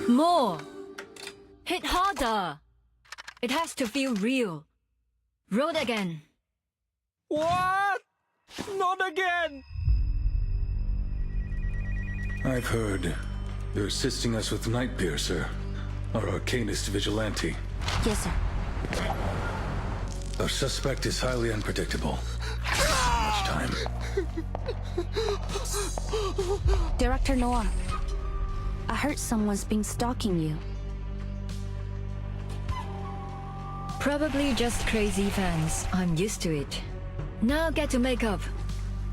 More. Hit harder. It has to feel real. Roll again. What? Not again! I've heard you're assisting us with Nightpiercer, our arcanist vigilante. Yes, sir. Our suspect is highly unpredictable. Much time. Director Noah, I heard someone's been stalking you. Probably just crazy fans. I'm used to it. Now get to makeup.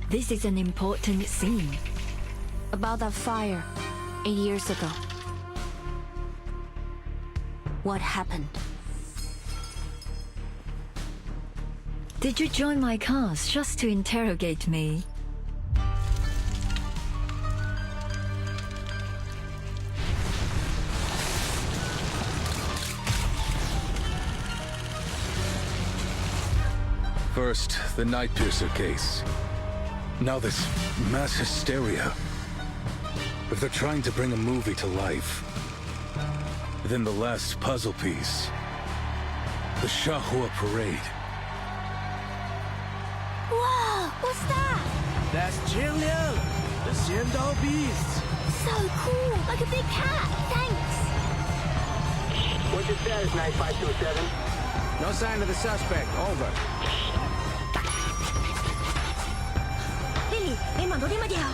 This is an important scene. About that fire 8 years ago. What happened? Did you join my cast just to interrogate me? First, the Nightpiercer case. Now this mass hysteria. If they're trying to bring a movie to life, then the last puzzle piece, the Shahua Parade. Wow, what's that? That's Jingliang, the Xiandao beast. So cool, like a big cat. Thanks. What's your status, 9527? No sign of the suspect. Over. 丽丽，你慢到啲乜嘢啊？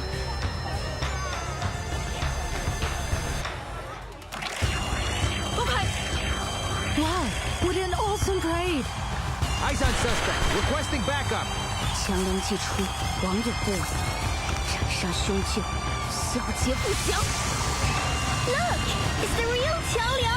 Wow, what an awesome parade! Eyes on suspect. Requesting backup. 强梁既出，王也不死。斩杀凶旧，小节不详。Look, it's the real 强梁。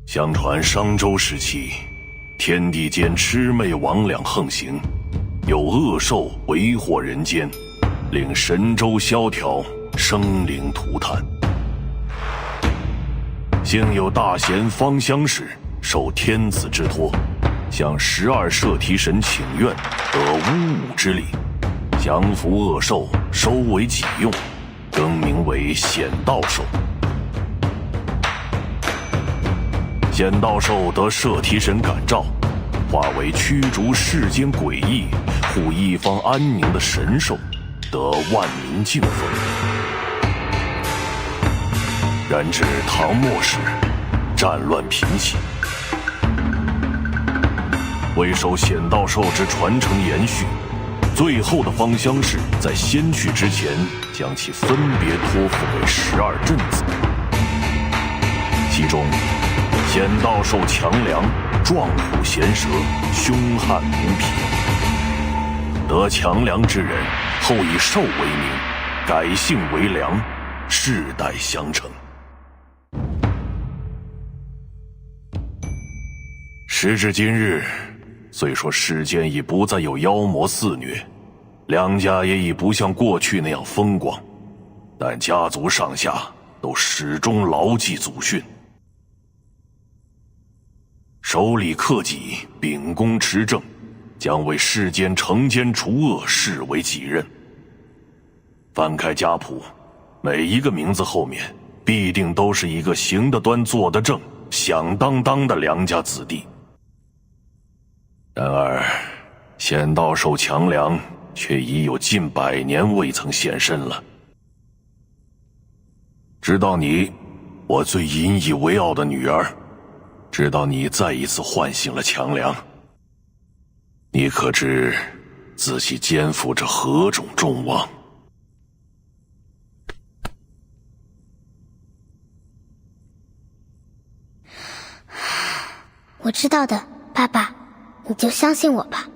相传商周时期，天地间魑魅魍魉横行，有恶兽为祸人间，令神州萧条，生灵涂炭。幸有大贤方相氏受天子之托，向12摄提神请愿，得巫武之力，降服恶兽，收为己用，更名为显道兽。显道兽得摄提神感召，化为驱逐世间诡异、护一方安宁的神兽，得万民敬奉。然至唐末时，战乱频起，为受显道兽之传承延续，最后的方相氏在先去之前，将其分别托付给12镇子，其中显道兽强梁，壮虎衔蛇，凶悍无匹。得强梁之人，后以兽为名，改姓为梁，世代相承。时至今日，虽说世间已不再有妖魔肆虐，梁家也已不像过去那样风光，但家族上下都始终牢记祖训，守礼克己，秉公持正，将为世间惩奸除恶视为己任。翻开家谱，每一个名字后面必定都是一个行得端坐得正响当当的梁家子弟。然而显道兽强梁却已有近100年未曾现身了，直到你我最引以为傲的女儿，直到你再一次唤醒了强梁。你可知自己肩负着何种重望？我知道的，爸爸，你就相信我吧。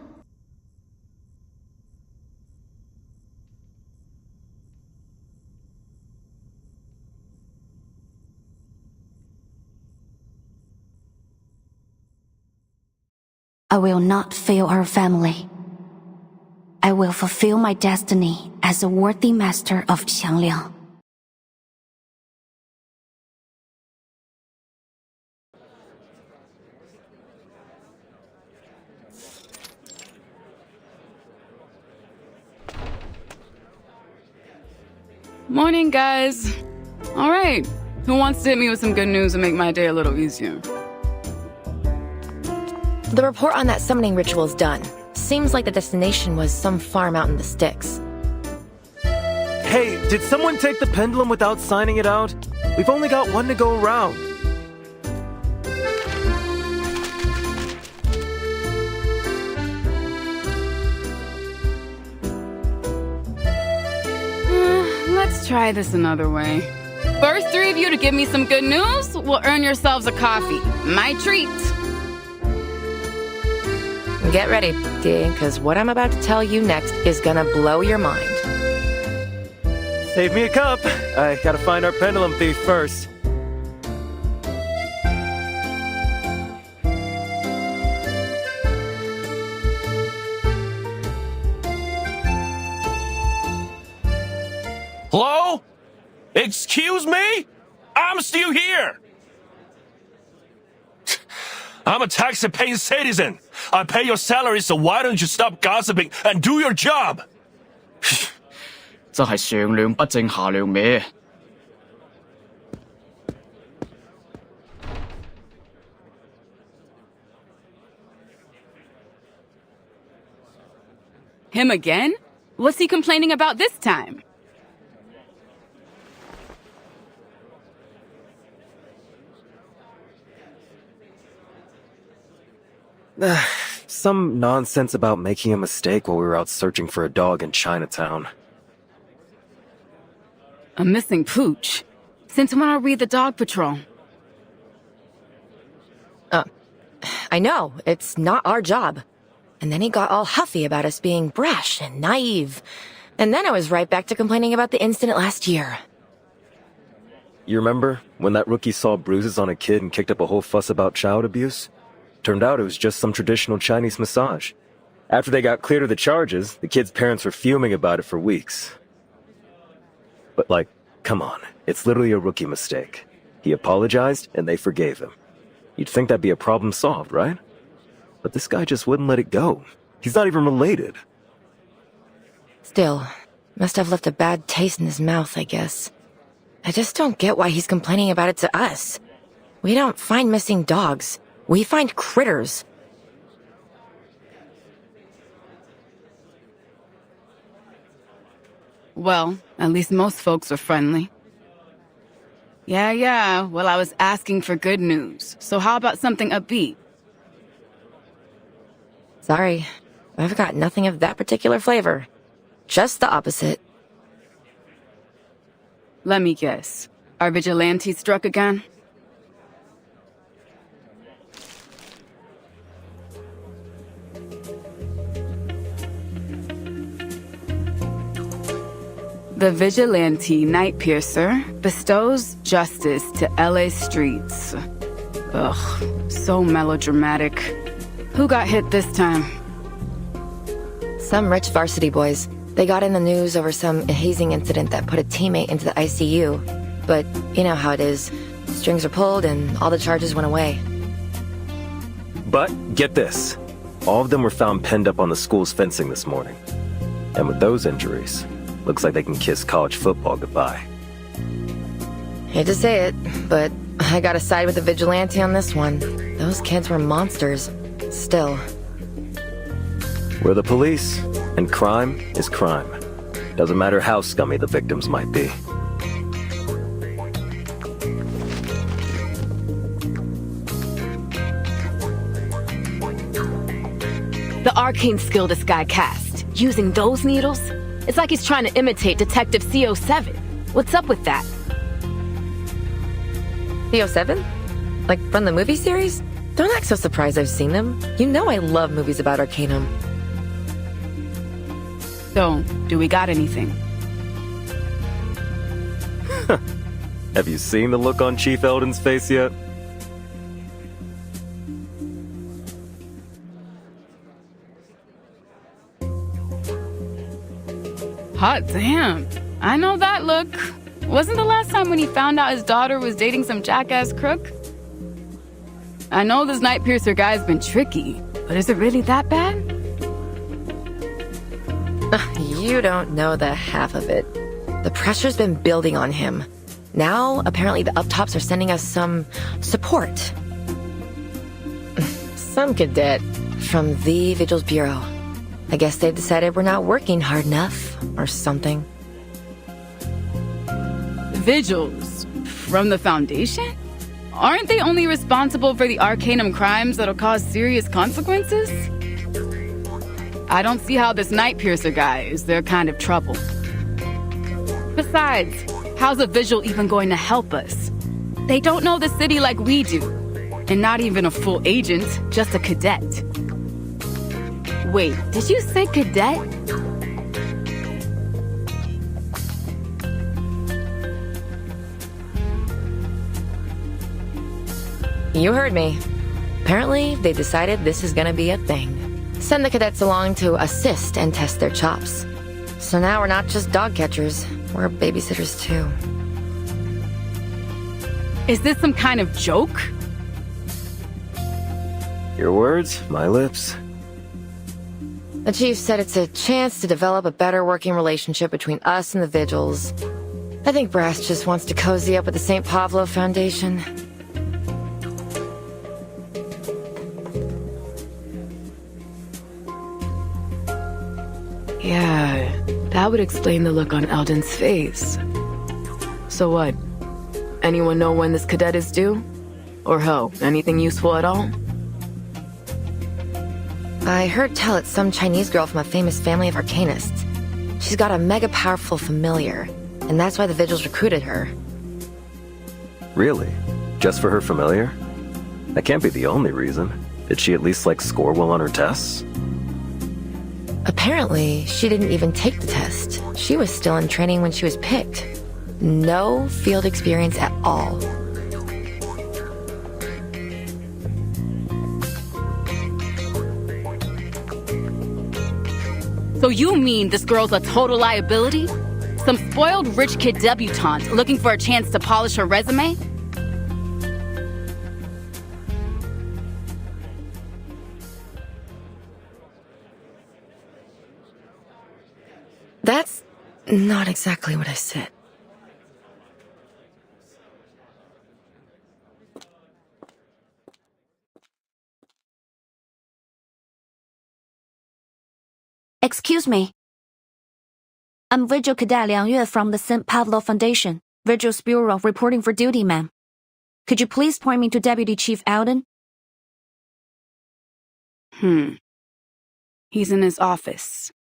I will not fail our family. I will fulfill my destiny as a worthy master of Qiangliang. Morning, guys. All right, who wants to hit me with some good news and make my day a little easier? The report on that summoning ritual is done. Seems like the destination was some farm out in the sticks. Hey, did someone take the pendulum without signing it out? We've only got one to go around. Let's try this another way. First three of you to give me some good news will earn yourselves a coffee. My treat. Get ready, D, because what I'm about to tell you next is gonna blow your mind. Save me a cup. I gotta find our pendulum thief first. Hello? Excuse me? I'm still here. I'm a tax-paying citizen. I pay your salary, so why don't you stop gossiping and do your job? 真係上梁不正下梁歪。Him again? What's he complaining about this time? Some nonsense about making a mistake while we were out searching for a dog in Chinatown. A missing pooch? Since when are we the dog patrol? I know, it's not our job. And then he got all huffy about us being brash and naive. And then I was right back to complaining about the incident last year. You remember when that rookie saw bruises on a kid and kicked up a whole fuss about child abuse? Turned out it was just some traditional Chinese massage. After they got cleared of the charges, the kid's parents were fuming about it for weeks. But like, come on, it's literally a rookie mistake. He apologized and they forgave him. You'd think that'd be a problem solved, right? But this guy just wouldn't let it go. He's not even related. Still, must have left a bad taste in his mouth, I guess. I just don't get why he's complaining about it to us. We don't find missing dogs. We find critters. Well, at least most folks are friendly. Yeah, well, I was asking for good news. So how about something upbeat? Sorry, I've got nothing of that particular flavor. Just the opposite. Let me guess. Our vigilante struck again? The vigilante night piercer bestows justice to LA streets. Ugh, so melodramatic. Who got hit this time? Some rich varsity boys. They got in the news over some hazing incident that put a teammate into the ICU. But you know how it is. Strings are pulled and all the charges went away. But get this. All of them were found penned up on the school's fencing this morning. And with those injuries, looks like they can kiss college football goodbye. Hate to say it, but I gotta side with the vigilante on this one. Those kids were monsters. Still. We're the police, and crime is crime. Doesn't matter how scummy the victims might be. arcane skill this guy cast? Using those needles? It's like he's trying to imitate Detective CO7. What's up with that? CO7? Like from the movie series? Don't act so surprised I've seen them. You know I love movies about Arcanum. So, do we got anything? Have you seen the look on Chief Eldon's face yet? Hot damn. I know that look. Wasn't the last time when he found out his daughter was dating some jackass crook? I know this Night Piercer guy's been tricky, but is it really that bad? You don't know the half of it. The pressure's been building on him. Now, apparently the up-tops are sending us some support. Some cadet from the Vigils Bureau. I guess they've decided we're not working hard enough, or something. Vigils? From the Foundation? Aren't they only responsible for the Arcanum crimes that'll cause serious consequences? I don't see how this Night Piercer guy is their kind of trouble. Besides, how's a Vigil even going to help us? They don't know the city like we do. And not even a full agent, just a cadet. Wait, did you say cadet? You heard me. Apparently, they decided this is gonna be a thing. Send the cadets along to assist and test their chops. So now we're not just dog catchers, we're babysitters too. Is this some kind of joke? Your words, my lips. The chief said it's a chance to develop a better working relationship between us and the Vigils. I think Brass just wants to cozy up with the St. Pavlo Foundation. Yeah, that would explain the look on Eldon's face. So what? Anyone know when this cadet is due? Or hell, anything useful at all? I heard tell it's some Chinese girl from a famous family of arcanists. She's got a mega powerful familiar, and that's why the Vigils recruited her. Really? Just for her familiar? That can't be the only reason. Did she at least, score well on her tests? Apparently, she didn't even take the test. She was still in training when she was picked. No field experience at all. So you mean this girl's a total liability? Some spoiled rich kid debutante looking for a chance to polish her resume? That's not exactly what I said. Excuse me. I'm Vigil Cadet Liang Yue from the St. Pavlo Foundation, Vigil's Bureau, reporting for duty, ma'am. Could you please point me to Deputy Chief Eldon? He's in his office.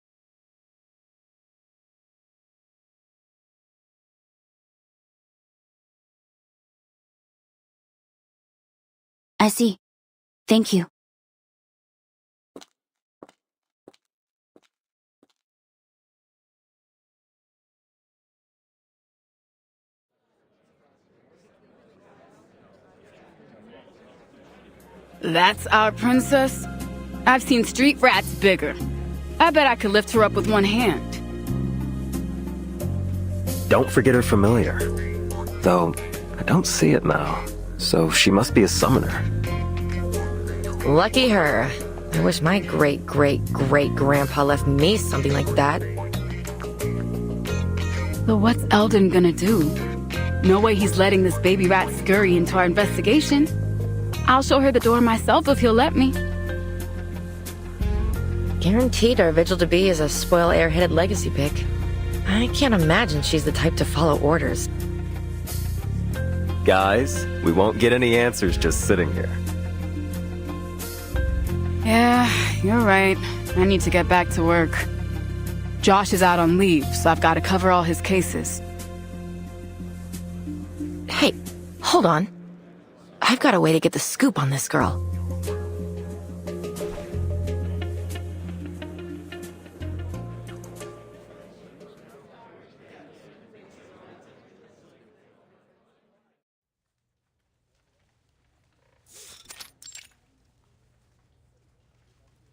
I see. Thank you. That's our princess? I've seen street rats bigger. I bet I could lift her up with one hand. Don't forget her familiar. Though, I don't see it now. So she must be a summoner. Lucky her. I wish my great-great-great-grandpa left me something like that. So what's Eldon gonna do? No way he's letting this baby rat scurry into our investigation. I'll show her the door myself if he'll let me. Guaranteed our Vigil to be is a spoil airheaded legacy pick. I can't imagine she's the type to follow orders. Guys, we won't get any answers just sitting here. Yeah, you're right. I need to get back to work. Josh is out on leave, so I've got to cover all his cases. Hey, hold on. I've got a way to get the scoop on this girl.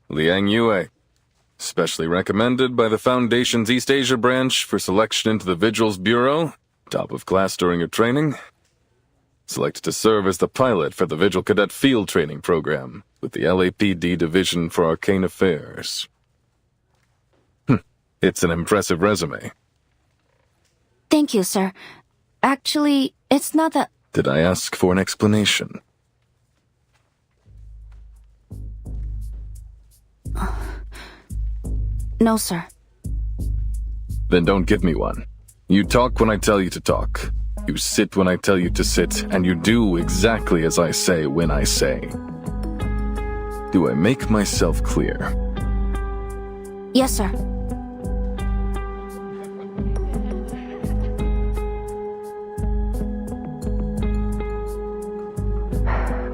Liang Yue. Specially recommended by the Foundation's East Asia branch for selection into the Vigils Bureau. Top of class during your training. Selected to serve as the pilot for the Vigil Cadet Field Training Program with the LAPD Division for Arcane Affairs. It's an impressive resume. Thank you, sir. Actually, it's not that... Did I ask for an explanation? No, sir. Then don't give me one. You talk when I tell you to talk. You sit when I tell you to sit, and you do exactly as I say when I say. Do I make myself clear? Yes, sir.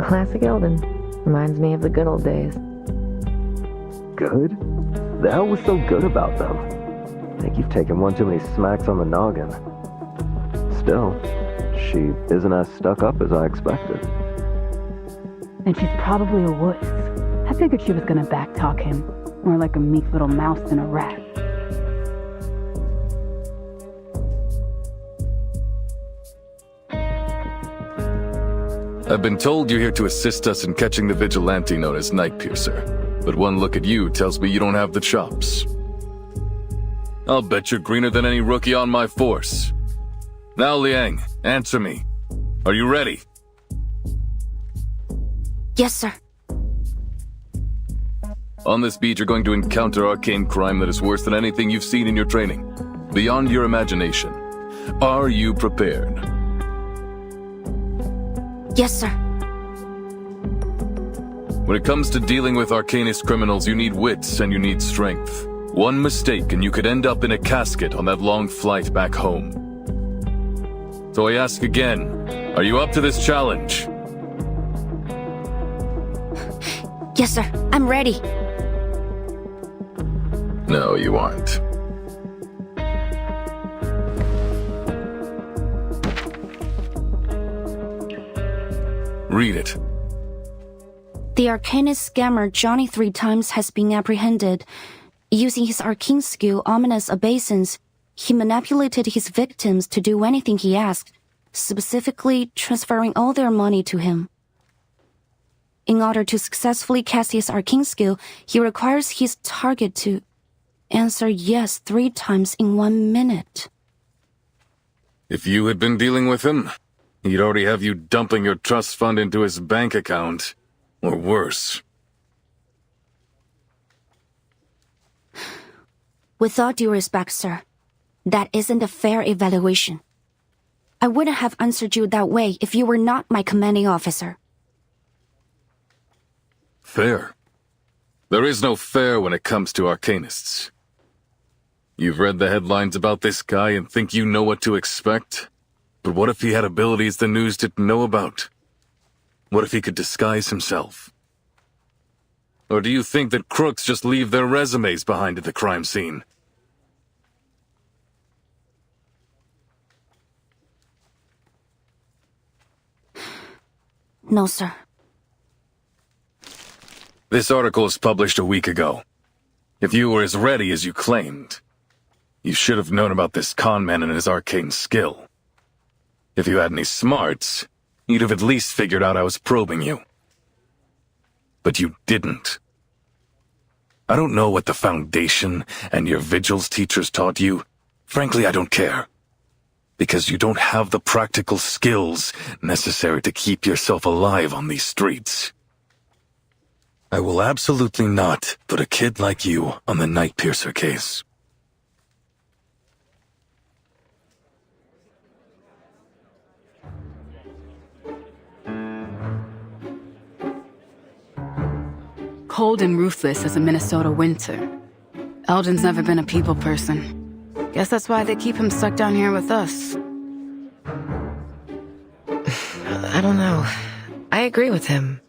Classic Elden. Reminds me of the good old days. Good? The hell was so good about them? I think you've taken one too many smacks on the noggin. Still, she isn't as stuck up as I expected. And she's probably a wuss. I figured she was gonna backtalk him. More like a meek little mouse than a rat. I've been told you're here to assist us in catching the vigilante known as Nightpiercer. But one look at you tells me you don't have the chops. I'll bet you're greener than any rookie on my force. Now, Liang, answer me. Are you ready? Yes, sir. On this beat, you're going to encounter arcane crime that is worse than anything you've seen in your training. Beyond your imagination. Are you prepared? Yes, sir. When it comes to dealing with arcanist criminals, you need wits and you need strength. One mistake and you could end up in a casket on that long flight back home. So I ask again, are you up to this challenge? Yes, sir. I'm ready. No, you aren't. Read it. The arcanist scammer Johnny 3 times has been apprehended. Using his arcane skill, ominous obeisance, he manipulated his victims to do anything he asked, specifically transferring all their money to him. In order to successfully cast his arcane skill, he requires his target to answer yes 3 times in 1 minute. If you had been dealing with him, he'd already have you dumping your trust fund into his bank account. Or worse. With all due respect, sir, that isn't a fair evaluation. I wouldn't have answered you that way if you were not my commanding officer. Fair? There is no fair when it comes to arcanists. You've read the headlines about this guy and think you know what to expect? But what if he had abilities the news didn't know about? What if he could disguise himself? Or do you think that crooks just leave their resumes behind at the crime scene? No, sir. This article was published a week ago. If you were as ready as you claimed, you should have known about this con man and his arcane skill. If you had any smarts, you'd have at least figured out I was probing you. But you didn't. I don't know what the Foundation and your Vigils teachers taught you. Frankly, I don't care. Because you don't have the practical skills necessary to keep yourself alive on these streets. I will absolutely not put a kid like you on the Nightpiercer case. cold and ruthless as a Minnesota winter. Elgin's never been a people person. Guess that's why they keep him stuck down here with us. I don't know. I agree with him.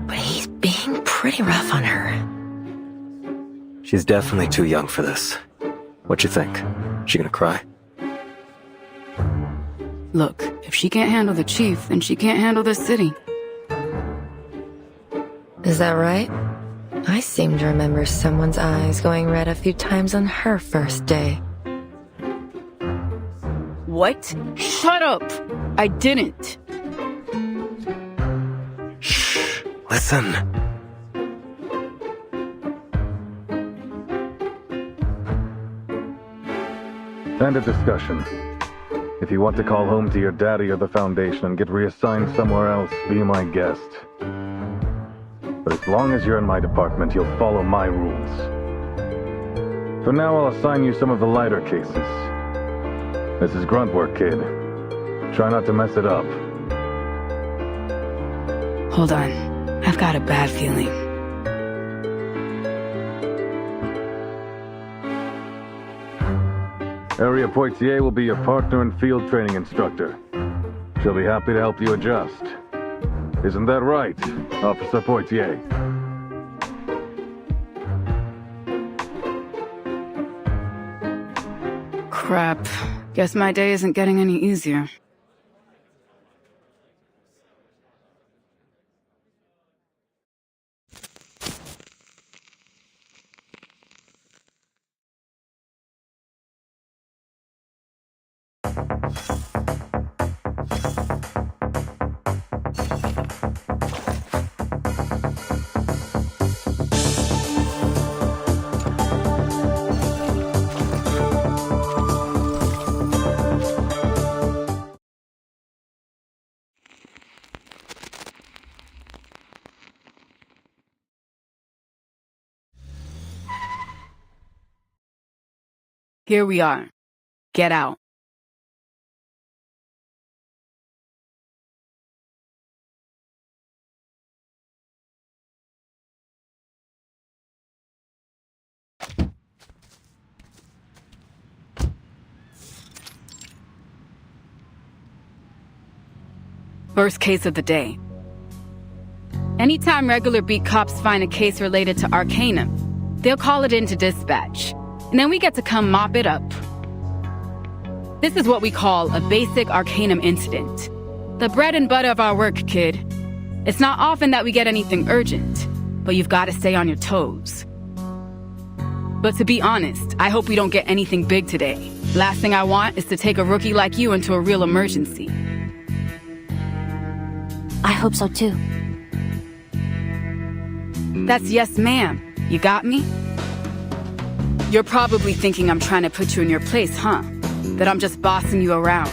But he's being pretty rough on her. She's definitely too young for this. What you think? She gonna cry? Look, if she can't handle the chief, then she can't handle this city. Is that right? I seem to remember someone's eyes going red a few times on her first day. What? Shut up! I didn't. Shh. Listen. End of discussion. If you want to call home to your daddy or the Foundation and get reassigned somewhere else, be my guest. But as long as you're in my department, you'll follow my rules. For now, I'll assign you some of the lighter cases. This is grunt work, kid. Try not to mess it up. Hold on. I've got a bad feeling. Area Poitier will be your partner and field training instructor. She'll be happy to help you adjust. Isn't that right, Officer Poitier? Crap. Guess my day isn't getting any easier. Here we are. Get out. First case of the day. Anytime regular beat cops find a case related to Arcanum, they'll call it into dispatch. And then we get to come mop it up. This is what we call a basic Arcanum incident. The bread and butter of our work, kid. It's not often that we get anything urgent, but you've got to stay on your toes. But to be honest, I hope we don't get anything big today. Last thing I want is to take a rookie like you into a real emergency. I hope so too. That's yes, ma'am. You got me? You're probably thinking I'm trying to put you in your place, huh? That I'm just bossing you around.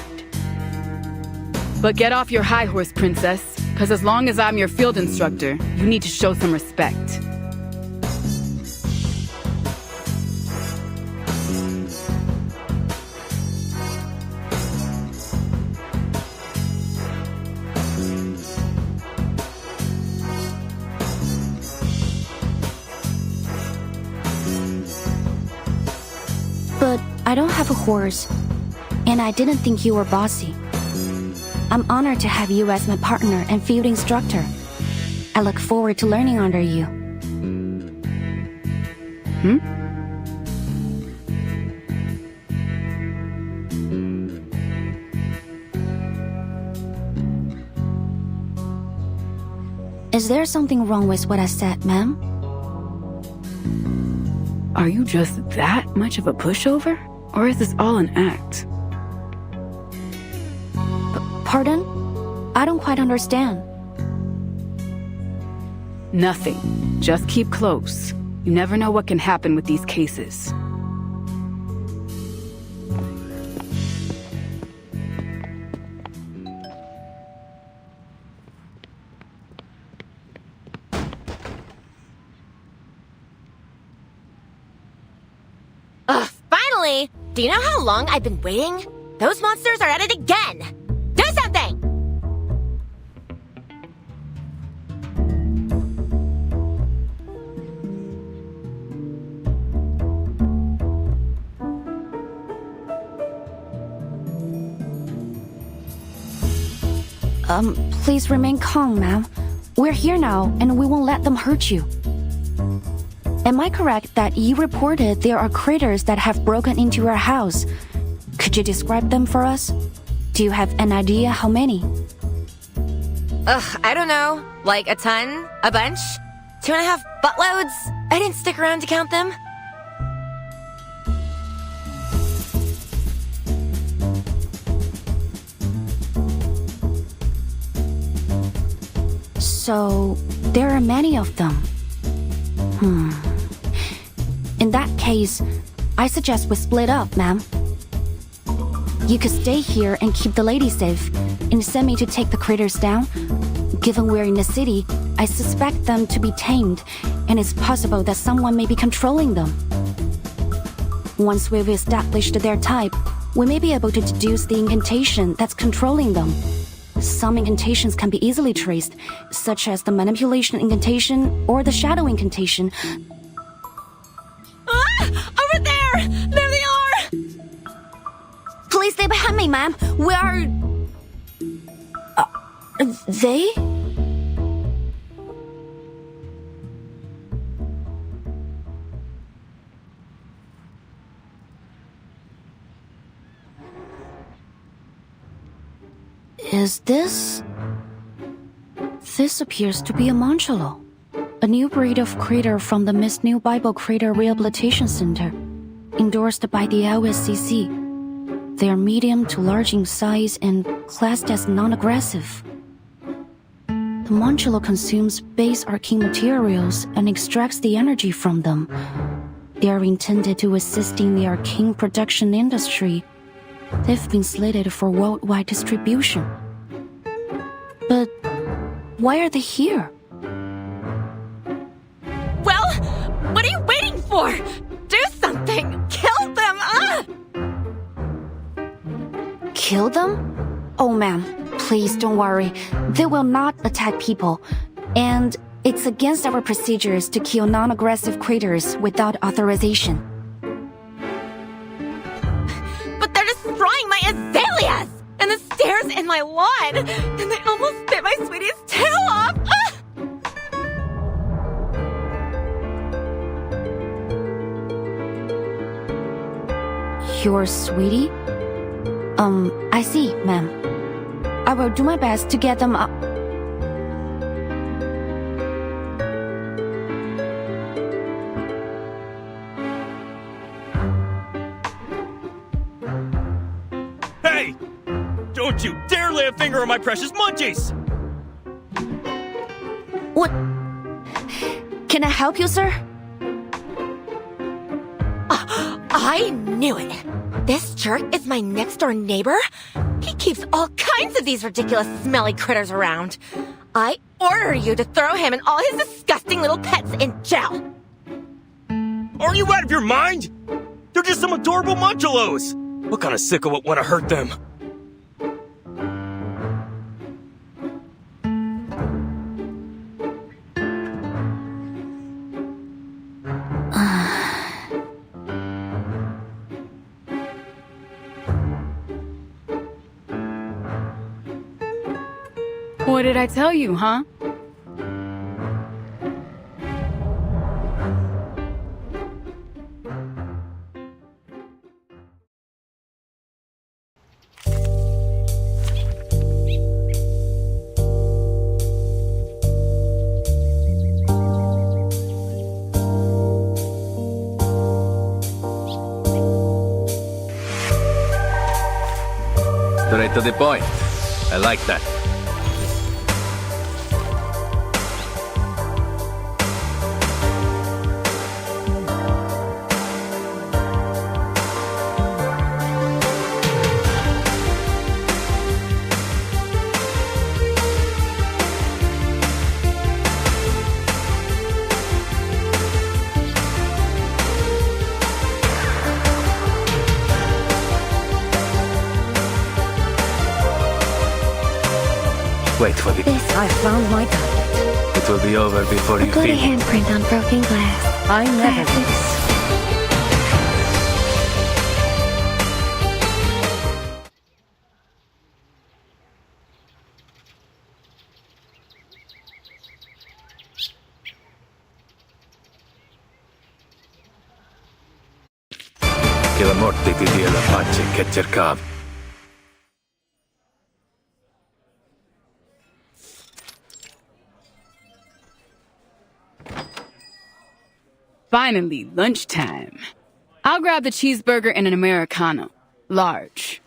But get off your high horse, princess, because as long as I'm your field instructor, you need to show some respect. But I don't have a horse, and I didn't think you were bossy. I'm honored to have you as my partner and field instructor. I look forward to learning under you. Is there something wrong with what I said, ma'am? Are you just that much of a pushover? Or is this all an act? Pardon? I don't quite understand. Nothing. Just keep close. You never know what can happen with these cases. Ugh, finally! Do you know how long I've been waiting? Those monsters are at it again! Do something! Please remain calm, ma'am. We're here now, and we won't let them hurt you. Am I correct that you reported there are critters that have broken into your house? Could you describe them for us? Do you have an idea how many? Ugh, I don't know. Like a ton? A bunch? 2.5 buttloads? I didn't stick around to count them. So, there are many of them. In that case, I suggest we split up, ma'am. You could stay here and keep the lady safe, and send me to take the critters down. Given we're in the city, I suspect them to be tamed, and it's possible that someone may be controlling them. Once we've established their type, we may be able to deduce the incantation that's controlling them. Some incantations can be easily traced, such as the manipulation incantation or the shadow incantation. Ah! Over there! There they are! Please stay behind me, ma'am. We are... they? Is this... This appears to be a Moncelo, a new breed of critter from the Miss New Bible Critter Rehabilitation Center, endorsed by the LSCC. They are medium to large in size and classed as non-aggressive. The Moncelo consumes base arcane materials and extracts the energy from them. They are intended to assist in the arcane production industry. They've been slated for worldwide distribution. But why are they here? Well, what are you waiting for? Do something! Kill them! Ah! Kill them? Oh, ma'am, please don't worry. They will not attack people. And it's against our procedures to kill non-aggressive critters without authorization. But they're destroying my azaleas! And the stairs in my lawn! And they almost bit my sweetie's tail off! Ah! Your sweetie? I see, ma'am. I will do my best to get them up. Hey! Don't you dare lay a finger on my precious munchies! What? Can I help you, sir? I knew it! This jerk is my next-door neighbor? He keeps all kinds of these ridiculous smelly critters around. I order you to throw him and all his disgusting little pets in jail! Are you out of your mind? They're just some adorable munchalos! What kind of sicko would want to hurt them? What did I tell you, huh? Straight to the point. I like that. Wait for the... This I found my tablet. It will be over before you Got a feel... handprint on broken glass. I never lose. morte ti dia la pace che cercavi. Finally, lunchtime. I'll grab the cheeseburger and an Americano. Large.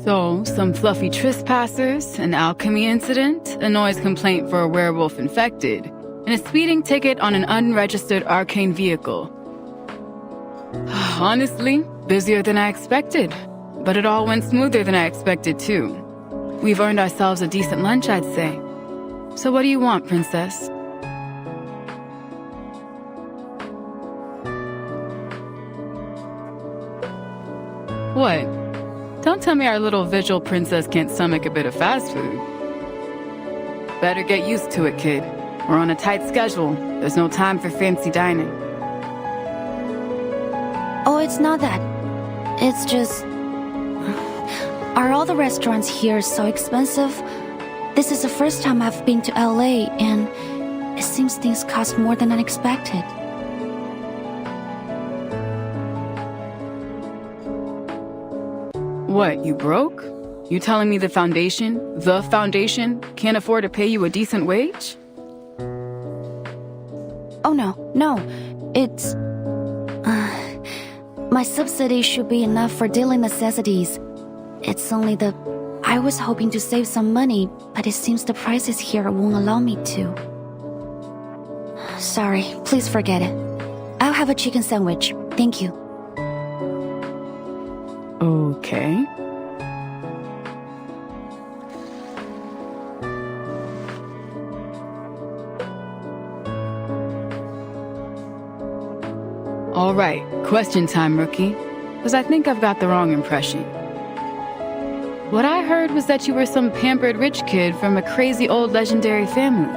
So, some fluffy trespassers, an alchemy incident, a noise complaint for a werewolf infected, and a speeding ticket on an unregistered arcane vehicle. Honestly, busier than I expected. But it all went smoother than I expected, too. We've earned ourselves a decent lunch, I'd say. So what do you want, princess? What? Don't tell me our little visual princess can't stomach a bit of fast food. Better get used to it, kid. We're on a tight schedule. There's no time for fancy dining. Oh, it's not that. It's just... Are all the restaurants here so expensive? This is the first time I've been to LA, and it seems things cost more than I expected. What, you broke? You telling me the foundation, can't afford to pay you a decent wage? Oh no. It's... my subsidy should be enough for daily necessities. It's only the... I was hoping to save some money, but it seems the prices here won't allow me to. Sorry, please forget it. I'll have a chicken sandwich. Thank you. Okay. All right, question time, rookie. Because I think I've got the wrong impression. What I heard was that you were some pampered rich kid from a crazy old legendary family.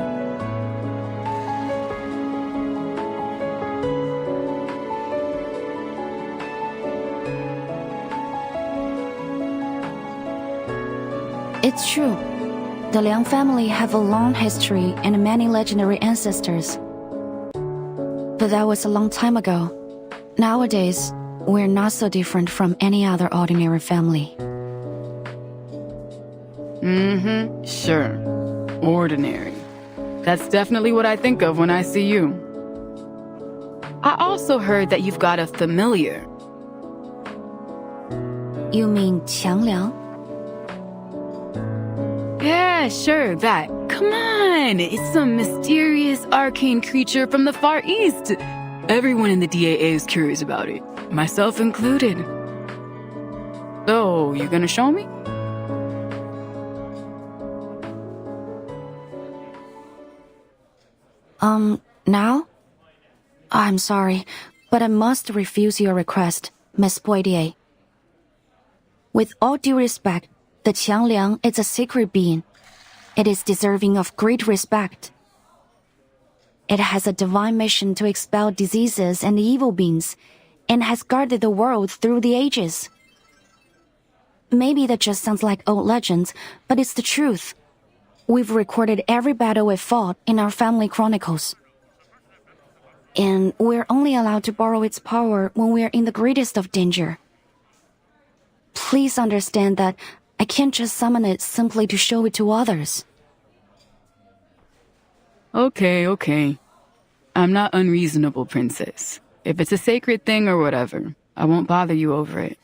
It's true. The Liang family have a long history and many legendary ancestors. But that was a long time ago. Nowadays, we're not so different from any other ordinary family. Sure. Ordinary. That's definitely what I think of when I see you. I also heard that you've got a familiar. You mean Qiang Liang? Yeah, sure, that. Come on! It's some mysterious arcane creature from the Far East. Everyone in the DAA is curious about it, myself included. So, you gonna show me? Now? I'm sorry, but I must refuse your request, Miss Poitier. With all due respect, the Qiang Liang is a sacred being. It is deserving of great respect. It has a divine mission to expel diseases and evil beings, and has guarded the world through the ages. Maybe that just sounds like old legends, but it's the truth. We've recorded every battle it fought in our family chronicles. And we're only allowed to borrow its power when we're in the greatest of danger. Please understand that I can't just summon it simply to show it to others. Okay. I'm not unreasonable, princess. If it's a sacred thing or whatever, I won't bother you over it.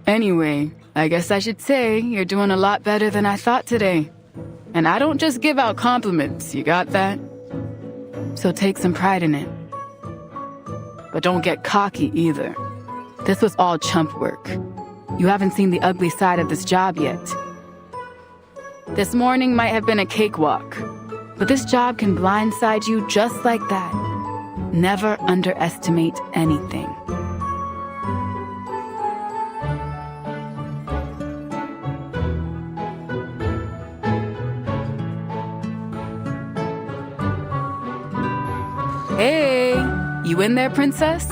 Anyway, I guess I should say you're doing a lot better than I thought today. And I don't just give out compliments, you got that? So take some pride in it. But don't get cocky either. This was all chump work. You haven't seen the ugly side of this job yet. This morning might have been a cakewalk, but this job can blindside you just like that. Never underestimate anything. Hey, you in there, princess?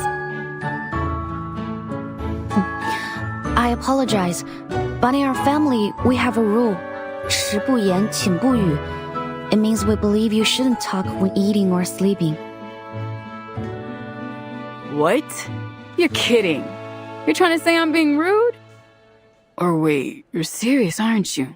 I apologize, but in our family, we have a rule. 食不言，寝不语. It means we believe you shouldn't talk when eating or sleeping. What? You're kidding. You're trying to say I'm being rude? Or wait, you're serious, aren't you?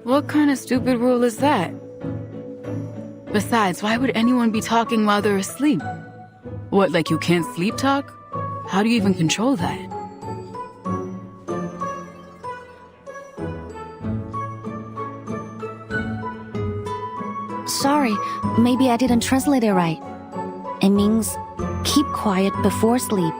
What kind of stupid rule is that? Besides, why would anyone be talking while they're asleep? What, like you can't sleep talk? How do you even control that? Sorry, maybe I didn't translate it right. It means keep quiet before sleep.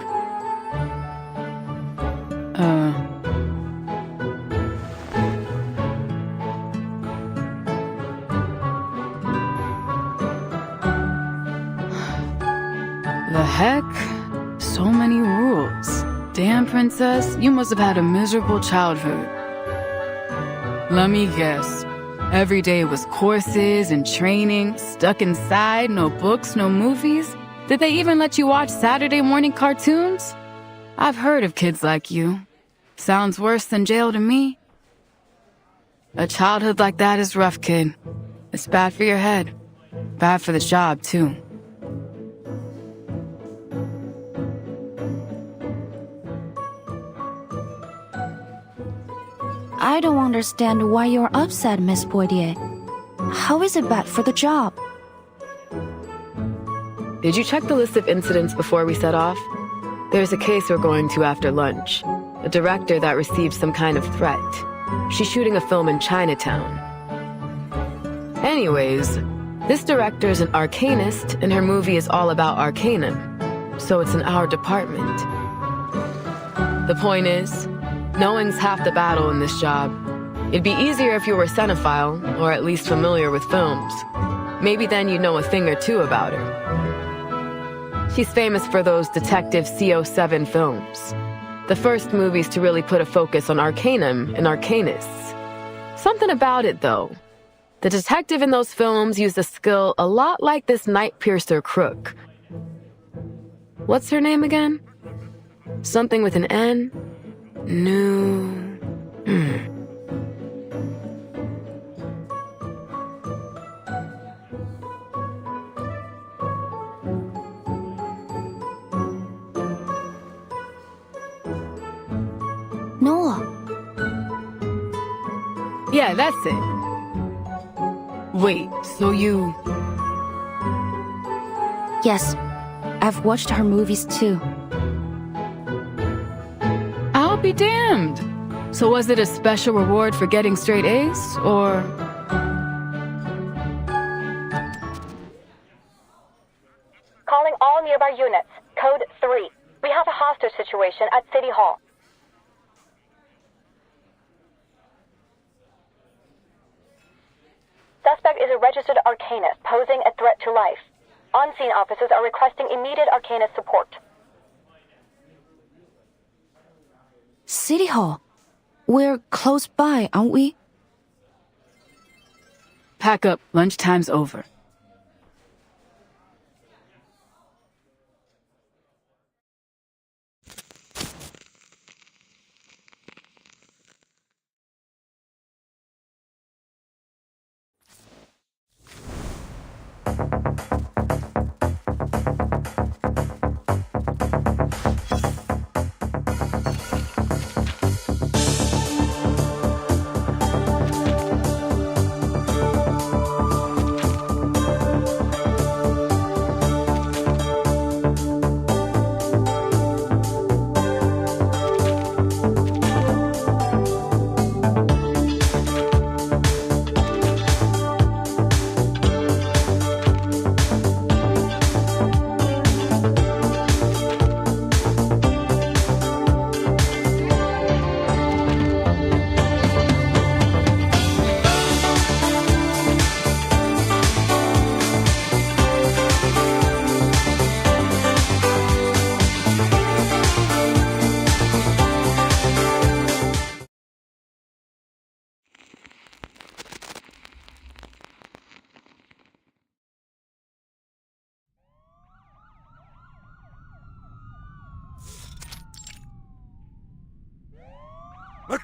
The heck? So many rules. Damn, princess, you must have had a miserable childhood. Let me guess. Every day was courses and training, stuck inside, no books, no movies. Did they even let you watch Saturday morning cartoons? I've heard of kids like you. Sounds worse than jail to me. A childhood like that is rough, kid. It's bad for your head. Bad for the job, too. I don't understand why you're upset, Miss Poitier. How is it bad for the job? Did you check the list of incidents before we set off? There's a case we're going to after lunch. A director that received some kind of threat. She's shooting a film in Chinatown. Anyways, this director's an arcanist, and her movie is all about arcanum. So it's in our department. The point is, knowing's half the battle in this job. It'd be easier if you were a cinephile, or at least familiar with films. Maybe then you'd know a thing or two about her. She's famous for those Detective CO7 films. The first movies to really put a focus on arcanum and arcanists. Something about it, though. The detective in those films used a skill a lot like this night piercer crook. What's her name again? Something with an N? No. Noah. Yeah, that's it. Wait, so you... Yes, I've watched her movies too. I'll be damned. So was it a special reward for getting straight A's, or... Calling all nearby units. Code 3. We have a hostage situation at City Hall. Suspect is a registered arcanist posing a threat to life. On-scene officers are requesting immediate arcanist support. City Hall. We're close by, aren't we? Pack up. Lunchtime's over.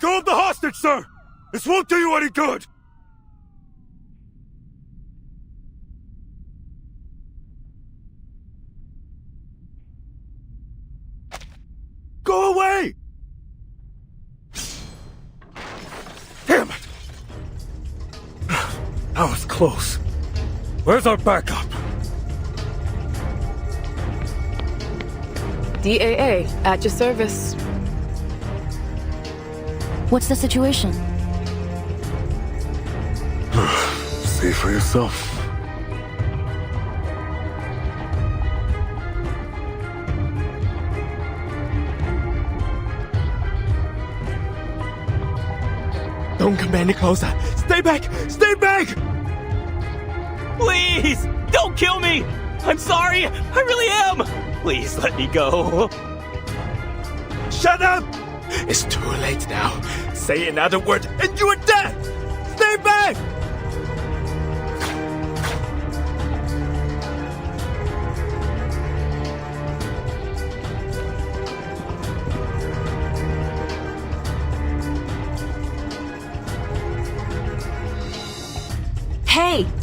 go of the hostage, sir! This won't do you any good! Go away! Damn it! That was close. Where's our backup? DAA, at your service. What's the situation? See for yourself. Don't come any closer! Stay back! Stay back! Please! Don't kill me! I'm sorry! I really am! Please let me go. Shut up! It's too late now. Say another word and you are dead! Stay back!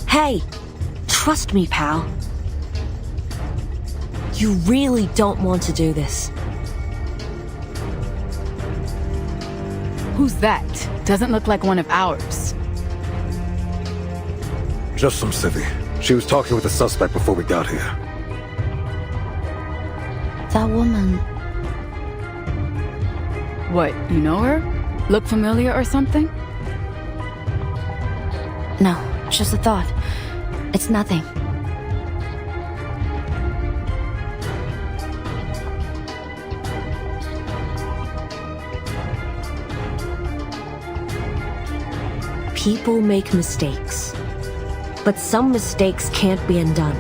Hey! Trust me, pal. You really don't want to do this. Who's that? Doesn't look like one of ours. Just some civvy. She was talking with the suspect before we got here. That woman... What, you know her? Look familiar or something? No, just a thought. It's nothing. People make mistakes. But some mistakes can't be undone.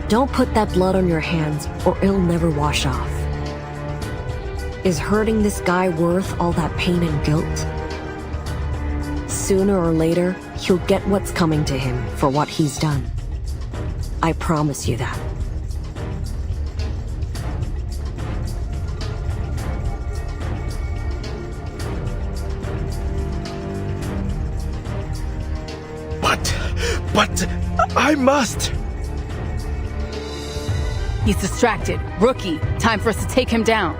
Don't put that blood on your hands, or it'll never wash off. Is hurting this guy worth all that pain and guilt? Sooner or later, he'll get what's coming to him for what he's done. I promise you that. But I must! He's distracted. Rookie, time for us to take him down.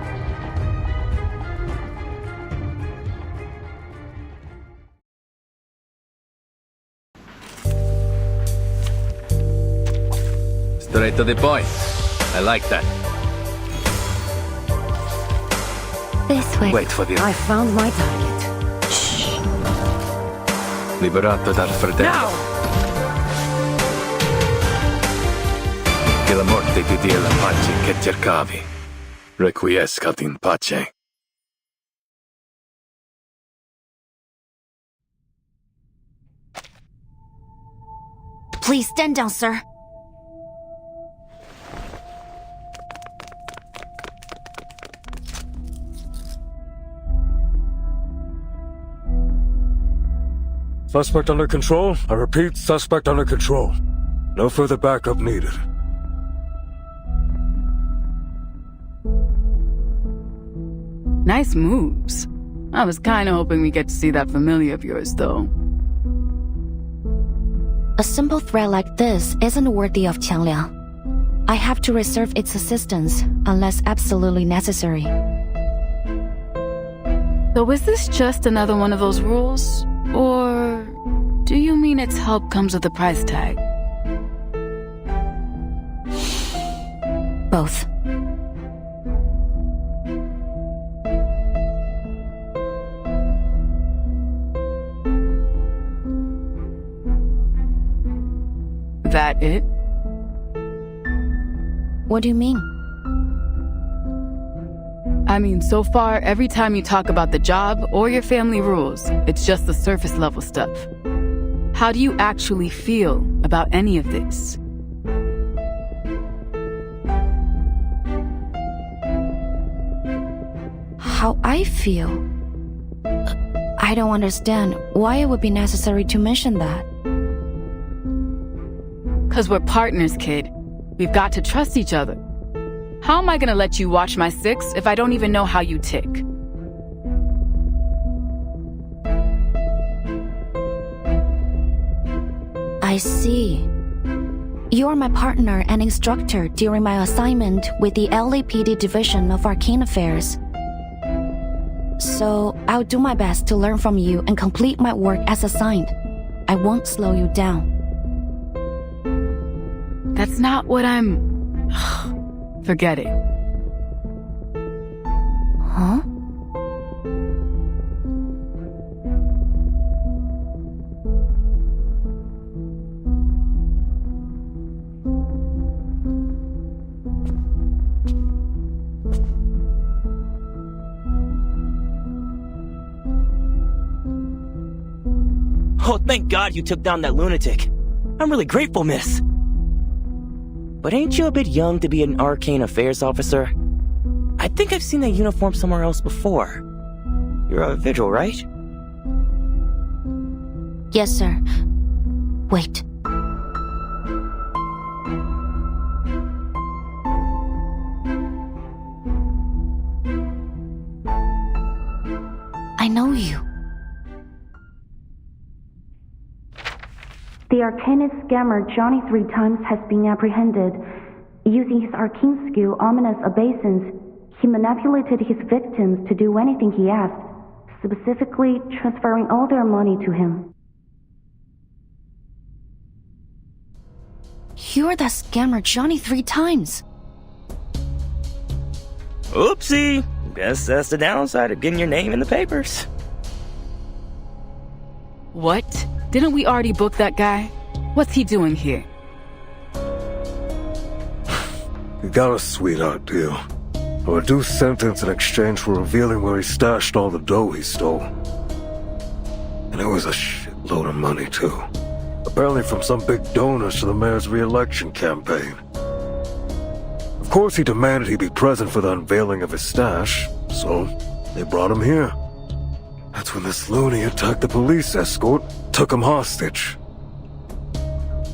Straight to the point. I like that. This way. Wait for the... I found my target. Liberato dal fratello. Now! Che la morte ti dia la pace che cercavi. Requiescat in pace. Please stand down, sir. Suspect under control. I repeat, suspect under control. No further backup needed. Nice moves. I was kinda hoping we get to see that familiar of yours, though. A simple threat like this isn't worthy of Qiangliang. I have to reserve its assistance unless absolutely necessary. So is this just another one of those rules? Or do you mean its help comes with a price tag? Both. That it? What do you mean? I mean, so far, every time you talk about the job or your family rules, it's just the surface level stuff. How do you actually feel about any of this? How I feel? I don't understand why it would be necessary to mention that. 'Cause we're partners, kid. We've got to trust each other. How am I gonna let you watch my six if I don't even know how you tick? I see. You're my partner and instructor during my assignment with the LAPD Division of Arcane Affairs. So, I'll do my best to learn from you and complete my work as assigned. I won't slow you down. That's not what I'm... Forget it. Huh? Oh, thank God you took down that lunatic. I'm really grateful, miss. But ain't you a bit young to be an arcane affairs officer? I think I've seen that uniform somewhere else before. You're a vigil, right? Yes, sir. Wait. I know you. The Arcanist scammer Johnny 3 times has been apprehended. Using his arcane skill, Ominous Obeisance, he manipulated his victims to do anything he asked, specifically transferring all their money to him. You're that scammer Johnny 3 times. Oopsie. Guess that's the downside of getting your name in the papers. What? Didn't we already book that guy? What's he doing here? He got a sweetheart deal. A reduced sentence in exchange for revealing where he stashed all the dough he stole. And it was a shitload of money, too. Apparently from some big donors to the mayor's re-election campaign. Of course he demanded he be present for the unveiling of his stash, so they brought him here. That's when this loony attacked the police escort, took him hostage.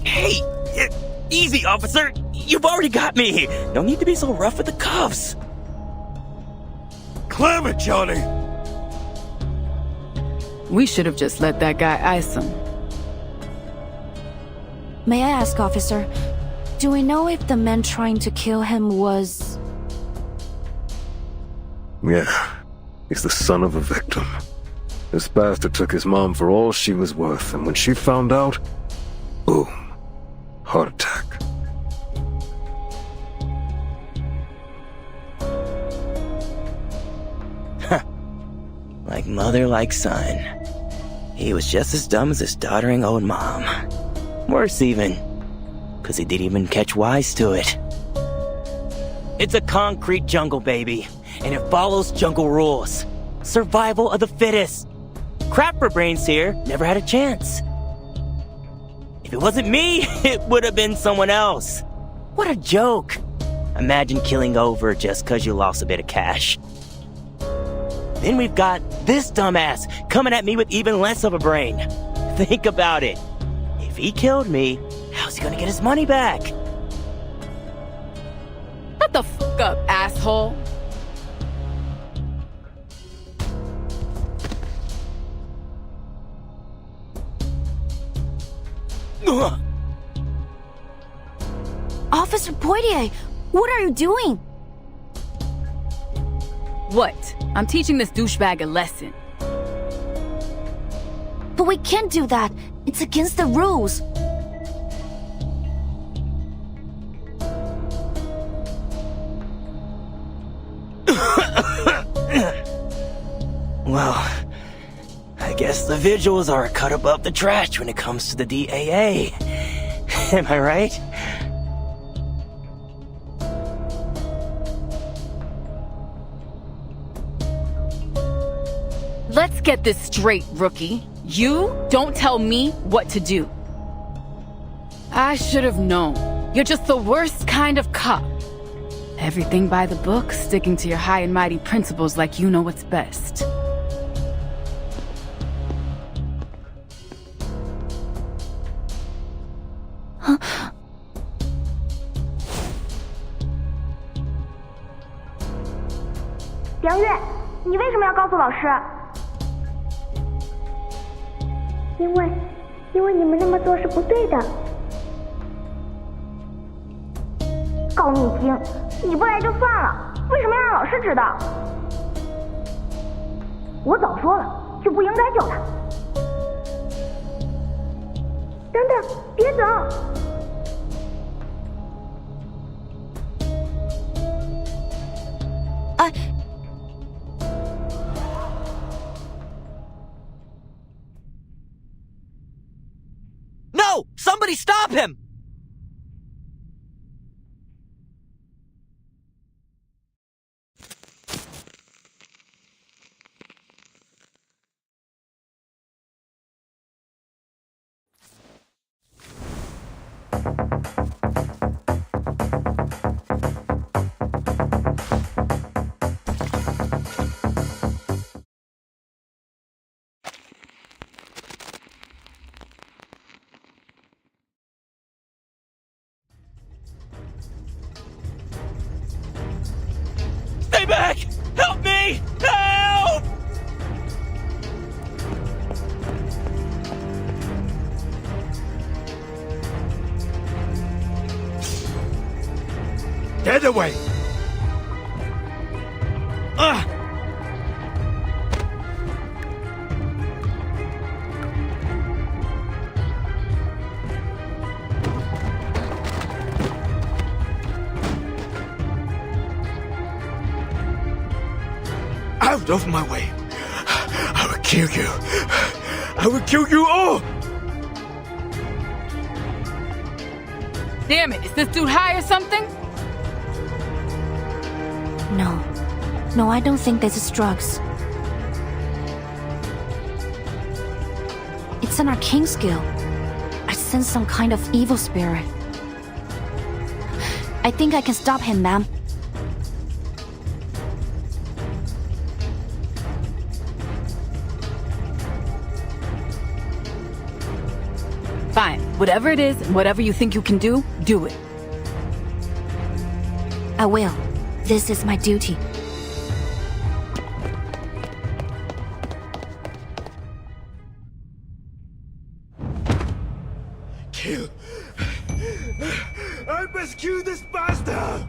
Hey! Easy, officer! You've already got me! No need to be so rough with the cuffs! Clam it, Johnny! We should have just let that guy ice him. May I ask, officer, do we know if the man trying to kill him was... Yeah, he's the son of a victim. This bastard took his mom for all she was worth, and when she found out, boom, heart attack. Like mother, like son. He was just as dumb as his doddering old mom. Worse even, because he didn't even catch wise to it. It's a concrete jungle, baby, and it follows jungle rules. Survival of the fittest. Crap for brains here, never had a chance. If it wasn't me, it would have been someone else. What a joke. Imagine killing over just because you lost a bit of cash. Then we've got this dumbass coming at me with even less of a brain. Think about it. If he killed me, how's he gonna get his money back? Shut the fuck up, asshole. Officer Poitier, what are you doing? What? I'm teaching this douchebag a lesson. But we can't do that. It's against the rules. Well, I guess the vigils are a cut above the trash when it comes to the DAA. Am I right? Let's get this straight, rookie. You don't tell me what to do. I should have known. You're just the worst kind of cop. Everything by the book, sticking to your high and mighty principles like you know what's best.杨月，你为什么要告诉老师？因因为你们那么做是不对的。高你精，你不来就算了，为什么要让老师知道？我早说了，就不应该救他。等等，别走！哎。No! Somebody stop him! Stay back! Help me! Help! Get away! Out of my way! I will kill you! I will kill you all! Damn it, is this dude high or something? No, I don't think this is drugs. It's an arcane skill. I sense some kind of evil spirit. I think I can stop him, ma'am. Fine, whatever it is, whatever you think you can do, do it. I will. This is my duty. Kill! I must kill this bastard!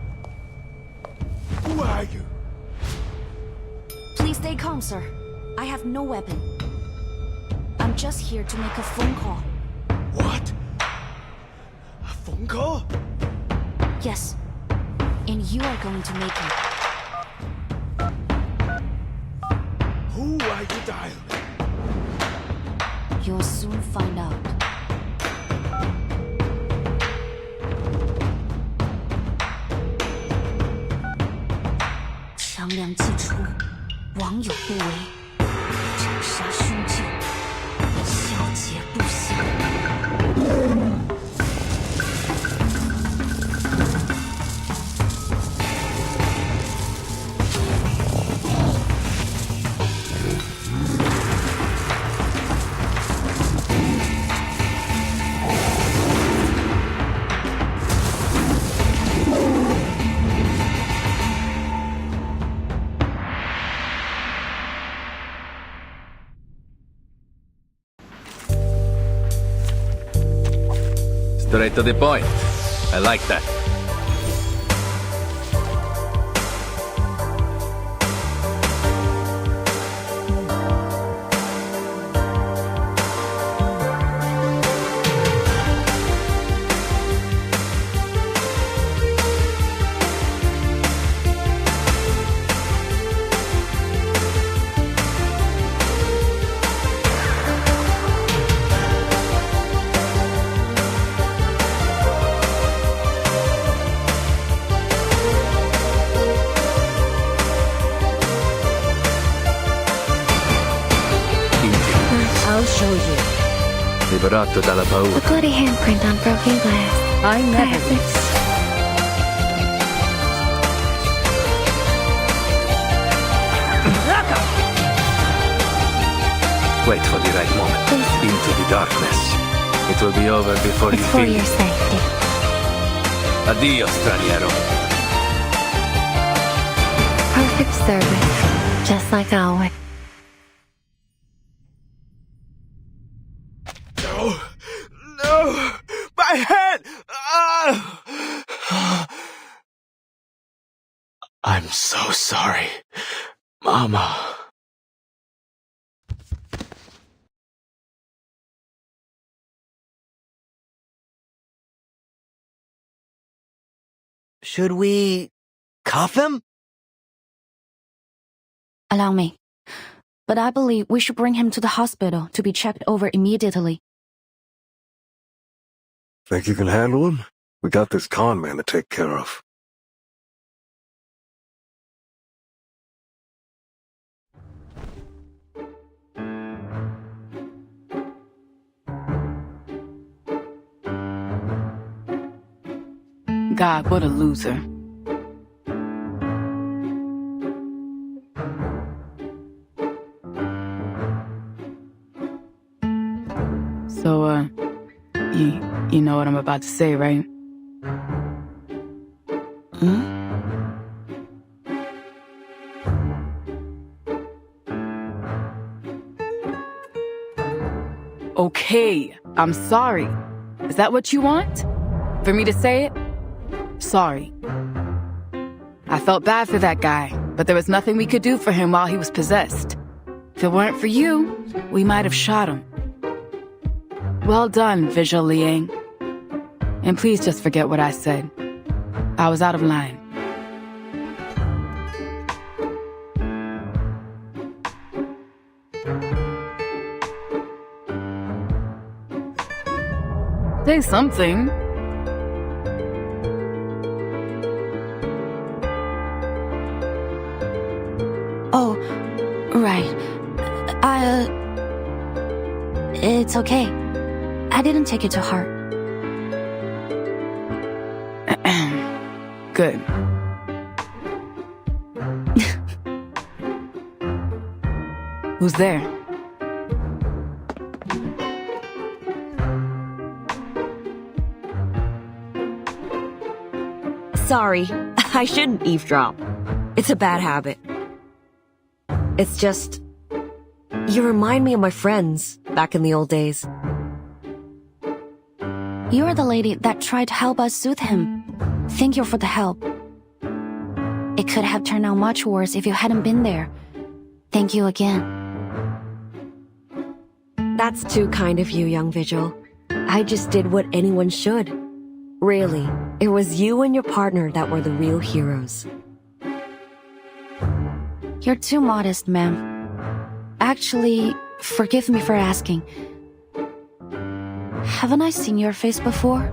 Who are you? Please stay calm, sir. I have no weapon. I'm just here to make a phone call. What? A phone call? Yes. And you are going to make it. Who are you dialing? You'll soon find out. 强梁既出，王有不为，斩杀凶旧，消解不息。Straight to the point. I like that. I'll show you. Liberato dalla paura. A bloody handprint on broken glass. I never Classics. Wait for the right moment. Please. Into the darkness. It will be over before It's you for feel your it. safety. Addio, straniero. Perfect service. Just like always. No! I'm so sorry, Mama. Should we cuff him? Allow me. But I believe we should bring him to the hospital to be checked over immediately. Think you can handle him? We got this con man to take care of. God, what a loser. So, you know what I'm about to say, right? Okay, I'm sorry. Is that what you want? For me to say it? Sorry. I felt bad for that guy, but there was nothing we could do for him while he was possessed. If it weren't for you, we might have shot him. Well done, Visual Liang. And please just forget what I said. I was out of line. Say something. Oh, right. It's okay. I didn't take it to heart. Good. Who's there? Sorry, I shouldn't eavesdrop. It's a bad habit. It's just... you remind me of my friends back in the old days. You're the lady that tried to help us soothe him. Thank you for the help. It could have turned out much worse if you hadn't been there. Thank you again. That's too kind of you, young Vigil. I just did what anyone should. Really, it was you and your partner that were the real heroes. You're too modest, ma'am. Actually, forgive me for asking. Haven't I seen your face before?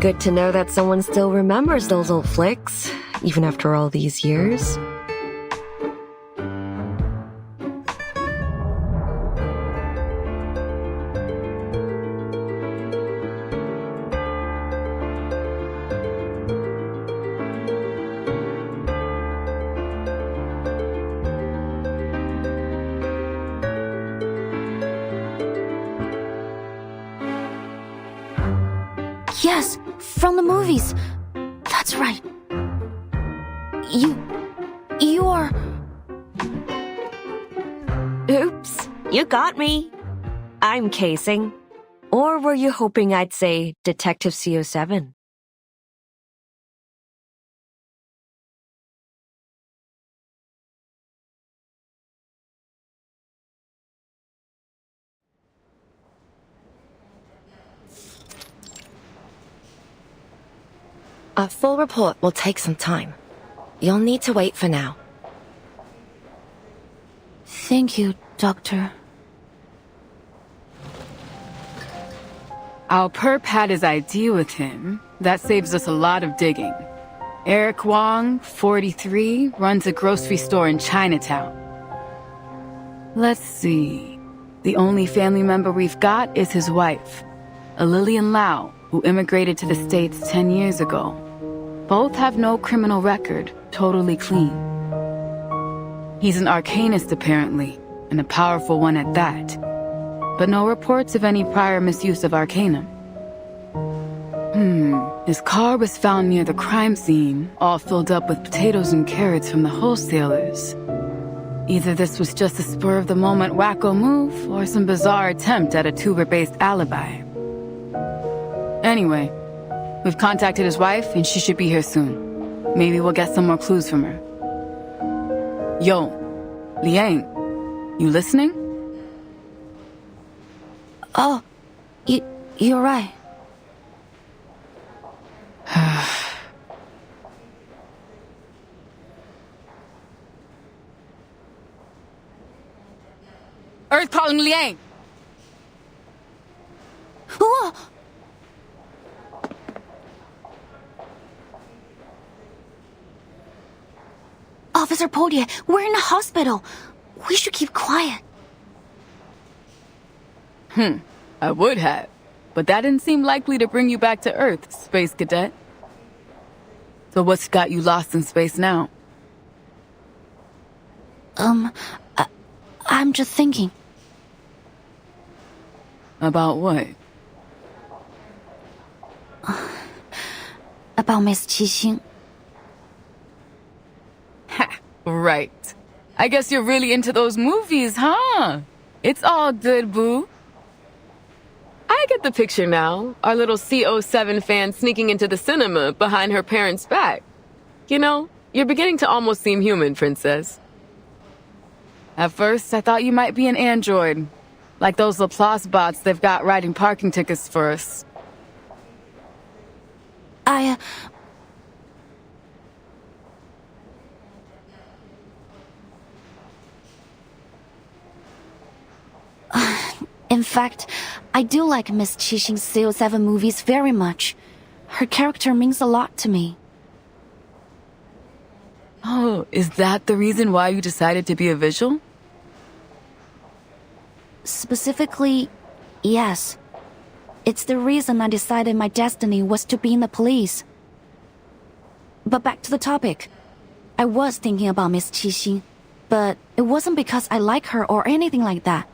Good to know that someone still remembers those old flicks, even after all these years. Yes, from the movies. That's right. You are... Oops, you got me. I'm casing. Or were you hoping I'd say Detective CO7? A full report will take some time. You'll need to wait for now. Thank you, Doctor. Our perp had his ID with him. That saves us a lot of digging. Eric Wong, 43, runs a grocery store in Chinatown. Let's see. The only family member we've got is his wife, a Lillian Lau, who immigrated to the States 10 years ago. Both have no criminal record, totally clean. He's an arcanist apparently, and a powerful one at that. But no reports of any prior misuse of arcanum. His car was found near the crime scene, all filled up with potatoes and carrots from the wholesalers. Either this was just a spur-of-the-moment wacko move, or some bizarre attempt at a tuber-based alibi. Anyway, we've contacted his wife, and she should be here soon. Maybe we'll get some more clues from her. Yo, Liang, you listening? Oh, you're right. Earth calling Liang! Whoa! Officer Podier, we're in a hospital. We should keep quiet. I would have, but that didn't seem likely to bring you back to Earth, Space Cadet. So what's got you lost in space now? I'm just thinking. About what? About Miss Qixing. Ha! Right. I guess you're really into those movies, huh? It's all good, boo. I get the picture now. Our little CO7 fan sneaking into the cinema behind her parents' back. You know, you're beginning to almost seem human, Princess. At first, I thought you might be an android. Like those Laplace bots they've got writing parking tickets for us. In fact, I do like Miss Qixing's CO7 movies very much. Her character means a lot to me. Oh, is that the reason why you decided to be a visual? Specifically, yes. It's the reason I decided my destiny was to be in the police. But back to the topic. I was thinking about Miss Qixing, but it wasn't because I like her or anything like that.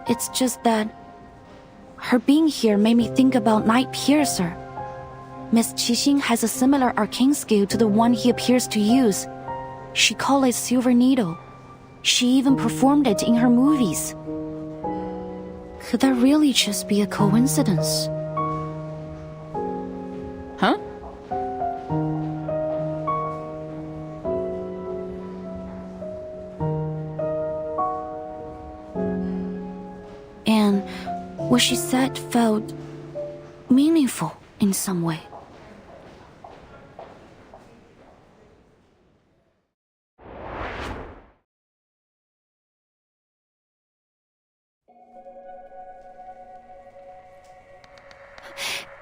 It's just that her being here made me think about Night Piercer. Miss Qixing has a similar arcane skill to the one he appears to use. She called it Silver Needle. She even performed it in her movies. Could that really just be a coincidence? Huh? And what she said felt meaningful in some way.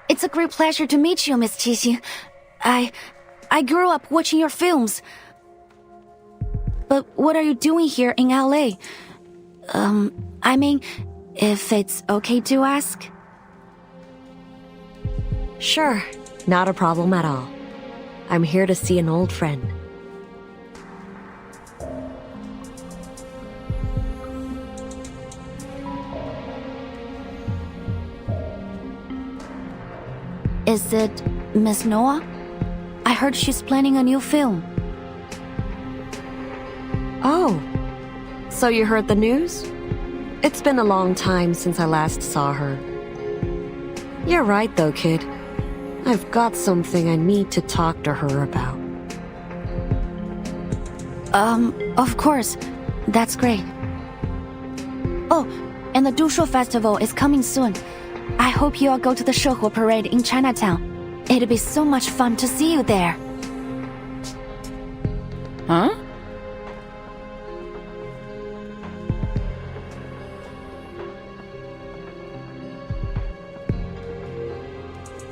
It's a great pleasure to meet you, Miss Qixing. I grew up watching your films. But what are you doing here in LA? I mean, if it's okay to ask? Sure, not a problem at all. I'm here to see an old friend. Is it Miss Noah? I heard she's planning a new film. Oh, so you heard the news? It's been a long time since I last saw her. You're right though, kid. I've got something I need to talk to her about. Of course. That's great. Oh, and the Dushu Festival is coming soon. I hope you all go to the Shehua Parade in Chinatown. It'll be so much fun to see you there. Huh?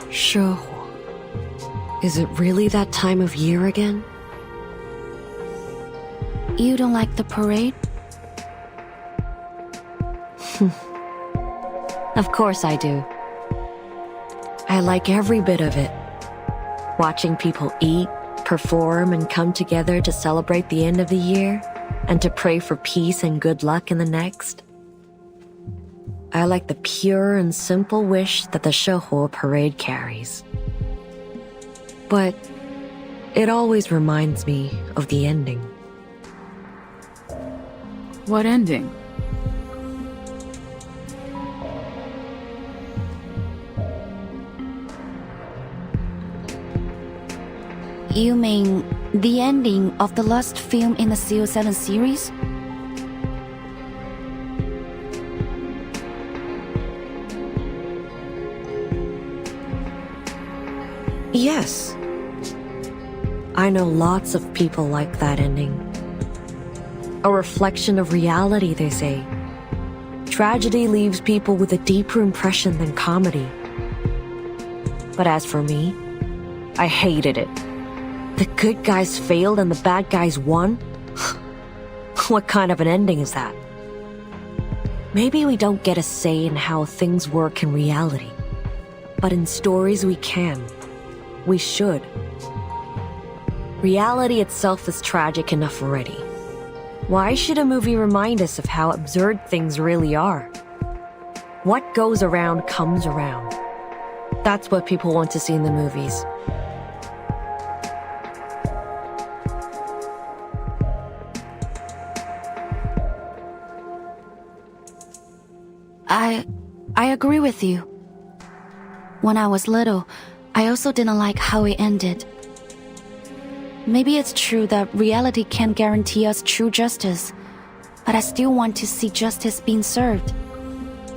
Shehua. Is it really that time of year again? You don't like the parade? Of course I do. I like every bit of it. Watching people eat, perform, and come together to celebrate the end of the year. and to pray for peace and good luck in the next. I like the pure and simple wish that the Shehuo parade carries. But it always reminds me of the ending. What ending? You mean the ending of the last film in the CO7 series? Yes. I know lots of people like that ending. A reflection of reality, they say. Tragedy leaves people with a deeper impression than comedy. But as for me, I hated it. The good guys failed and the bad guys won? What kind of an ending is that? Maybe we don't get a say in how things work in reality. But in stories we can. We should. Reality itself is tragic enough already. Why should a movie remind us of how absurd things really are? What goes around comes around. That's what people want to see in the movies. I agree with you. When I was little, I also didn't like how it ended. Maybe it's true that reality can't guarantee us true justice, but I still want to see justice being served,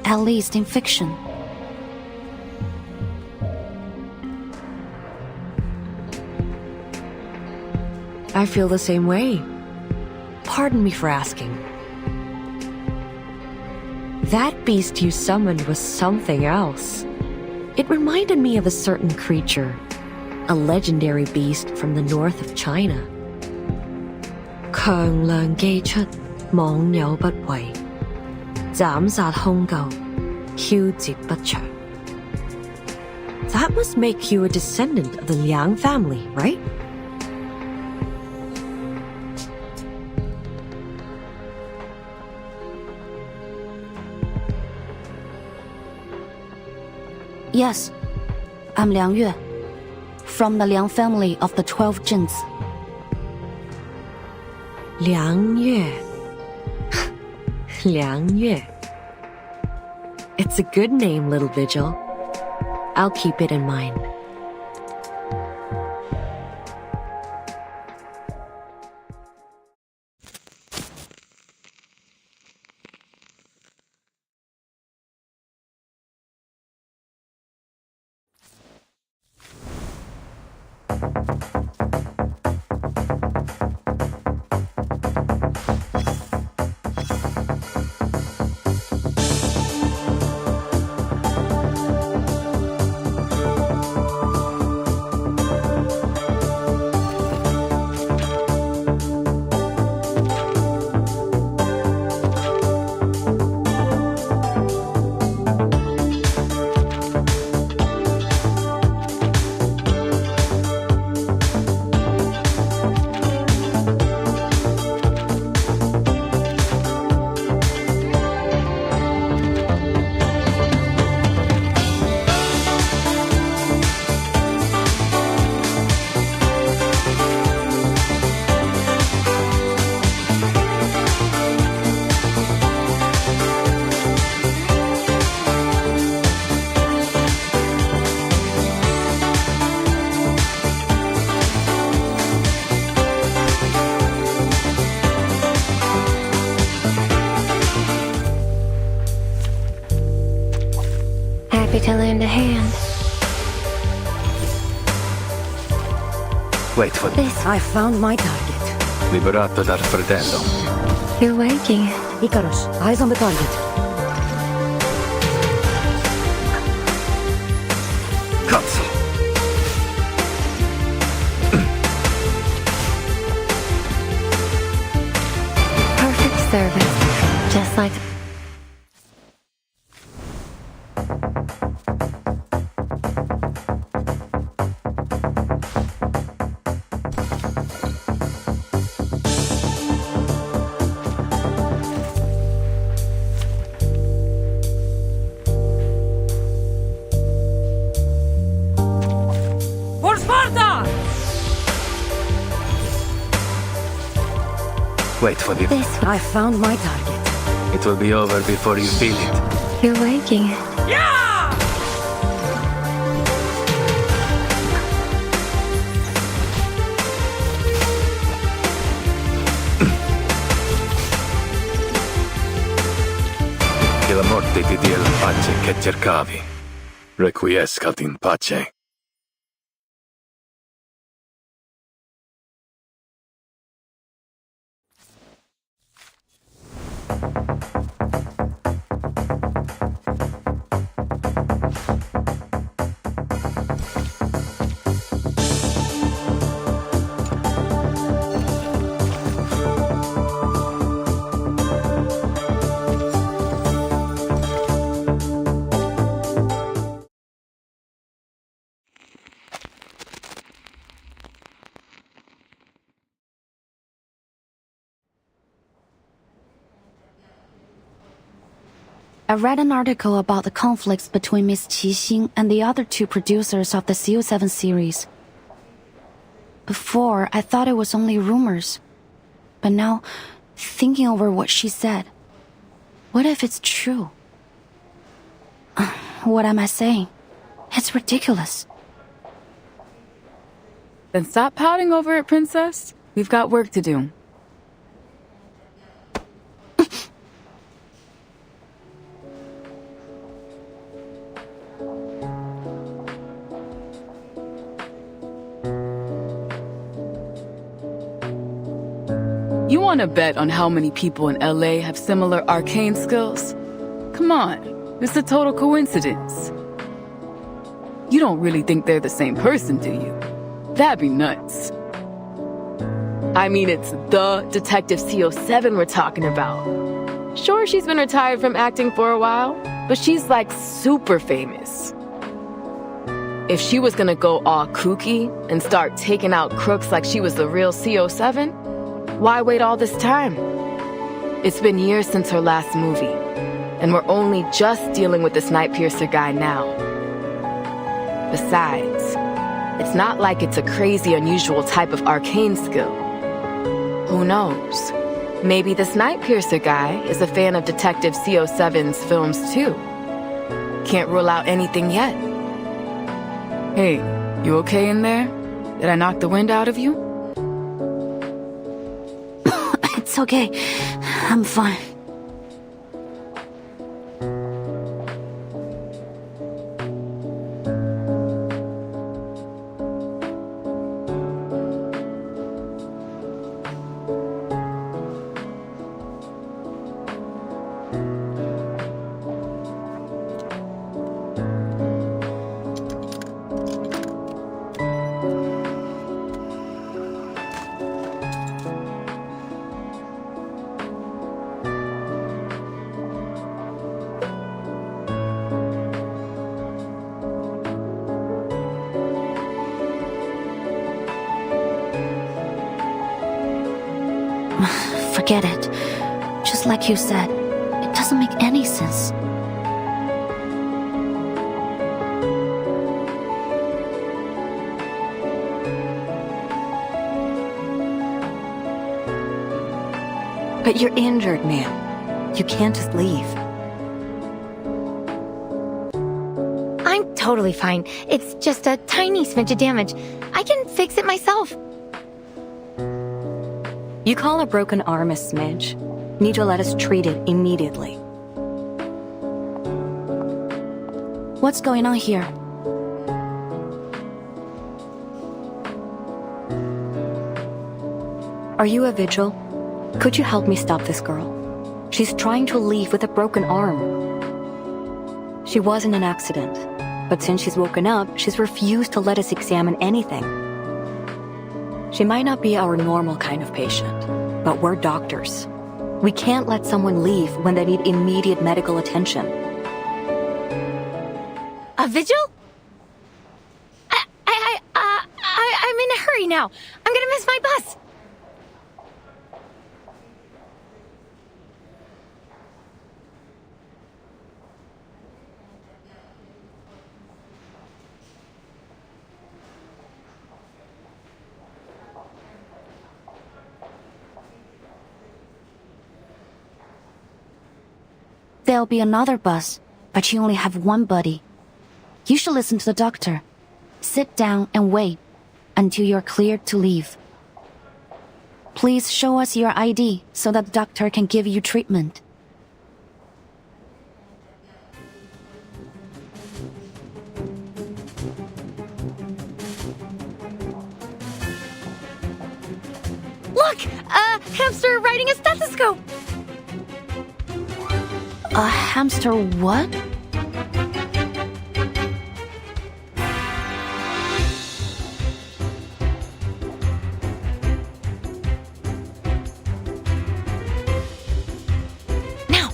at least in fiction. I feel the same way. Pardon me for asking. That beast you summoned was something else. It reminded me of a certain creature, a legendary beast from the north of China. 強梁既出，網友不為，斬殺兇舊，梟截不詳. That must make you a descendant of the Liang family, right? Yes, I'm Liang Yue, from the Liang family of the 12 Zhens. Liang Yue. Liang Yue. It's a good name, little Vigil. I'll keep it in mind. To lend a hand. Wait for this. I found my target. Liberato dal fratello. You're waking. Icarus, eyes on the target. Cazzo. Perfect service. Just like... Wait for the... I found my target. It will be over before you feel it. You're waking. Yeah! 'Che la morte ti dia la pace che cercavi. Requiescat in pace. I read an article about the conflicts between Miss Qixing and the other two producers of the CO7 series. Before, I thought it was only rumors. But now, thinking over what she said, what if it's true? What am I saying? It's ridiculous. Then stop pouting over it, Princess. We've got work to do. You want to bet on how many people in LA have similar arcane skills? Come on, it's a total coincidence. You don't really think they're the same person, do you? That'd be nuts. I mean, it's the Detective CO7 we're talking about. Sure, she's been retired from acting for a while, but she's like super famous. If she was gonna go all kooky and start taking out crooks like she was the real CO7, why wait all this time? It's been years since her last movie, and we're only just dealing with this Nightpiercer guy now. Besides, it's not like it's a crazy, unusual type of arcane skill. Who knows? Maybe this Nightpiercer guy is a fan of Detective CO7's films too. Can't rule out anything yet. Hey, you okay in there? Did I knock the wind out of you? It's okay. I'm fine. Forget it. Just like you said, it doesn't make any sense. But you're injured, man. You can't just leave. I'm totally fine. It's just a tiny smidge of damage. I can fix it myself. You call a broken arm a smidge? Need to let us treat it immediately. What's going on here? Are you a vigil? Could you help me stop this girl? She's trying to leave with a broken arm. She was in an accident, but since she's woken up, she's refused to let us examine anything. She might not be our normal kind of patient, but we're doctors. We can't let someone leave when they need immediate medical attention. A vigil? I'm in a hurry now. I'm gonna miss my bus. there'll be another bus, but you only have one buddy. You should listen to the doctor. Sit down and wait until you're cleared to leave. Please show us your ID so that the doctor can give you treatment. Look! A hamster riding a stethoscope! A hamster what? Now!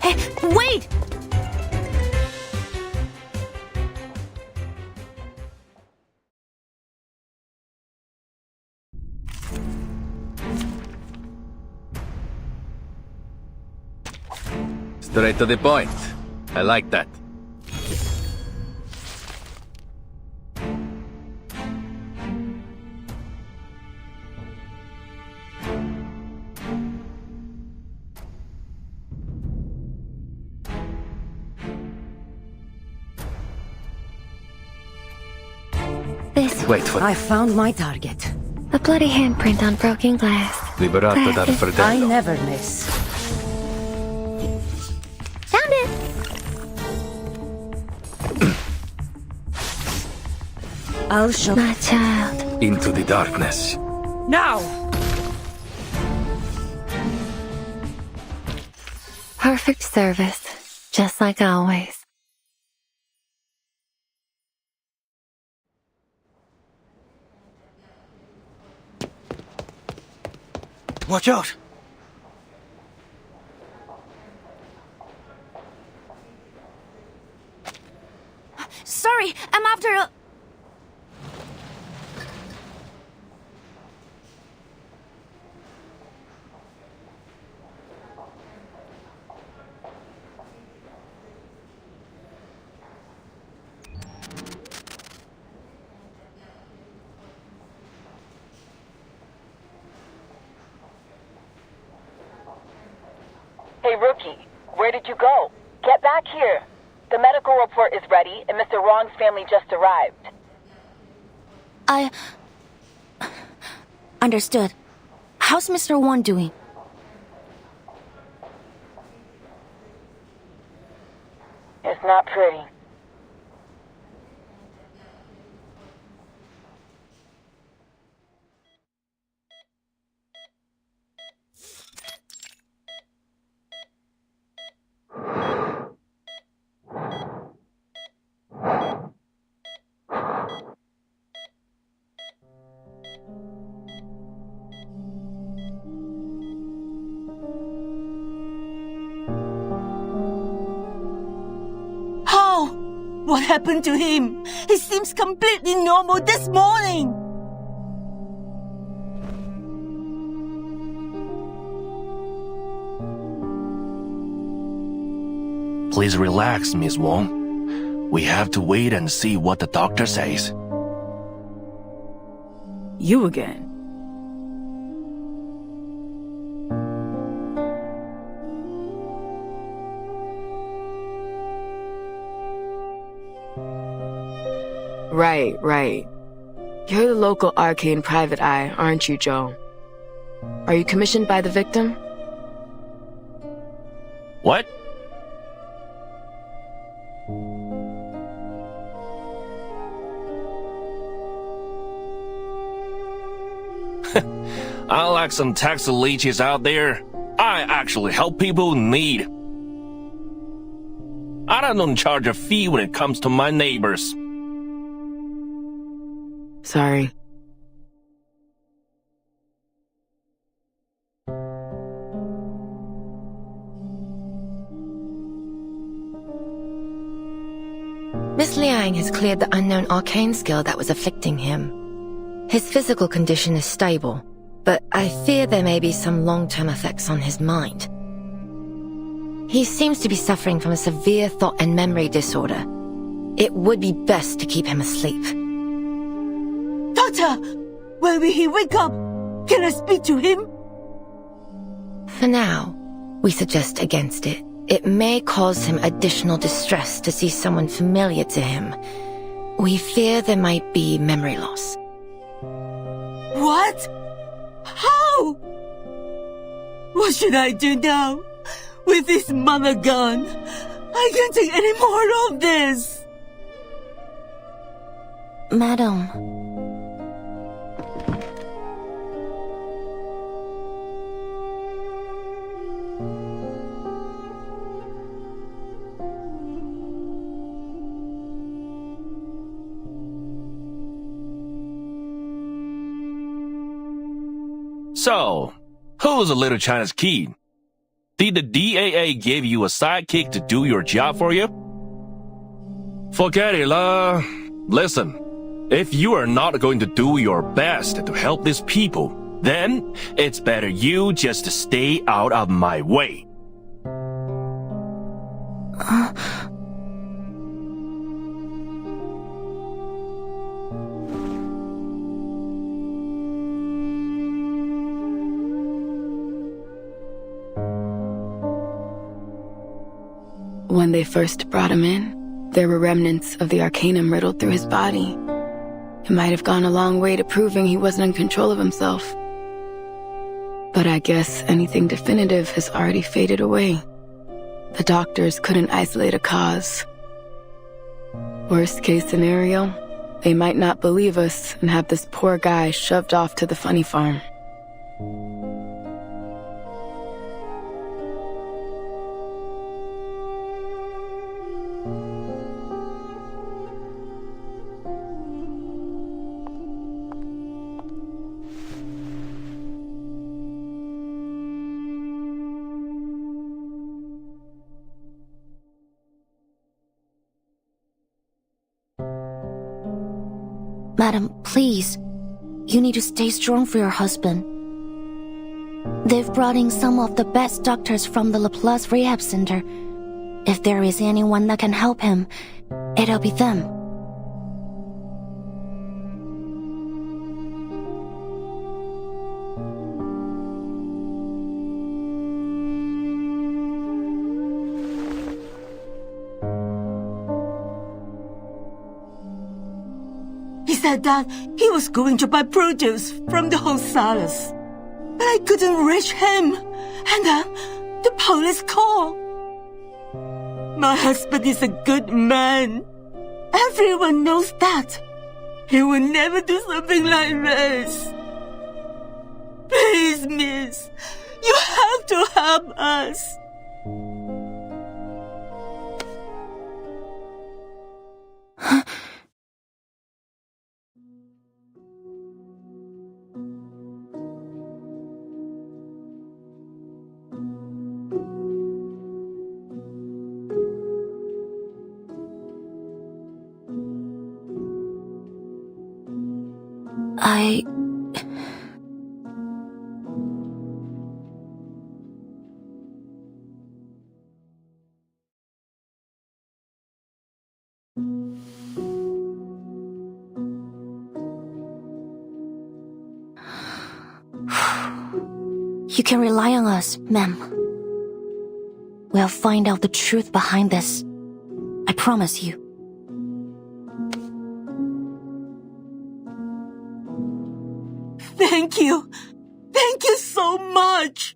Hey, wait! Straight to the point. I like that. This Wait, what? I found my target. a bloody handprint on broken glass. Liberato dal I fratello. never miss. Found it! I'll show My child. Into the darkness. now. Perfect service, just like always. Watch out! Sorry, I'm after a... Hey, Rookie, where did you go? Get back here. The medical report is ready, and Mr. Wong's family just arrived. I... Understood. How's Mr. Wong doing? It's not pretty. What happened to him? He seems completely normal this morning. Please relax, Miss Wong. We have to wait and see what the doctor says. You again. Right. You're the local arcane private eye, aren't you, Joe? Are you commissioned by the victim? What? Unlike some taxi leeches out there, I actually help people in need. I don't charge a fee when it comes to my neighbors. Sorry. Miss Liang has cleared the unknown arcane skill that was afflicting him. His physical condition is stable, but I fear there may be some long-term effects on his mind. He seems to be suffering from a severe thought and memory disorder. It would be best to keep him asleep. Doctor! When will he wake up? Can I speak to him? For now, We suggest against it. It may cause him additional distress to see someone familiar to him. We fear there might be memory loss. What? How? What should I do now? With this mother gone, I can't take any more of this. Madam. So, who's the little China's kid? Did the DAA give you a sidekick to do your job for you? Forget it, lah. Listen, if you are not going to do your best to help these people, then it's better you just stay out of my way. When they first brought him in, there were remnants of the arcanum riddled through his body. It might have gone a long way to proving he wasn't in control of himself. But I guess anything definitive has already faded away. The doctors couldn't isolate a cause. Worst case scenario, they might not believe us and have this poor guy shoved off to the funny farm. Madam, please. You need to stay strong for your husband. They've brought in some of the best doctors from the Laplace Rehab Center. If there is anyone that can help him, it'll be them. He said that he was going to buy produce from the wholesalers. But I couldn't reach him. And then the police called. My husband is a good man. Everyone knows that. He will never do something like this. Please, miss. You have to help us. You can rely on us, ma'am. We'll find out the truth behind this. I promise you. Thank you. Thank you so much.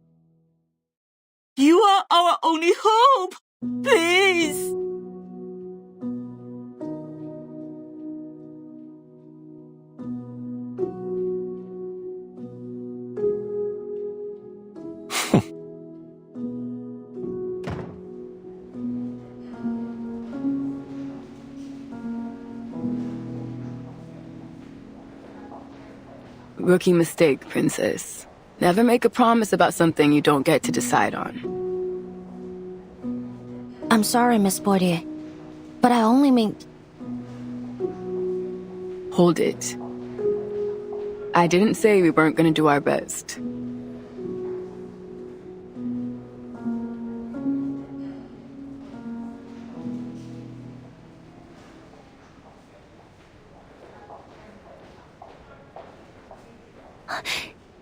You are our only hope. Please. Rookie mistake, Princess. Never make a promise about something you don't get to decide on. I'm sorry, Miss Bordier, but I only mean... Hold it. I didn't say we weren't gonna do our best.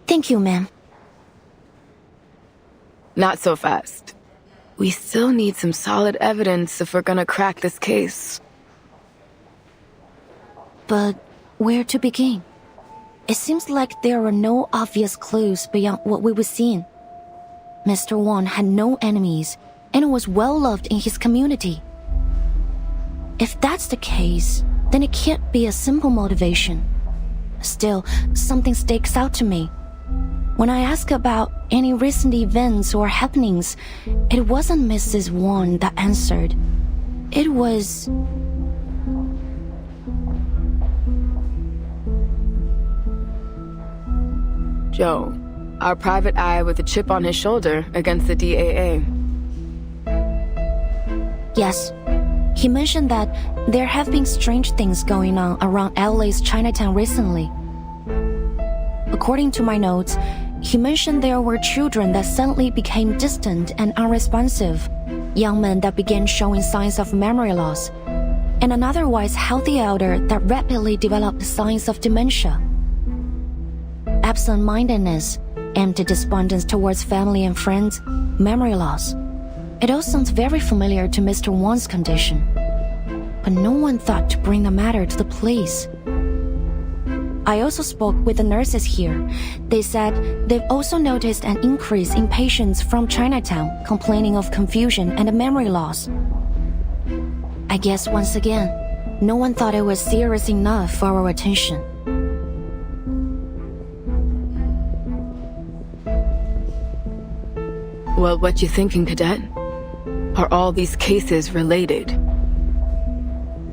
Thank you, ma'am. Not so fast. We still need some solid evidence if we're gonna crack this case. But where to begin? It seems like there are no obvious clues beyond what we were seeing. Mr. Wong had no enemies and was well loved in his community. If that's the case, then it can't be a simple motivation. Still, something sticks out to me. When I asked about any recent events or happenings, it wasn't Mrs. Wong that answered. It was... Joe, our private eye with a chip on his shoulder against the DAA. Yes. He mentioned that there have been strange things going on around LA's Chinatown recently. According to my notes, he mentioned there were children that suddenly became distant and unresponsive, young men that began showing signs of memory loss, and an otherwise healthy elder that rapidly developed signs of dementia. Absent-mindedness, empty despondence towards family and friends, memory loss. It all sounds very familiar to Mr. Wong's condition. But no one thought to bring the matter to the police. I also spoke with the nurses here. They said they've also noticed an increase in patients from Chinatown complaining of confusion and memory loss. I guess once again, no one thought it was serious enough for our attention. Well, what you thinking, Cadet? Are all these cases related?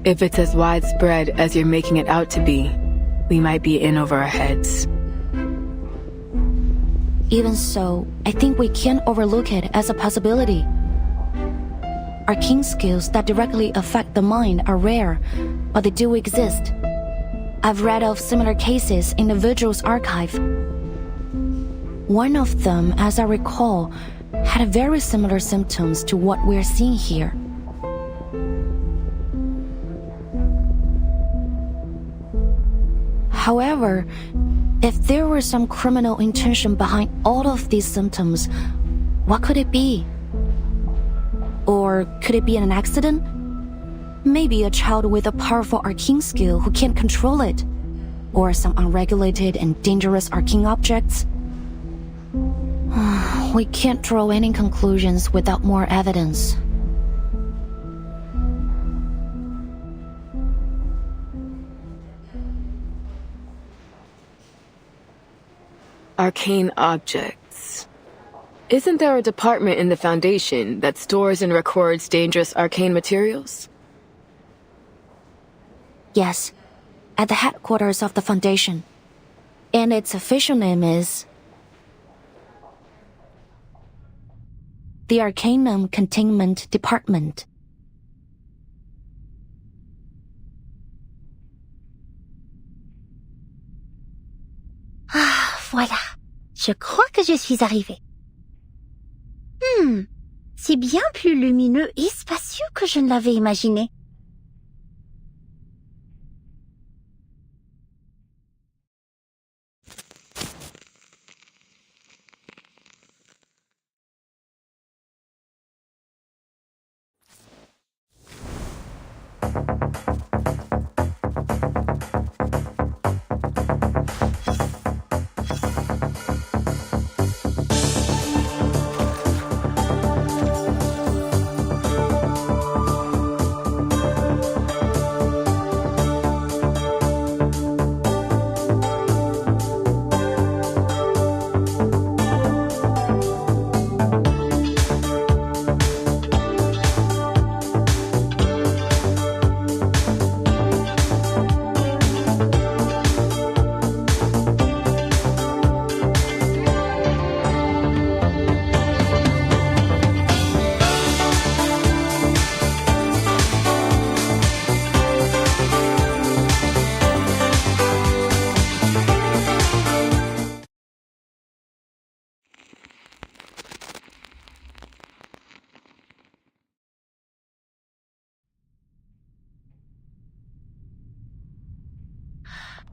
If it's as widespread as you're making it out to be, we might be in over our heads. Even so, I think we can't overlook it as a possibility. Arcane skills that directly affect the mind are rare, but they do exist. I've read of similar cases in the Vigil's archive. One of them, as I recall, had very similar symptoms to what we're seeing here. However, if there were some criminal intention behind all of these symptoms, what could it be? Or could it be an accident? Maybe a child with a powerful arcane skill who can't control it. Or some unregulated and dangerous arcane objects. We can't draw any conclusions without more evidence. Arcane objects. Isn't there a department in the Foundation that stores and records dangerous arcane materials? Yes, at the headquarters of the Foundation. And its official name is... the Arcanum Containment Department. Ah, voilà. Je crois que je suis arrivée. C'est bien plus lumineux et spacieux que je ne l'avais imaginé.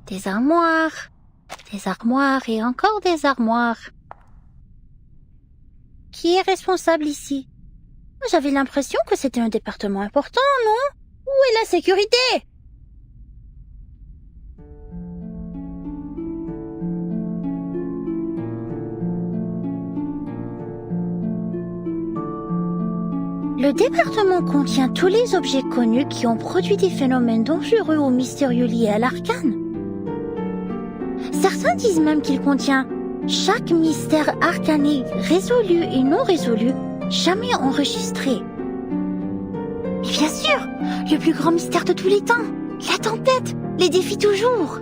Des armoires et encore des armoires. qui est responsable ici? J'avais l'impression que c'était un département important, non? Où est la sécurité? Le département contient tous les objets connus qui ont produit des phénomènes dangereux ou mystérieux liés à l'arcane. Certains disent même qu'il contient chaque mystère arcanique résolu et non résolu, jamais enregistré. Mais bien sûr, le plus grand mystère de tous les temps, la tempête, les défis toujours.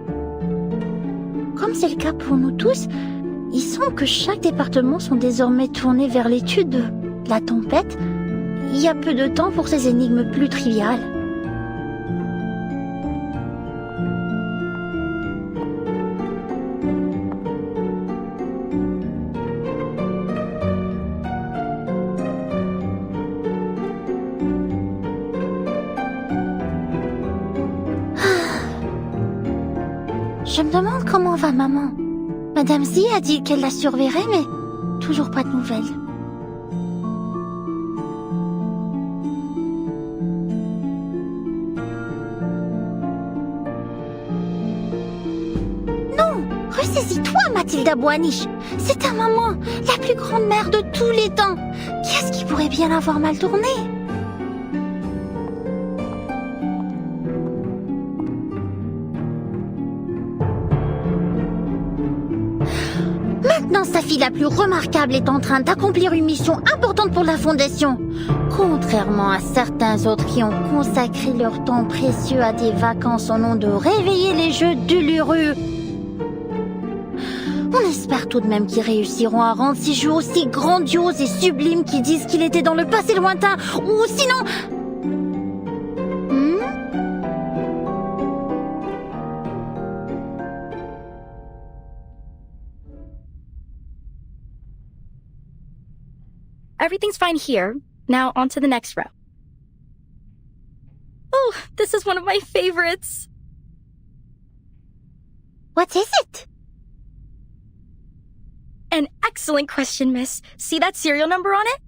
Comme c'est le cas pour nous tous, il semble que chaque département sont désormais tournés vers l'étude de la tempête. Il y a peu de temps pour ces énigmes plus triviales. Je me demande comment va maman. Madame Z a dit qu'elle la surveillerait, mais toujours pas de nouvelles. Ressaisis-toi, Mathilda Boaniche. C'est ta maman, la plus grande mère de tous les temps. Qu'est-ce qui pourrait bien avoir mal tourné? Maintenant, sa fille la plus remarquable est en train d'accomplir une mission importante pour la Fondation. Contrairement à certains autres qui ont consacré leur temps précieux à des vacances au nom de réveiller les jeux d'Uluru. On espère tout de même qu'ils réussiront à rendre ces jeux aussi grandioses et sublimes qu'ils disent qu'il était dans le passé lointain, ou sinon... Everything's fine here. Now on to the next row. Oh, this is one of my favorites. What is it? An excellent question, miss. See that serial number on it?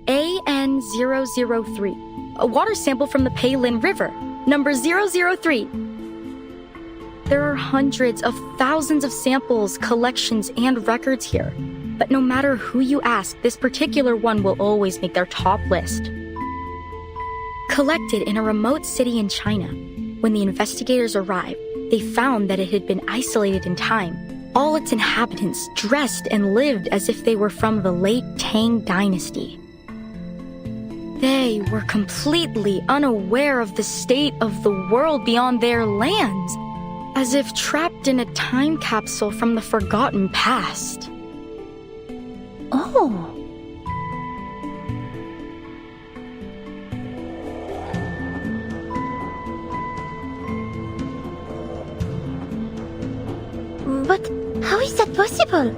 AN003. A water sample from the Peilin River. Number 003. There are hundreds of thousands of samples, collections, and records here. But no matter who you ask, this particular one will always make their top list. Collected in a remote city in China, when the investigators arrived, they found that it had been isolated in time. All its inhabitants dressed and lived as if they were from the late Tang dynasty. They were completely unaware of the state of the world beyond their lands, as if trapped in a time capsule from the forgotten past. Oh. But how is that possible?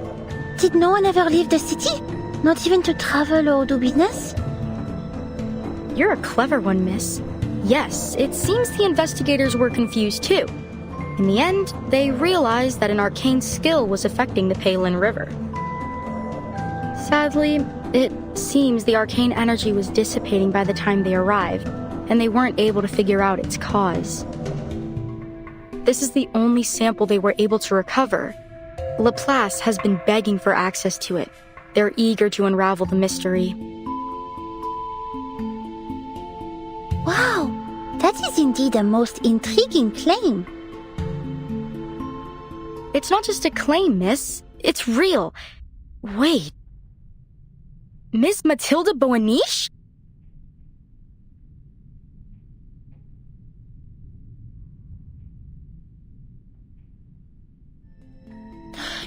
Did no one ever leave the city? Not even to travel or do business? You're a clever one, miss. Yes, it seems the investigators were confused too. In the end, they realized that an arcane skill was affecting the Peilin River. Sadly, it seems the arcane energy was dissipating by the time they arrived, and they weren't able to figure out its cause. This is the only sample they were able to recover. Laplace has been begging for access to it. They're eager to unravel the mystery. Wow, that is indeed a most intriguing claim. It's not just a claim, miss. It's real. Wait. Miss Mathilda Boaniche?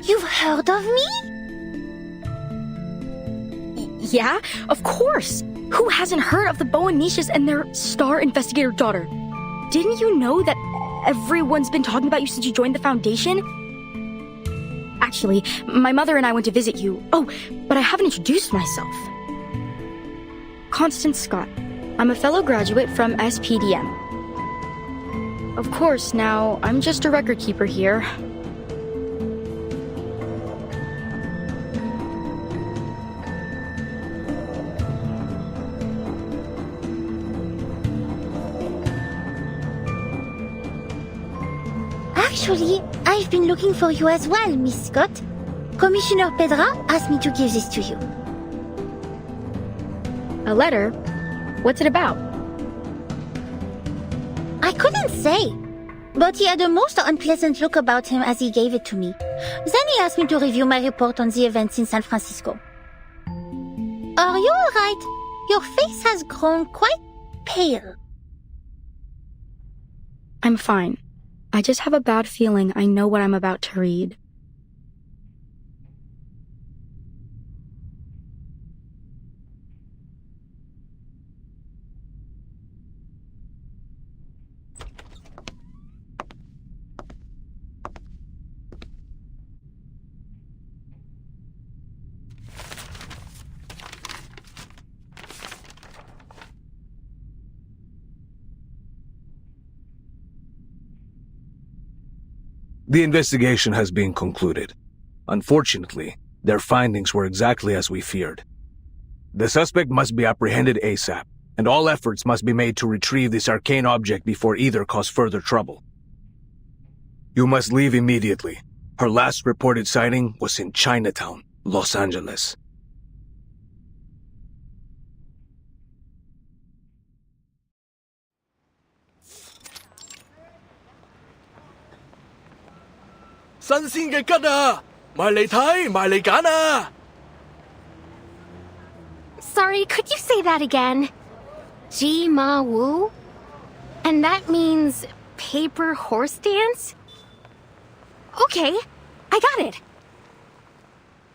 You've heard of me? Yeah, of course. Who hasn't heard of the Boaniches and their star investigator daughter? Didn't you know that everyone's been talking about you since you joined the Foundation? Actually, my mother and I went to visit you. Oh, but I haven't introduced myself. Constance Scott. I'm a fellow graduate from SPDM. Of course, now, I'm just a record keeper here. Actually, I've been looking for you as well, Miss Scott. Commissioner Pedra asked me to give this to you. A letter? What's it about? I couldn't say, but he had a most unpleasant look about him as he gave it to me. Then he asked me to review my report on the events in San Francisco. Are you all right? Your face has grown quite pale. I'm fine. I just have a bad feeling I know what I'm about to read. The investigation has been concluded. Unfortunately, their findings were exactly as we feared. The suspect must be apprehended ASAP, and all efforts must be made to retrieve this arcane object before either cause further trouble. You must leave immediately. Her last reported sighting was in Chinatown, Los Angeles. Sorry, could you say that again? Ji Ma Wu? And that means paper horse dance? Okay, I got it.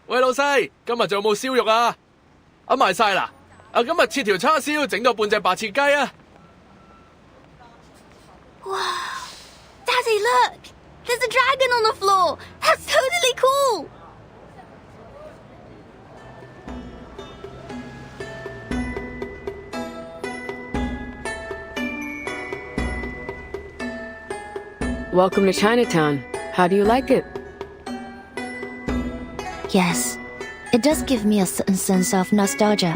喂，老細，今日仲有冇燒肉啊？賣晒啦！今日切條叉燒，整到半隻白切雞啊！ Wow. Daddy, look! There's a dragon on the floor! That's totally cool! Welcome to Chinatown. How do you like it? Yes, it does give me a certain sense of nostalgia.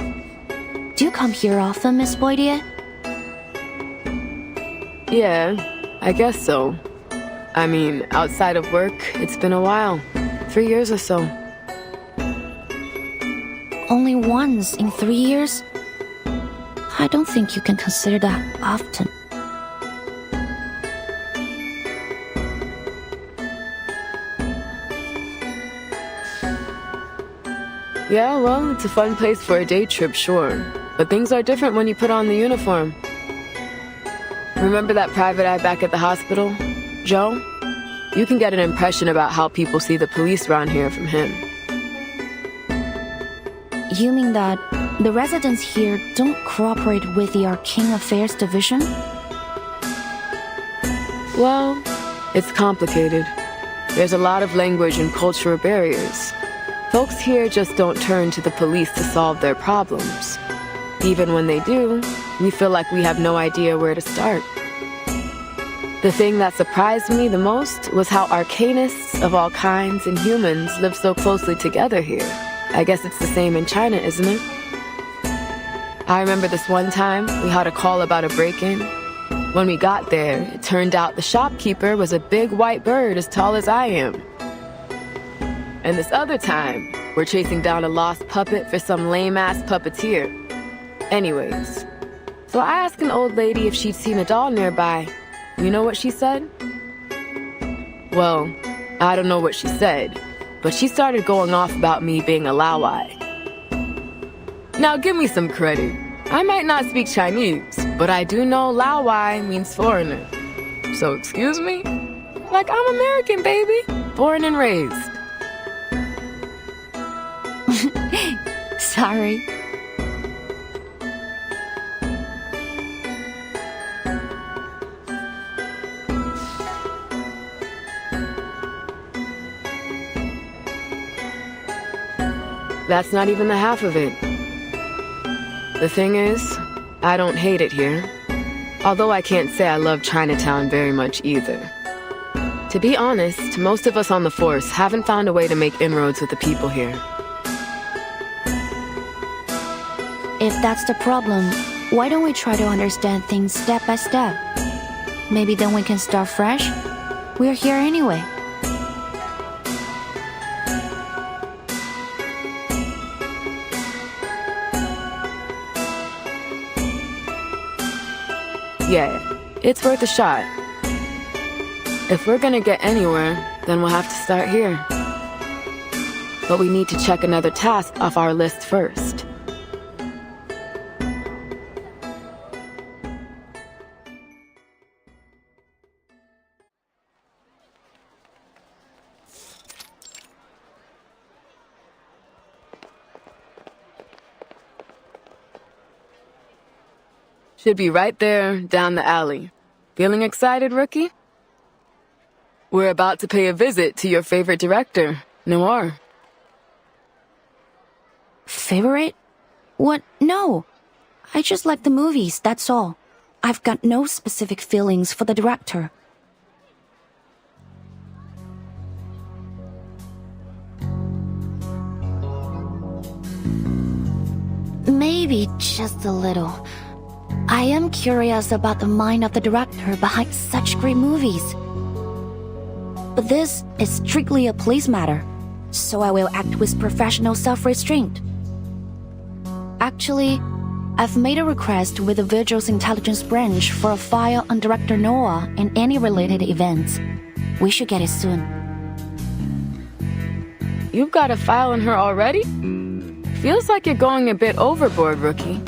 Do you come here often, Miss Boydier? Yeah, I guess so. I mean, outside of work, it's been a while. 3 years or so. Only once in 3 years? I don't think you can consider that often. Yeah, well, it's a fun place for a day trip, sure. But things are different when you put on the uniform. Remember that private eye back at the hospital? Joe? You can get an impression about how people see the police around here from him. You mean that the residents here don't cooperate with the Arcane Affairs Division? Well, it's complicated. There's a lot of language and cultural barriers. Folks here just don't turn to the police to solve their problems. Even when they do, we feel like we have no idea where to start. The thing that surprised me the most was how arcanists of all kinds and humans live so closely together here. I guess it's the same in China, isn't it? I remember this one time we had a call about a break-in. When we got there, it turned out the shopkeeper was a big white bird as tall as I am. And this other time, we're chasing down a lost puppet for some lame-ass puppeteer. Anyways, so I asked an old lady if she'd seen a doll nearby. You know what she said? Well, I don't know what she said, but she started going off about me being a Laowai. Now give me some credit. I might not speak Chinese, but I do know Laowai means foreigner. So excuse me? Like I'm American, baby. Born and raised. Sorry. That's not even the half of it. The thing is, I don't hate it here. Although I can't say I love Chinatown very much either. To be honest, most of us on the force haven't found a way to make inroads with the people here. If that's the problem, why don't we try to understand things step by step? Maybe then we can start fresh? We're here anyway. Yeah, it's worth a shot. If we're gonna get anywhere, then we'll have to start here. But we need to check another task off our list first. Should be right there, down the alley. Feeling excited, rookie? We're about to pay a visit to your favorite director, Noir. Favorite? What? No. I just like the movies, that's all. I've got no specific feelings for the director. Maybe just a little. I am curious about the mind of the director behind such great movies. But this is strictly a police matter, so I will act with professional self-restraint. Actually, I've made a request with the Visuals Intelligence Branch for a file on Director Noah and any related events. We should get it soon. You've got a file on her already? Feels like you're going a bit overboard, rookie.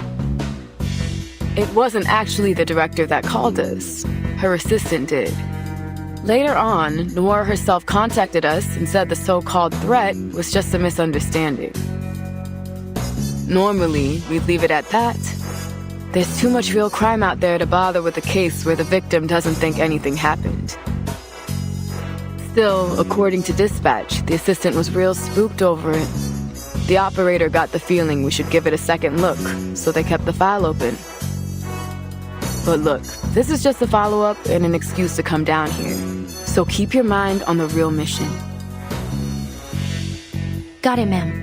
It wasn't actually the director that called us. Her assistant did. Later on, Noir herself contacted us and said the so-called threat was just a misunderstanding. Normally, we'd leave it at that. There's too much real crime out there to bother with a case where the victim doesn't think anything happened. Still, according to dispatch, the assistant was real spooked over it. The operator got the feeling we should give it a second look, so they kept the file open. But look, this is just a follow-up and an excuse to come down here. So keep your mind on the real mission. Got it, ma'am.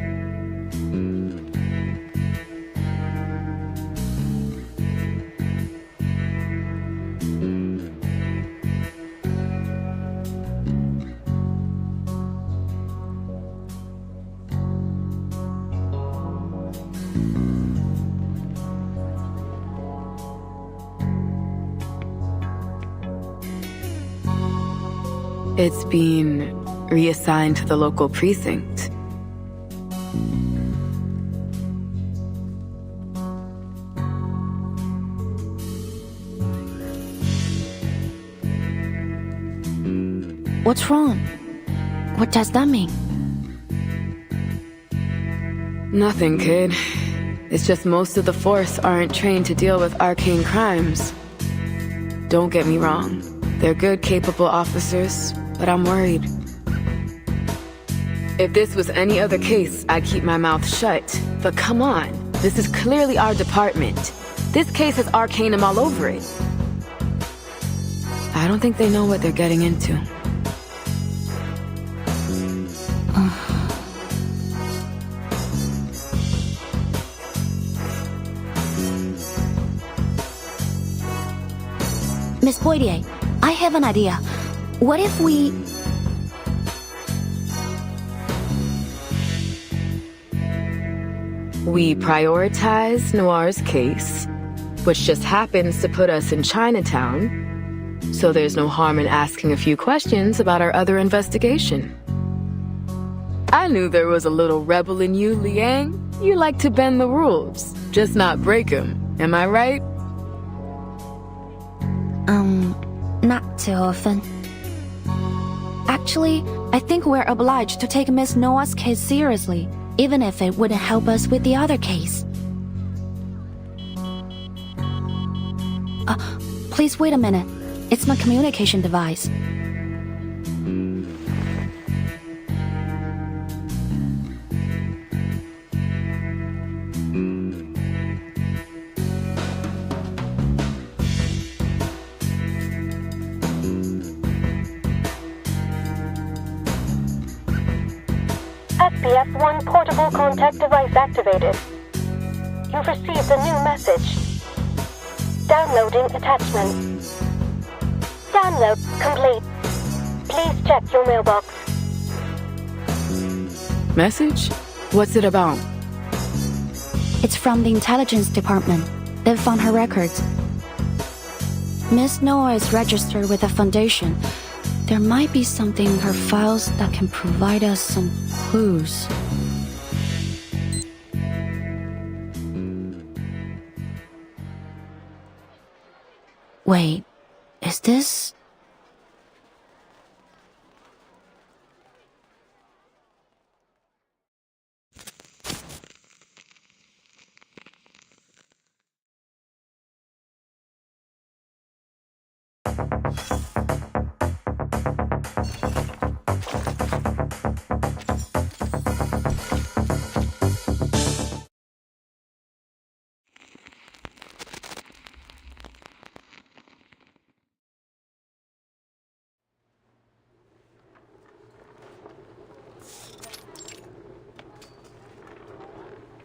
It's been reassigned to the local precinct. What's wrong? What does that mean? Nothing, kid. It's just most of the force aren't trained to deal with arcane crimes. Don't get me wrong. They're good, capable officers, but I'm worried. If this was any other case, I'd keep my mouth shut. But come on, this is clearly our department. This case has arcanum all over it. I don't think they know what they're getting into. Miss Poitier, I have an idea. What if we... We prioritize Noir's case, which just happens to put us in Chinatown, so there's no harm in asking a few questions about our other investigation. I knew there was a little rebel in you, Liang. You like to bend the rules, just not break them. Am I right? Not too often. Actually, I think we're obliged to take Miss Noah's case seriously, even if it wouldn't help us with the other case. Please wait a minute. It's my communication device. SBS-1 portable contact device activated. You've received a new message. Downloading attachment. Download complete. Please check your mailbox. Message? What's it about? It's from the intelligence department. They've found her records. Miss Noah is registered with the foundation. There might be something in her files that can provide us some clues. Wait, is this...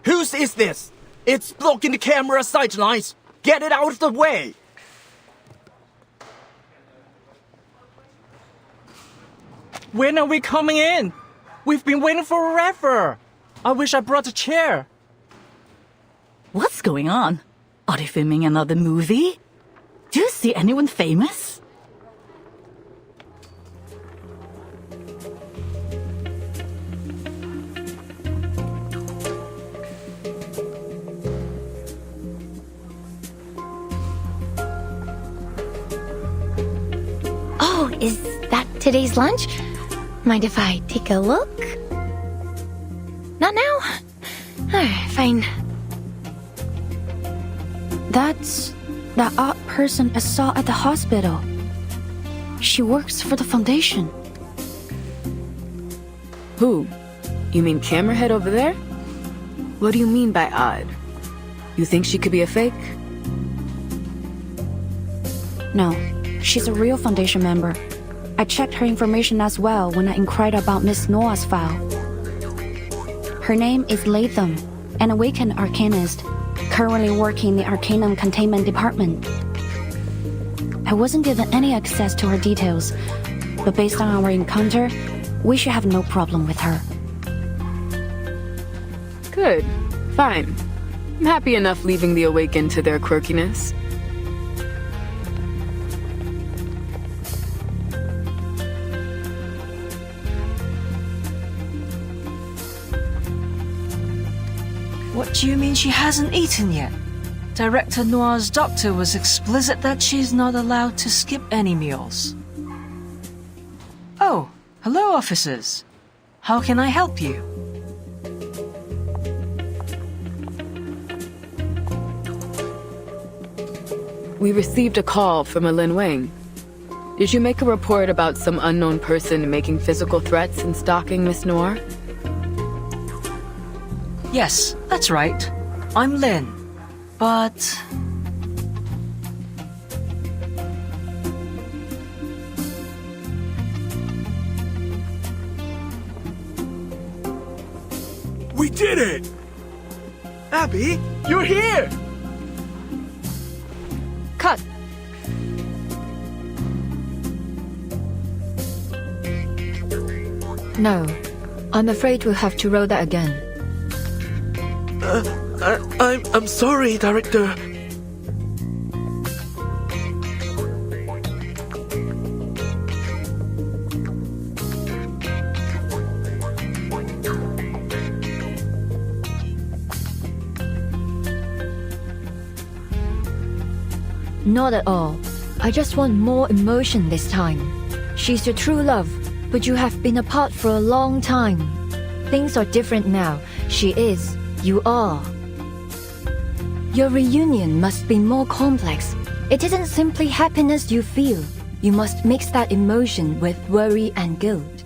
Whose is this? It's blocking the camera sightlines. Get it out of the way. When are we coming in? We've been waiting forever. I wish I brought a chair. What's going on? Are they filming another movie? Do you see anyone famous? Oh, is that today's lunch? Mind if I take a look? Not now? Alright, fine. That's that odd person I saw at the hospital. She works for the foundation. Who? You mean Camerahead over there? What do you mean by odd? You think she could be a fake? No, she's a real foundation member. I checked her information as well when I inquired about Miss Noah's file. Her name is Latham, an awakened arcanist, currently working in the Arcanum Containment Department. I wasn't given any access to her details, but based on our encounter, we should have no problem with her. Good. Fine. I'm happy enough leaving the Awakened to their quirkiness. What do you mean she hasn't eaten yet? Director Noir's doctor was explicit that she's not allowed to skip any meals. Oh, hello, officers. How can I help you? We received a call from a Lin Wang. Did you make a report about some unknown person making physical threats and stalking Miss Noir? Yes, that's right. I'm Lin. But... We did it! Abby, you're here! Cut! No, I'm afraid we'll have to roll that again. I'm sorry, Director. Not at all. I just want more emotion this time. She's your true love, but you have been apart for a long time. Things are different now. She is. You are. Your reunion must be more complex. It isn't simply happiness you feel. You must mix that emotion with worry and guilt.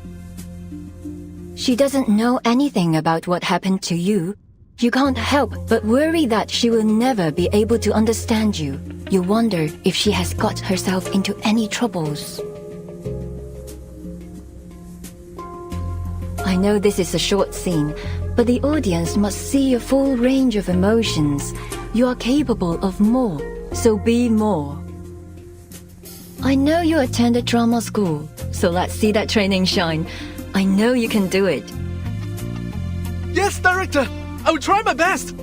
She doesn't know anything about what happened to you. You can't help but worry that she will never be able to understand you. You wonder if she has got herself into any troubles. I know this is a short scene, but the audience must see a full range of emotions. You are capable of more, so be more. I know you attended drama school. So let's see that training shine. I know you can do it. Yes, Director! I will try my best!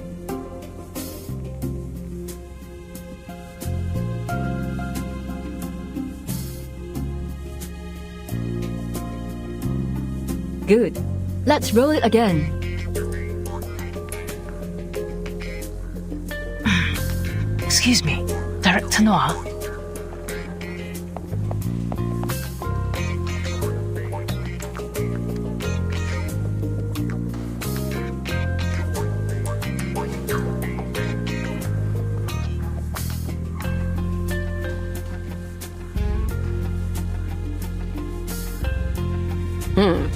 Good. Let's roll it again. Excuse me, Director Noir.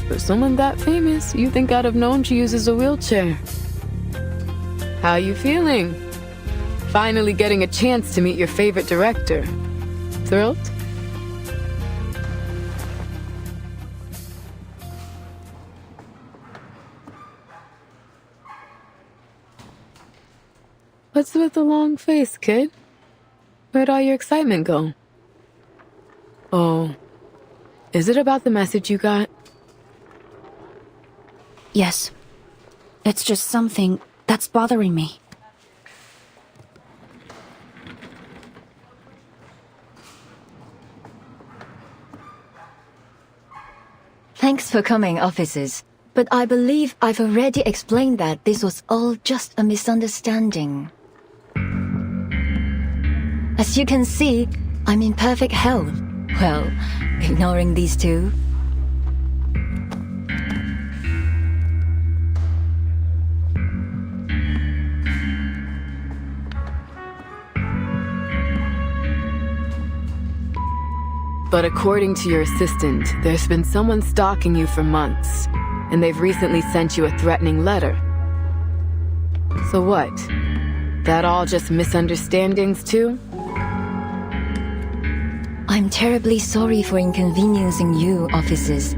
For someone that famous, you think I'd have known she uses a wheelchair. How you feeling? Finally getting a chance to meet your favorite director. Thrilled? What's with the long face, kid? Where'd all your excitement go? Oh, is it about the message you got? Yes. It's just something that's bothering me. Thanks for coming, officers. But I believe I've already explained that this was all just a misunderstanding. As you can see, I'm in perfect health. Well, ignoring these two. But according to your assistant, there's been someone stalking you for months, and they've recently sent you a threatening letter. So what? That all just misunderstandings too? I'm terribly sorry for inconveniencing you, officers.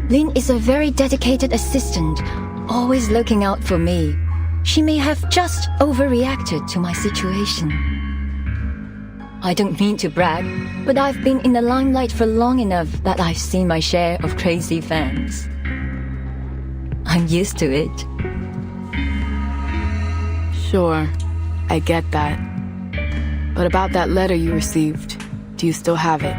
Lynn is a very dedicated assistant, always looking out for me. She may have just overreacted to my situation. I don't mean to brag, but I've been in the limelight for long enough that I've seen my share of crazy fans. I'm used to it. Sure, I get that. But about that letter you received, do you still have it?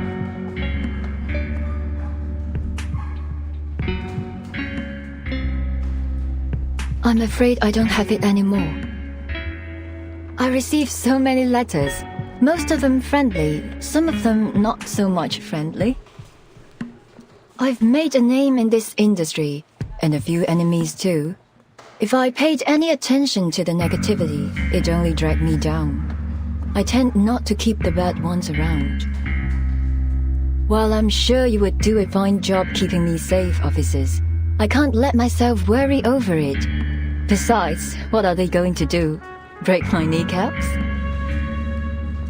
I'm afraid I don't have it anymore. I received so many letters. Most of them friendly, some of them not so much friendly. I've made a name in this industry, and a few enemies too. If I paid any attention to the negativity, it only dragged me down. I tend not to keep the bad ones around. While I'm sure you would do a fine job keeping me safe, officers, I can't let myself worry over it. Besides, what are they going to do? Break my kneecaps?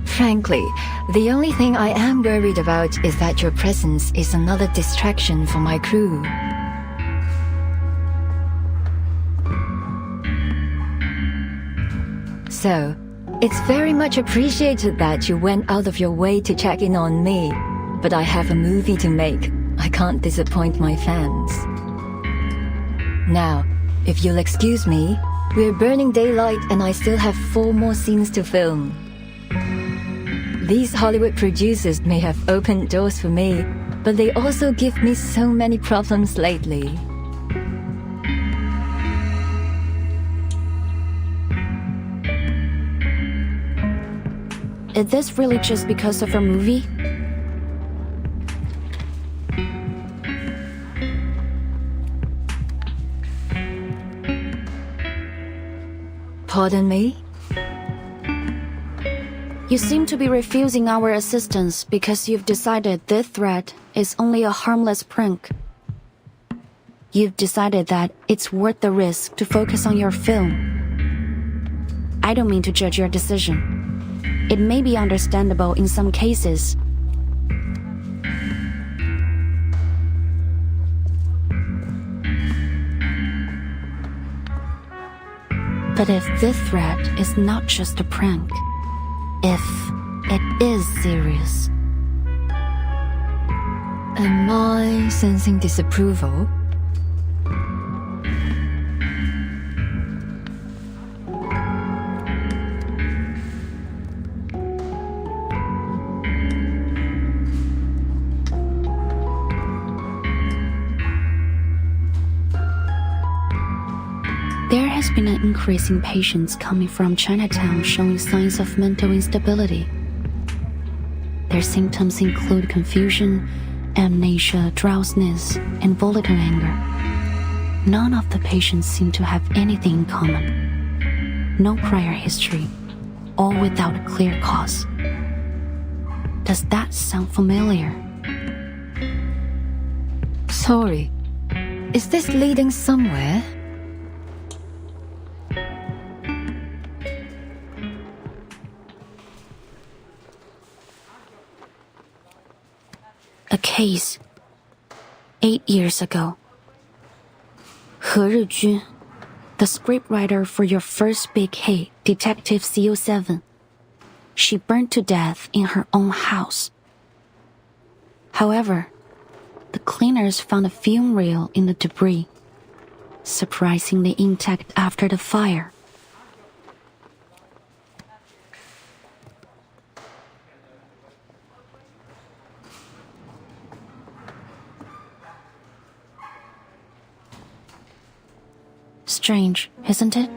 Frankly, the only thing I am worried about is that your presence is another distraction for my crew. So, it's very much appreciated that you went out of your way to check in on me, but I have a movie to make. I can't disappoint my fans. Now, if you'll excuse me, we're burning daylight and I still have 4 more scenes to film. These Hollywood producers may have opened doors for me, but they also give me so many problems lately. Is this really just because of her movie? Pardon me? You seem to be refusing our assistance because you've decided this threat is only a harmless prank. You've decided that it's worth the risk to focus on your film. I don't mean to judge your decision. It may be understandable in some cases. But if this threat is not just a prank, if it is serious, Am I sensing disapproval? There has been an increase in patients coming from Chinatown showing signs of mental instability. Their symptoms include confusion, amnesia, drowsiness, and volatile anger. None of the patients seem to have anything in common. No prior history, all without a clear cause. Does that sound familiar? Sorry, is this leading somewhere? A case 8 years ago. He Rijun, the scriptwriter for your first big hit, Detective CO7. She burned to death in her own house. However, the cleaners found a film reel in the debris, surprisingly intact after the fire. Strange, isn't it?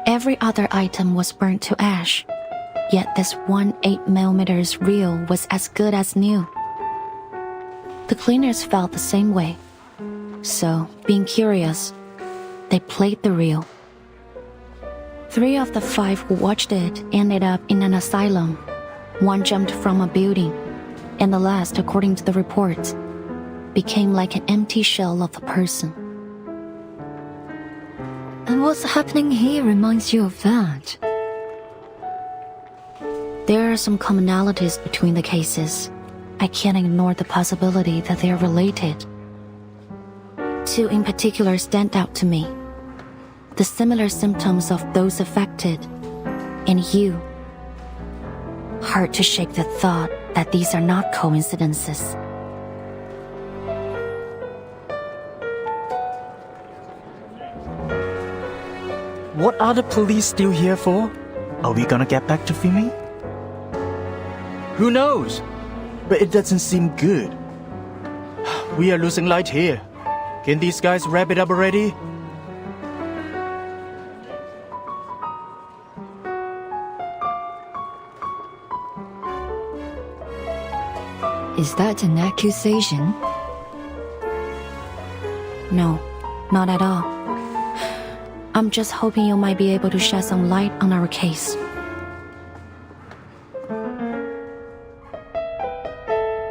Every other item was burnt to ash, yet this one 8mm reel was as good as new. The cleaners felt the same way, so, being curious, they played the reel. 3 of the 5 who watched it ended up in an asylum. 1 jumped from a building, and the last, according to the reports, became like an empty shell of a person. And what's happening here reminds you of that? There are some commonalities between the cases. I can't ignore the possibility that they are related. 2 in particular stand out to me. The similar symptoms of those affected, and you. Hard to shake the thought that these are not coincidences. What are the police still here for? Are we gonna get back to filming? Who knows? But it doesn't seem good. We are losing light here. Can these guys wrap it up already? Is that an accusation? No, not at all. I'm just hoping you might be able to shed some light on our case.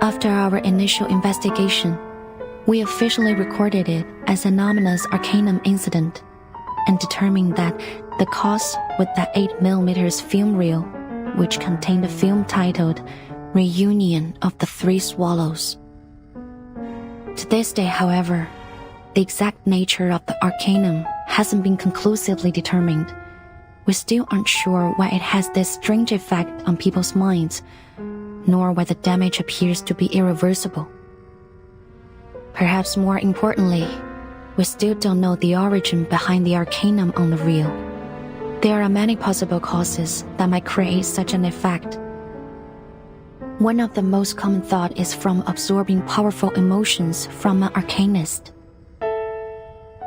After our initial investigation, we officially recorded it as an ominous Arcanum incident and determined that the cause was that 8mm film reel, which contained a film titled Reunion of the 3 Swallows. To this day, however, the exact nature of the Arcanum hasn't been conclusively determined. We still aren't sure why it has this strange effect on people's minds, nor why the damage appears to be irreversible. Perhaps more importantly, we still don't know the origin behind the Arcanum on the reel. There are many possible causes that might create such an effect. One of the most common thought is from absorbing powerful emotions from an arcanist.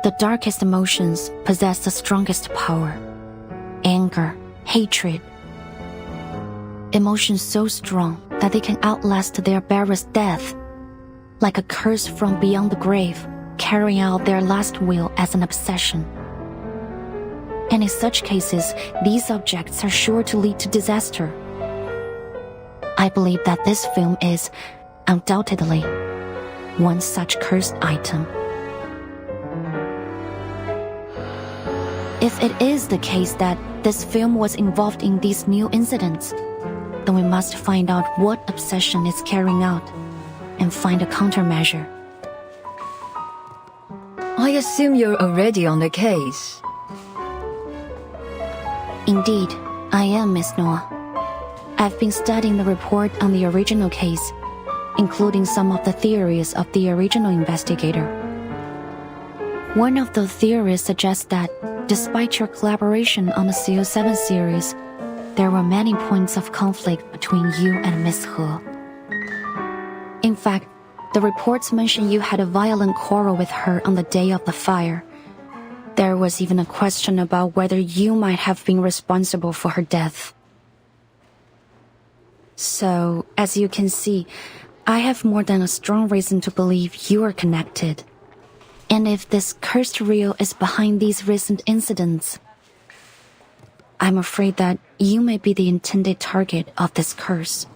The darkest emotions possess the strongest power. Anger, hatred. Emotions so strong that they can outlast their bearer's death, like a curse from beyond the grave, carrying out their last will as an obsession. And in such cases, these objects are sure to lead to disaster. I believe that this film is, undoubtedly, one such cursed item. If it is the case that this film was involved in these new incidents, then we must find out what obsession it's carrying out and find a countermeasure. I assume you're already on the case. Indeed, I am, Miss Noah. I've been studying the report on the original case, including some of the theories of the original investigator. One of the theories suggests that, despite your collaboration on the CO7 series, there were many points of conflict between you and Miss He. In fact, the reports mention you had a violent quarrel with her on the day of the fire. There was even a question about whether you might have been responsible for her death. So, as you can see, I have more than a strong reason to believe you are connected. And if this cursed Rio is behind these recent incidents, I'm afraid that you may be the intended target of this curse.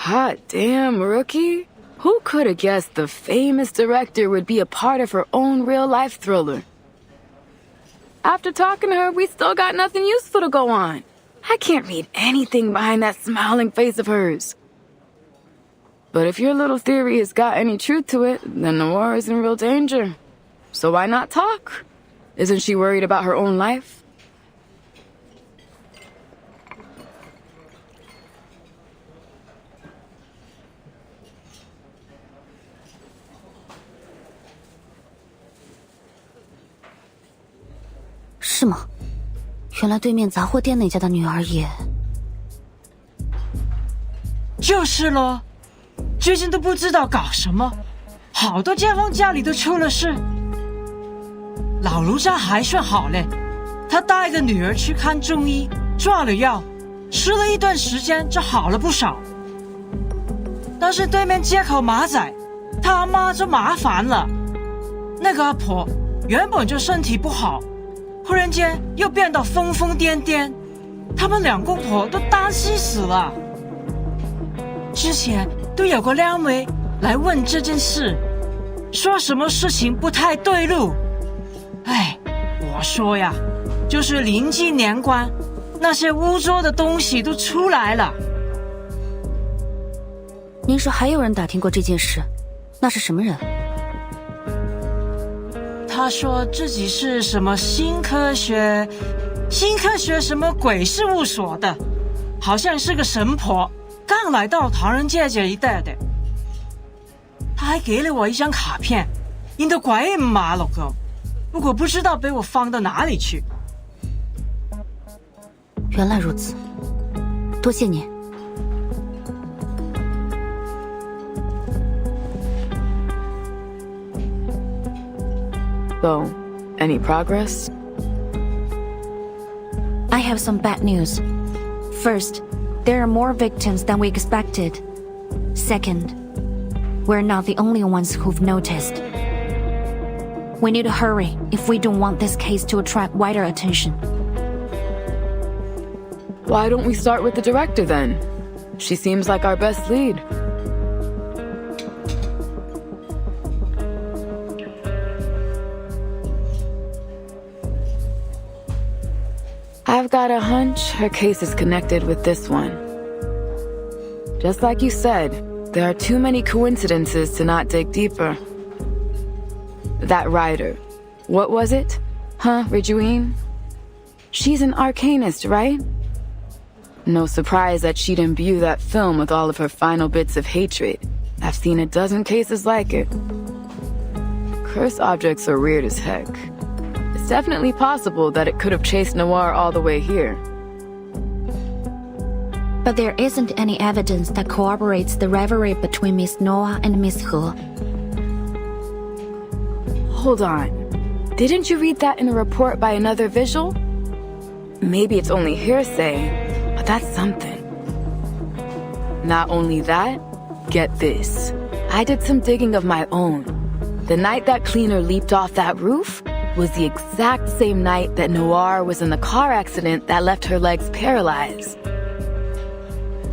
Hot damn, Rookie. Who could have guessed the famous director would be a part of her own real-life thriller? After talking to her, we still got nothing useful to go on. I can't read anything behind that smiling face of hers. But if your little theory has got any truth to it, then Noir is in real danger. So why not talk? Isn't she worried about her own life?是吗？原来对面杂货店那家的女儿也……就是咯，最近都不知道搞什么，好多街坊家里都出了事。老卢家还算好嘞，他带着女儿去看中医，抓了药，吃了一段时间就好了不少。但是对面街口马仔，他阿妈就麻烦了。那个阿婆原本就身体不好，忽然间又变得疯疯癫癫，他们两公婆都担心死了。之前都有个靓妹来问这件事，说什么事情不太对路。哎，我说呀，就是临近年关，那些污浊的东西都出来了。您说还有人打听过这件事？那是什么人？他说自己是什么新科学什么鬼事务所的，好像是个神婆，刚来到唐人街这一带的。他还给了我一张卡片，印得鬼马了个，不过不知道被我放到哪里去。原来如此，多谢您。So, any progress? I have some bad news. First, there are more victims than we expected. Second, we're not the only ones who've noticed. We need to hurry if we don't want this case to attract wider attention. Why don't we start with the director then? She seems like our best lead. I've got a hunch her case is connected with this one. Just like you said, there are too many coincidences to not dig deeper. That writer, what was it? Huh, Ridgewine? She's an arcanist, right? No surprise that she'd imbue that film with all of her final bits of hatred. I've seen a dozen cases like it. Cursed objects are weird as heck. It's definitely possible that it could have chased Noir all the way here. But there isn't any evidence that corroborates the rivalry between Miss Noah and Miss He. Hold on. Didn't you read that in a report by another visual? Maybe it's only hearsay, but that's something. Not only that, get this. I did some digging of my own. The night that cleaner leaped off that roof was the exact same night that Noir was in the car accident that left her legs paralyzed.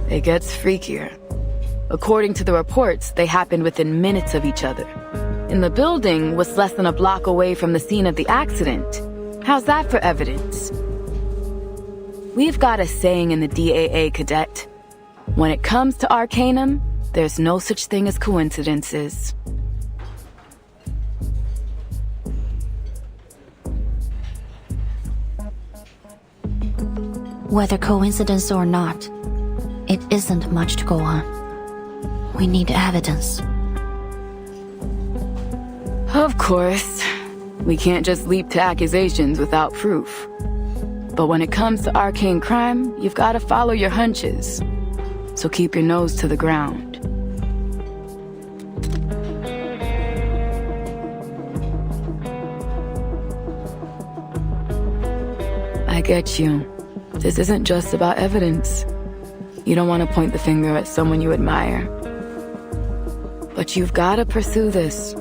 It gets freakier. According to the reports, they happened within minutes of each other. And the building was less than a block away from the scene of the accident. How's that for evidence? We've got a saying in the DAA, Cadet. When it comes to Arcanum, there's no such thing as coincidences. Whether coincidence or not, it isn't much to go on. We need evidence. Of course. We can't just leap to accusations without proof. But when it comes to arcane crime, you've got to follow your hunches. So keep your nose to the ground. I get you. This isn't just about evidence. You don't want to point the finger at someone you admire. But you've got to pursue this,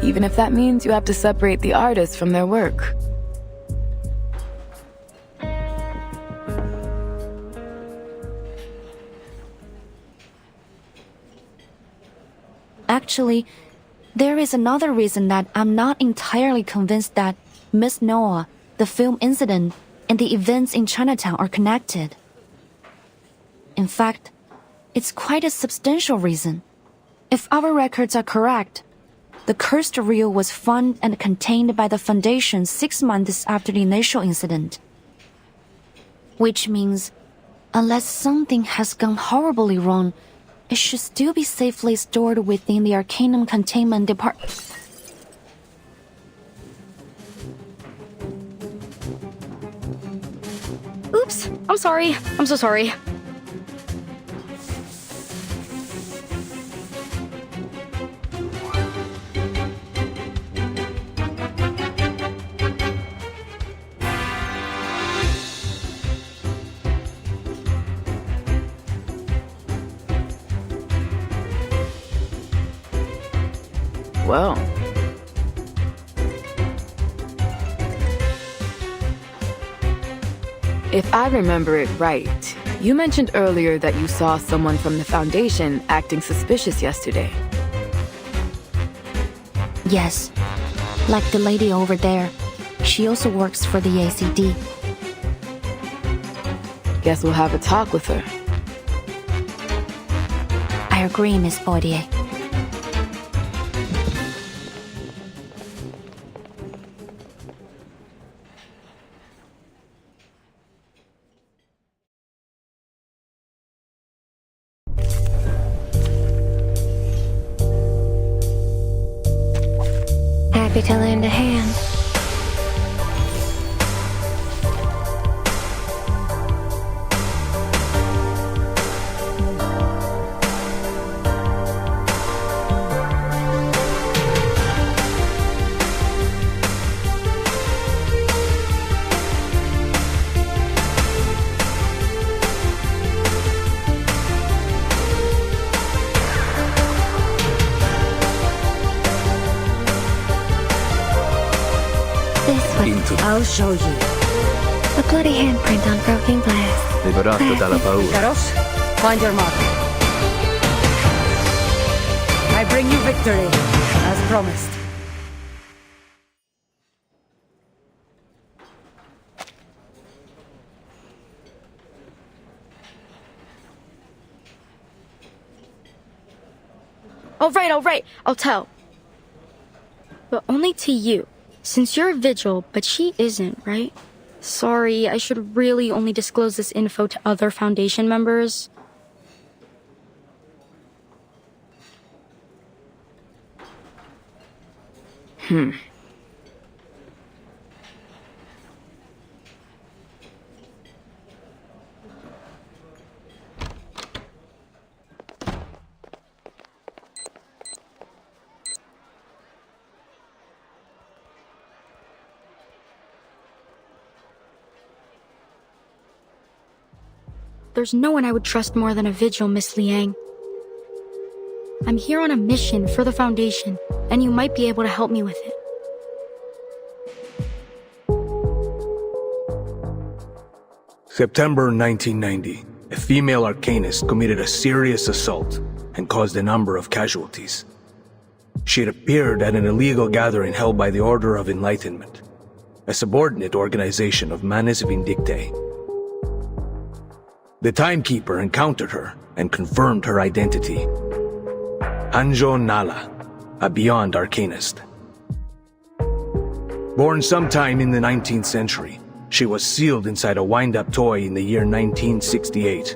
even if that means you have to separate the artist from their work. Actually, there is another reason that I'm not entirely convinced that Miss Noah, the film incident, and the events in Chinatown are connected. In fact, it's quite a substantial reason. If our records are correct, the cursed reel was found and contained by the Foundation 6 months after the initial incident. Which means, unless something has gone horribly wrong, it should still be safely stored within the Arcanum Containment Department. Oops, I'm sorry. I'm so sorry. Well. If I remember it right, you mentioned earlier that you saw someone from the Foundation acting suspicious yesterday. Yes, like the lady over there. She also works for the ACD. Guess we'll have a talk with her. I agree, Miss Baudier. Happy to lend a hand. I'll show you. A bloody handprint on broken glass. Liberato dalla paura. Karos, find your mark. I bring you victory, as promised. All right, I'll tell. But only to you. Since you're a vigil, but she isn't, right? Sorry, I should really only disclose this info to other Foundation members. There's no one I would trust more than a vigil, Miss Liang. I'm here on a mission for the Foundation, and you might be able to help me with it. September 1990, a female arcanist committed a serious assault and caused a number of casualties. She had appeared at an illegal gathering held by the Order of Enlightenment, a subordinate organization of Manes Vindictae. The Timekeeper encountered her and confirmed her identity. Anjo Nala, a Beyond Arcanist. Born sometime in the 19th century, she was sealed inside a wind-up toy in the year 1968.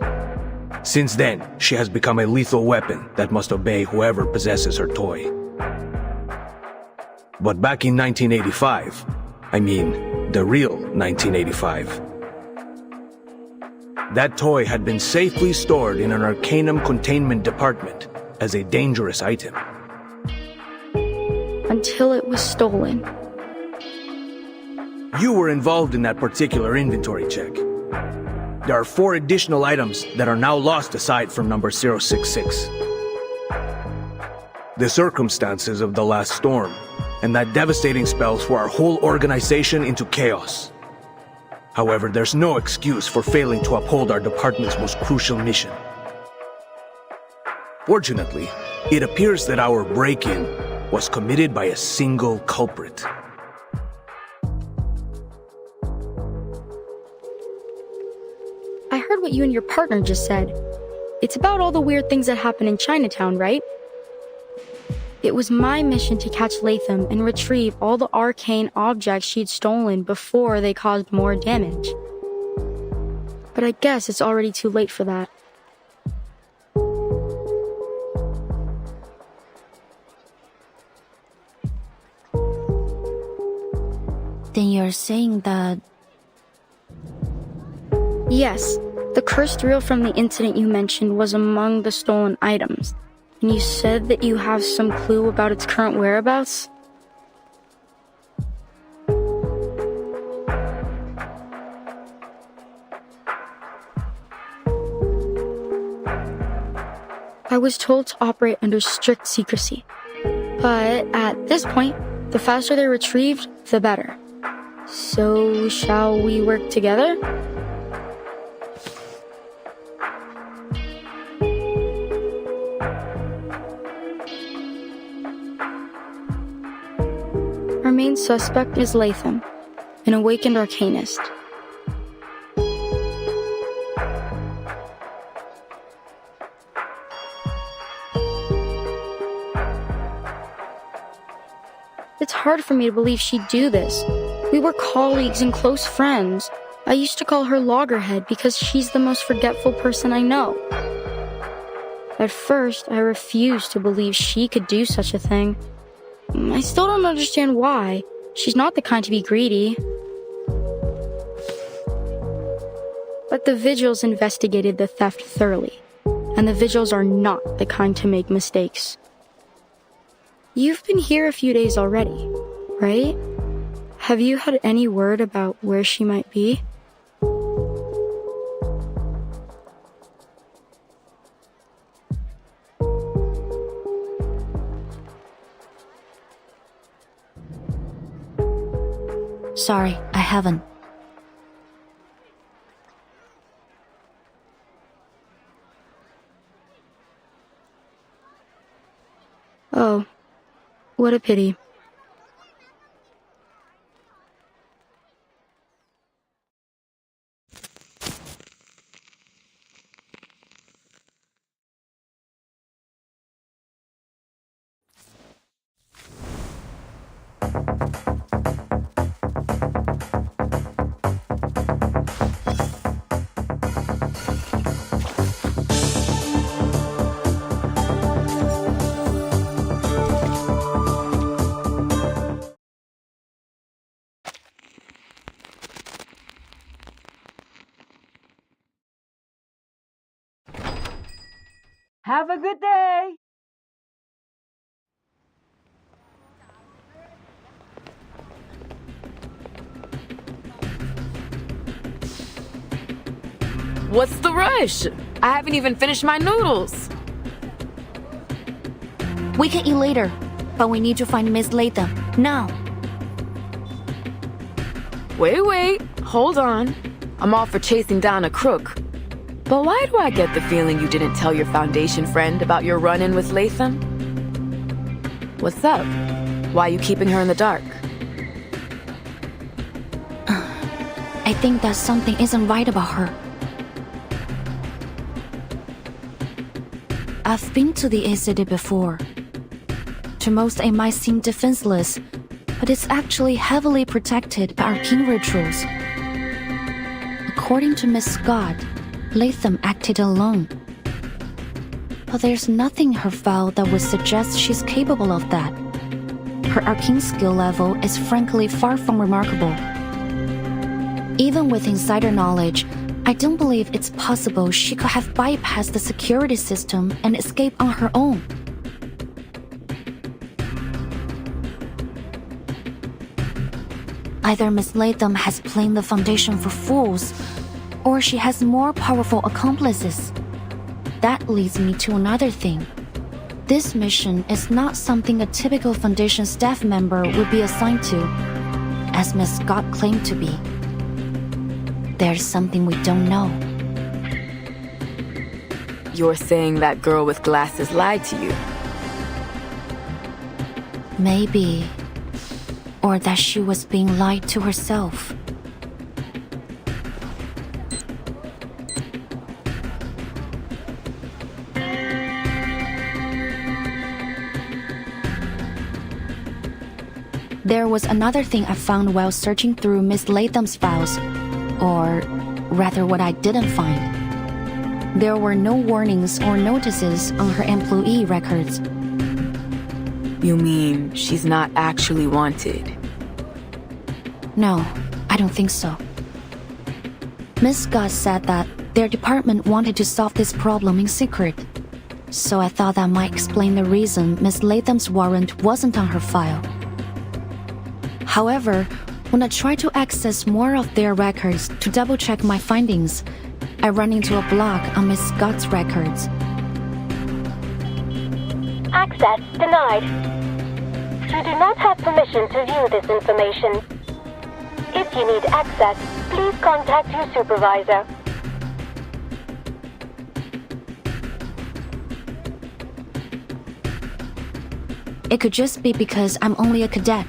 Since then, she has become a lethal weapon that must obey whoever possesses her toy. But back in 1985, I mean, the real 1985, that toy had been safely stored in an Arcanum containment department as a dangerous item. Until it was stolen. You were involved in that particular inventory check. There are 4 additional items that are now lost aside from number 066. The circumstances of the last storm and that devastating spell threw our whole organization into chaos. However, there's no excuse for failing to uphold our department's most crucial mission. Fortunately, it appears that our break-in was committed by a single culprit. I heard what you and your partner just said. It's about all the weird things that happen in Chinatown, right? It was my mission to catch Latham and retrieve all the arcane objects she'd stolen before they caused more damage. But I guess it's already too late for that. Then you're saying that... Yes, the cursed reel from the incident you mentioned was among the stolen items. And you said that you have some clue about its current whereabouts? I was told to operate under strict secrecy. But at this point, the faster they're retrieved, the better. So, shall we work together? Our main suspect is Latham, an awakened arcanist. It's hard for me to believe she'd do this. We were colleagues and close friends. I used to call her Loggerhead because she's the most forgetful person I know. At first, I refused to believe she could do such a thing. I still don't understand why. She's not the kind to be greedy. But the Vigils investigated the theft thoroughly, and the Vigils are not the kind to make mistakes. You've been here a few days already, right? Have you had any word about where she might be? Sorry, I haven't. Oh, what a pity. Have a good day! What's the rush? I haven't even finished my noodles. We can eat later. But we need to find Miss Latham, now. Wait, hold on. I'm all for chasing down a crook. But why do I get the feeling you didn't tell your Foundation friend about your run-in with Latham? What's up? Why are you keeping her in the dark? I think that something isn't right about her. I've been to the city before. To most, it might seem defenseless, but it's actually heavily protected by arcane rituals. According to Miss Scott, Latham acted alone. But there's nothing in her file that would suggest she's capable of that. Her arcane skill level is frankly far from remarkable. Even with insider knowledge, I don't believe it's possible she could have bypassed the security system and escaped on her own. Either Miss Latham has played the Foundation for fools, or she has more powerful accomplices. That leads me to another thing. This mission is not something a typical Foundation staff member would be assigned to, as Miss Scott claimed to be. There's something we don't know. You're saying that girl with glasses lied to you? Maybe. Or that she was being lied to herself. There was another thing I found while searching through Miss Latham's files, or rather what I didn't find. There were no warnings or notices on her employee records. You mean she's not actually wanted? No, I don't think so. Miss Scott said that their department wanted to solve this problem in secret. So I thought that might explain the reason Miss Latham's warrant wasn't on her file. However, when I try to access more of their records to double-check my findings, I run into a block on Miss Scott's records. Access denied. You do not have permission to view this information. If you need access, please contact your supervisor. It could just be because I'm only a cadet.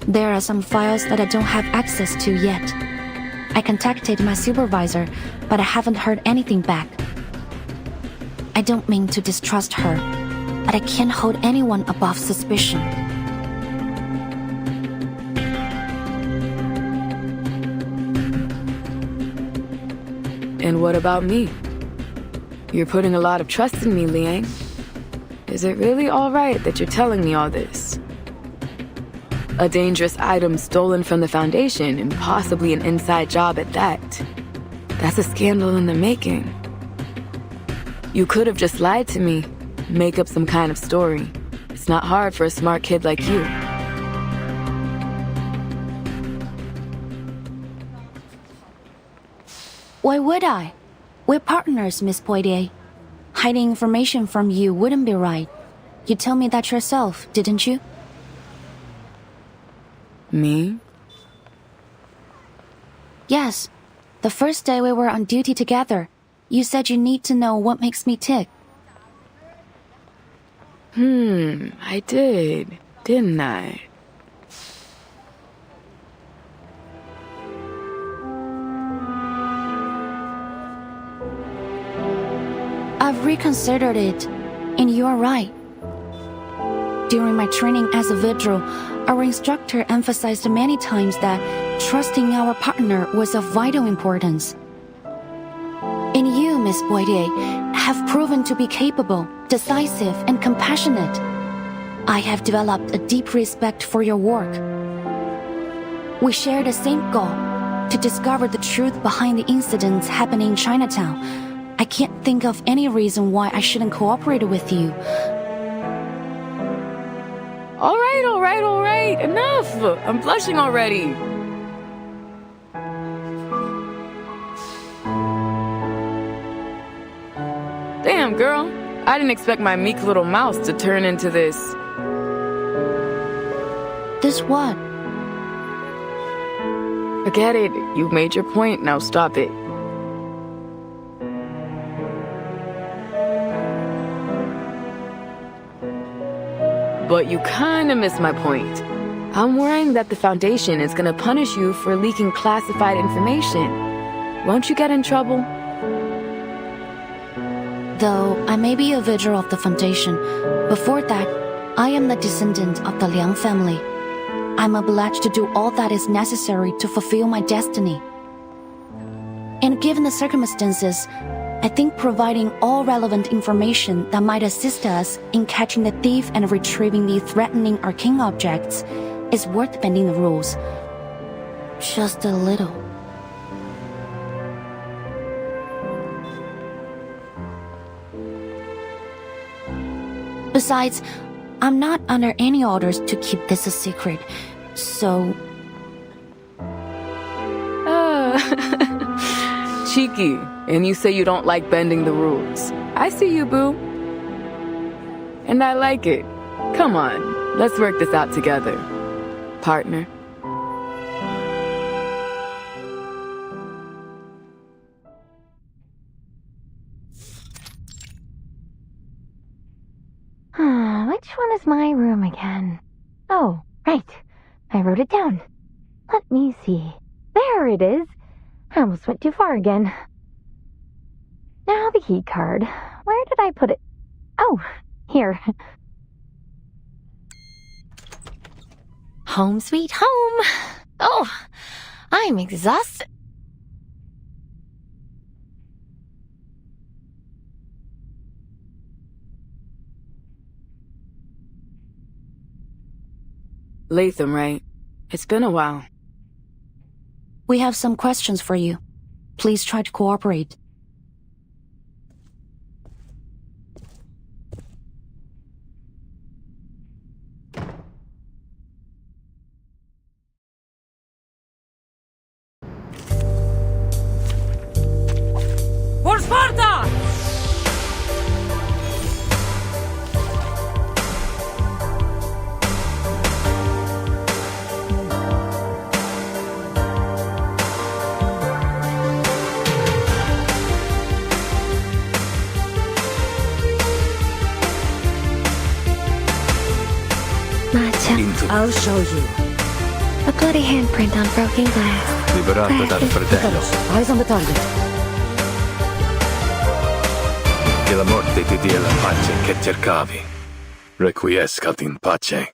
There are some files that I don't have access to yet. I contacted my supervisor, but I haven't heard anything back. I don't mean to distrust her, but I can't hold anyone above suspicion. And what about me? You're putting a lot of trust in me, Liang. Is it really all right that you're telling me all this? A dangerous item stolen from the Foundation, and possibly an inside job at that. That's a scandal in the making. You could have just lied to me, make up some kind of story. It's not hard for a smart kid like you. Why would I? We're partners, Miss Poitier. Hiding information from you wouldn't be right. You told me that yourself, didn't you? Me? Yes. The first day we were on duty together, you said you need to know what makes me tick. I did, didn't I? I've reconsidered it, and you are right. During my training as a vigil, our instructor emphasized many times that trusting our partner was of vital importance. And you, Miss Poitier, have proven to be capable, decisive, and compassionate. I have developed a deep respect for your work. We share the same goal, to discover the truth behind the incidents happening in Chinatown. I can't think of any reason why I shouldn't cooperate with you. All right, enough! I'm blushing already. Damn, girl. I didn't expect my meek little mouse to turn into this This what? Forget it. You've made your point. Now stop it. But you kinda missed my point. I'm worrying that the Foundation is gonna punish you for leaking classified information. Won't you get in trouble? Though I may be a vigil of the Foundation, before that, I am the descendant of the Liang family. I'm obliged to do all that is necessary to fulfill my destiny. And given the circumstances, I think providing all relevant information that might assist us in catching the thief and retrieving the threatening arcane objects is worth bending the rules. Just a little. Besides, I'm not under any orders to keep this a secret, so... Cheeky, and you say you don't like bending the rules. I see you, boo. And I like it. Come on, let's work this out together, partner. Which one is my room again? Oh, right. I wrote it down. Let me see. There it is. I almost went too far again. Now the key card. Where did I put it? Oh, here. Home sweet home. Oh, I'm exhausted. Latham, right? It's been a while. We have some questions for you. Please try to cooperate. For Sparta! I'll show you. A bloody handprint on broken glass. Liberata dal fratello. Eyes on the target. Che la morte ti dia la pace che cercavi. Requiescat in pace.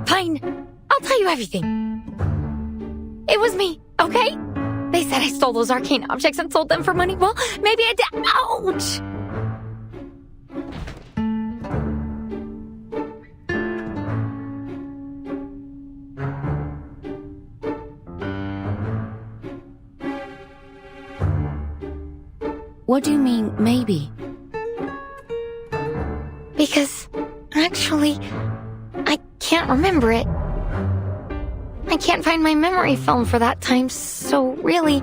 Fine. I'll tell you everything. It was me, okay? They said I stole those arcane objects and sold them for money. Well, maybe I did. Ouch! What do you mean, maybe? Because, actually, I can't remember it. I can't find my memory film for that time, so really,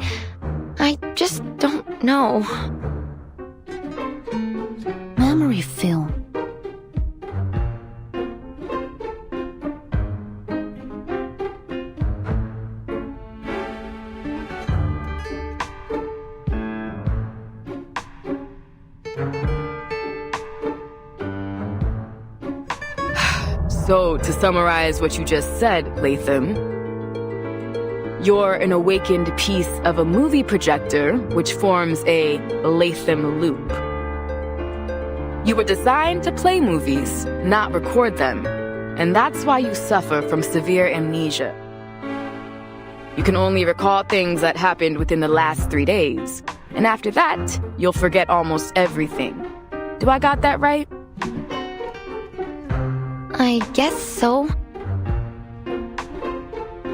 I just don't know. Memory film. So, to summarize what you just said, Latham, you're an awakened piece of a movie projector, which forms a Latham loop. You were designed to play movies, not record them, and that's why you suffer from severe amnesia. You can only recall things that happened within the last 3 days, and after that, you'll forget almost everything. Do I got that right? I guess so.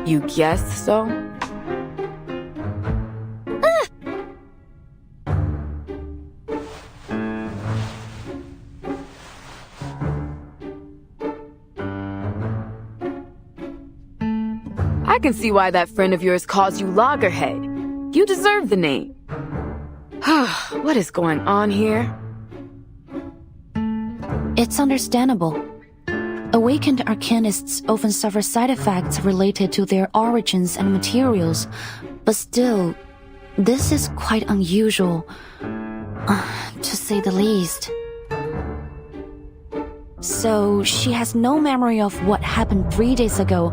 You guess so? can see why that friend of yours calls you Loggerhead. You deserve the name. What is going on here? It's understandable. Awakened arcanists often suffer side effects related to their origins and materials, but still, this is quite unusual, to say the least. So, she has no memory of what happened 3 days ago,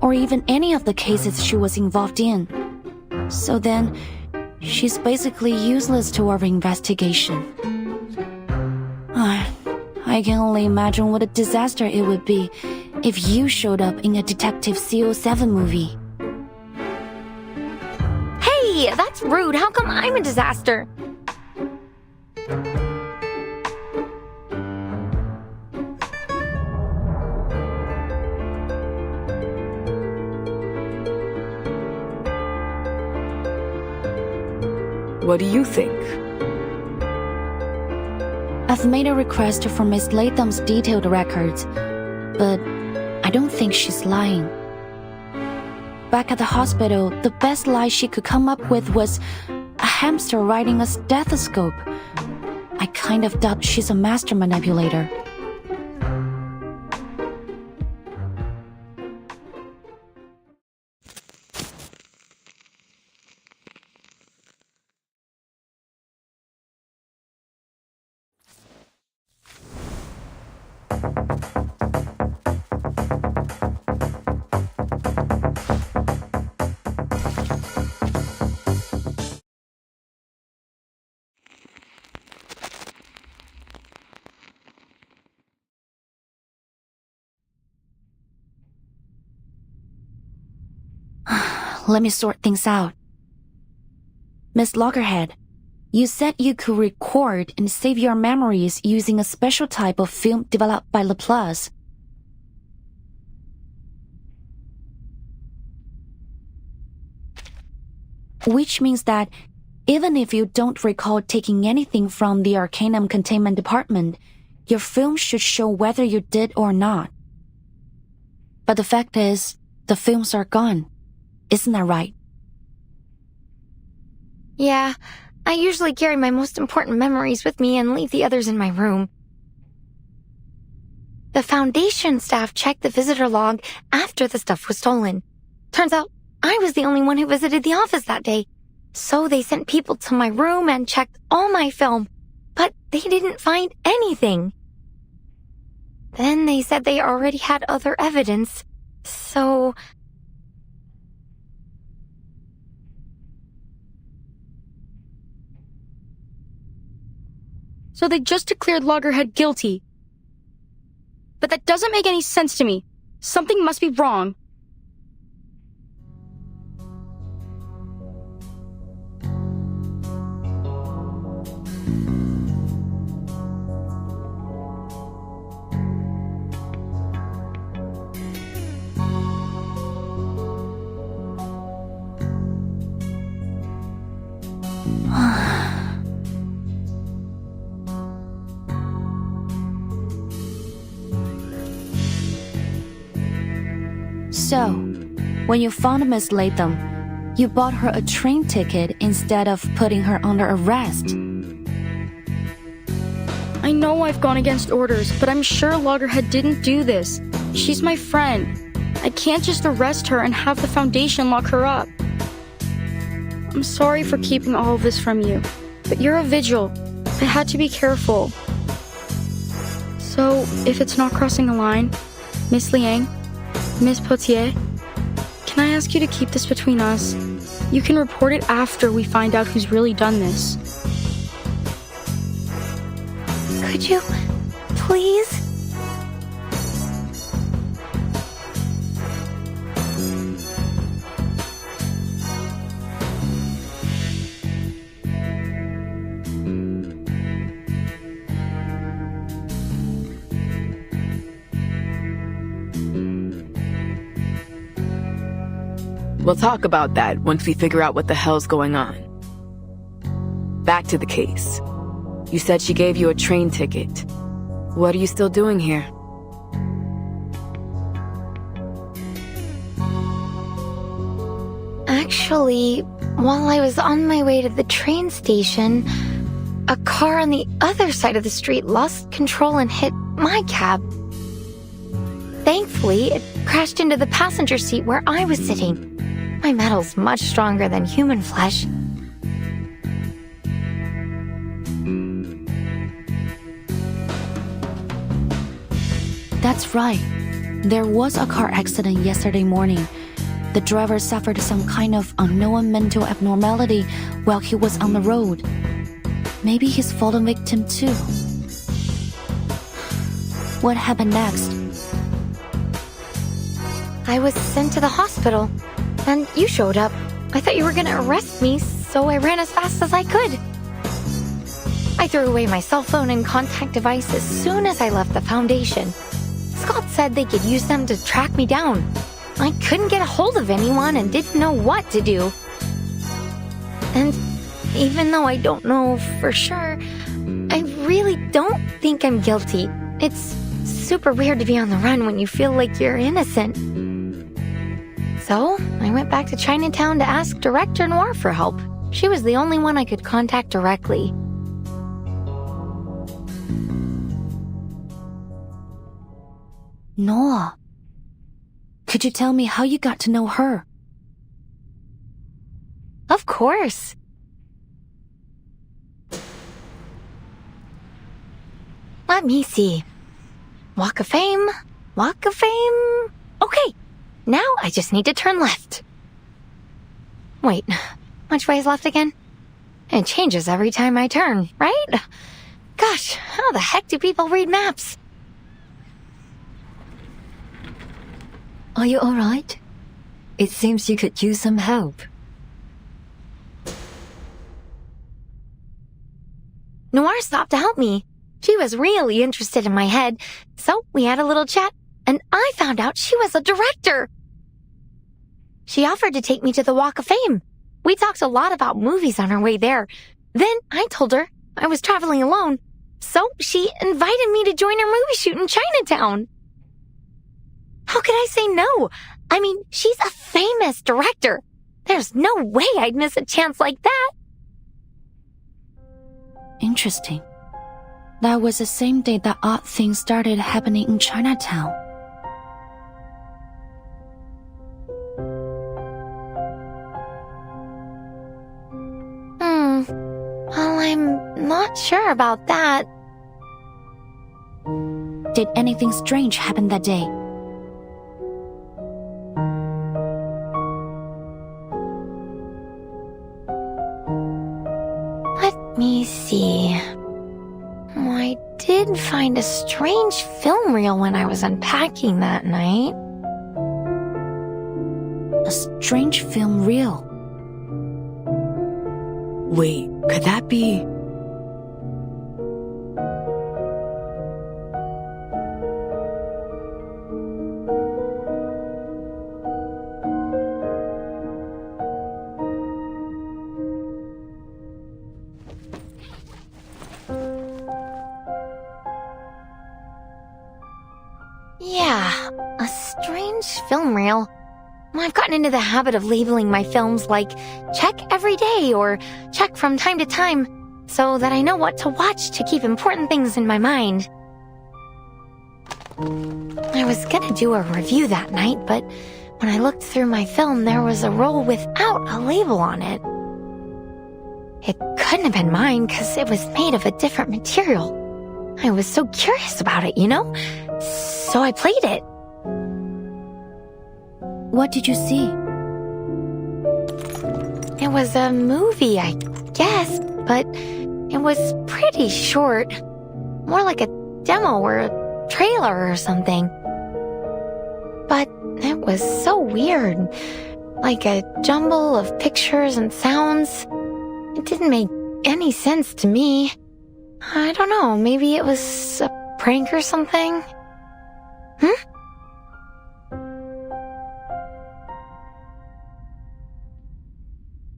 or even any of the cases she was involved in. So then, she's basically useless to our investigation. I can only imagine what a disaster it would be if you showed up in a Detective CO7 movie. Hey, that's rude. How come I'm a disaster? What do you think? I've made a request for Miss Latham's detailed records, but I don't think she's lying. Back at the hospital, the best lie she could come up with was a hamster riding a stethoscope. I kind of doubt she's a master manipulator. Let me sort things out. Miss Loggerhead, you said you could record and save your memories using a special type of film developed by Laplace. Which means that even if you don't recall taking anything from the Arcanum Containment Department, your film should show whether you did or not. But the fact is, the films are gone. Isn't that right? Yeah, I usually carry my most important memories with me and leave the others in my room. The Foundation staff checked the visitor log after the stuff was stolen. Turns out I was the only one who visited the office that day. So they sent people to my room and checked all my film, but they didn't find anything. Then they said they already had other evidence, so... So they just declared Loggerhead guilty. But that doesn't make any sense to me. Something must be wrong. So, when you found Miss Latham, you bought her a train ticket instead of putting her under arrest. I know I've gone against orders, but I'm sure Loggerhead didn't do this. She's my friend. I can't just arrest her and have the Foundation lock her up. I'm sorry for keeping all of this from you, but you're a vigil. I had to be careful. So, if it's not crossing a line, Miss Liang, Miss Potier, can I ask you to keep this between us? You can report it after we find out who's really done this. Could you, please? We'll talk about that once we figure out what the hell's going on. Back to the case. You said she gave you a train ticket. What are you still doing here? Actually, while I was on my way to the train station, a car on the other side of the street lost control and hit my cab. Thankfully, it crashed into the passenger seat where I was sitting. My metal's much stronger than human flesh. That's right. There was a car accident yesterday morning. The driver suffered some kind of unknown mental abnormality while he was on the road. Maybe he's fallen victim too. What happened next? I was sent to the hospital, and you showed up. I thought you were gonna arrest me, so I ran as fast as I could. I threw away my cell phone and contact device as soon as I left the Foundation. Scott said they could use them to track me down. I couldn't get a hold of anyone and didn't know what to do. And even though I don't know for sure, I really don't think I'm guilty. It's super weird to be on the run when you feel like you're innocent. So, I went back to Chinatown to ask Director Noir for help. She was the only one I could contact directly. Noah, could you tell me how you got to know her? Of course. Let me see. Walk of Fame. Walk of Fame. Okay, now I just need to turn left. Wait, which way is left again? It changes every time I turn, right? Gosh, how the heck do people read maps? Are you alright? It seems you could use some help. Noir stopped to help me. She was really interested in my head, so we had a little chat, and I found out she was a director. She offered to take me to the Walk of Fame. We talked a lot about movies on our way there. Then I told her I was traveling alone, so she invited me to join her movie shoot in Chinatown. How could I say no? I mean, she's a famous director. There's no way I'd miss a chance like that. Interesting. That was the same day that odd things started happening in Chinatown. Well, I'm not sure about that. Did anything strange happen that day? Let me see. I did find a strange film reel when I was unpacking that night. A strange film reel? Wait, could that be... Yeah, a strange film reel. I've gotten into the habit of labeling my films like check every day or check from time to time so that I know what to watch to keep important things in my mind. I was gonna do a review that night, but when I looked through my film, there was a roll without a label on it. It couldn't have been mine because it was made of a different material. I was so curious about it, you know? So I played it. What did you see? It was a movie, I guess, but it was pretty short. More like a demo or a trailer or something. But it was so weird. Like a jumble of pictures and sounds. It didn't make any sense to me. I don't know, maybe it was a prank or something?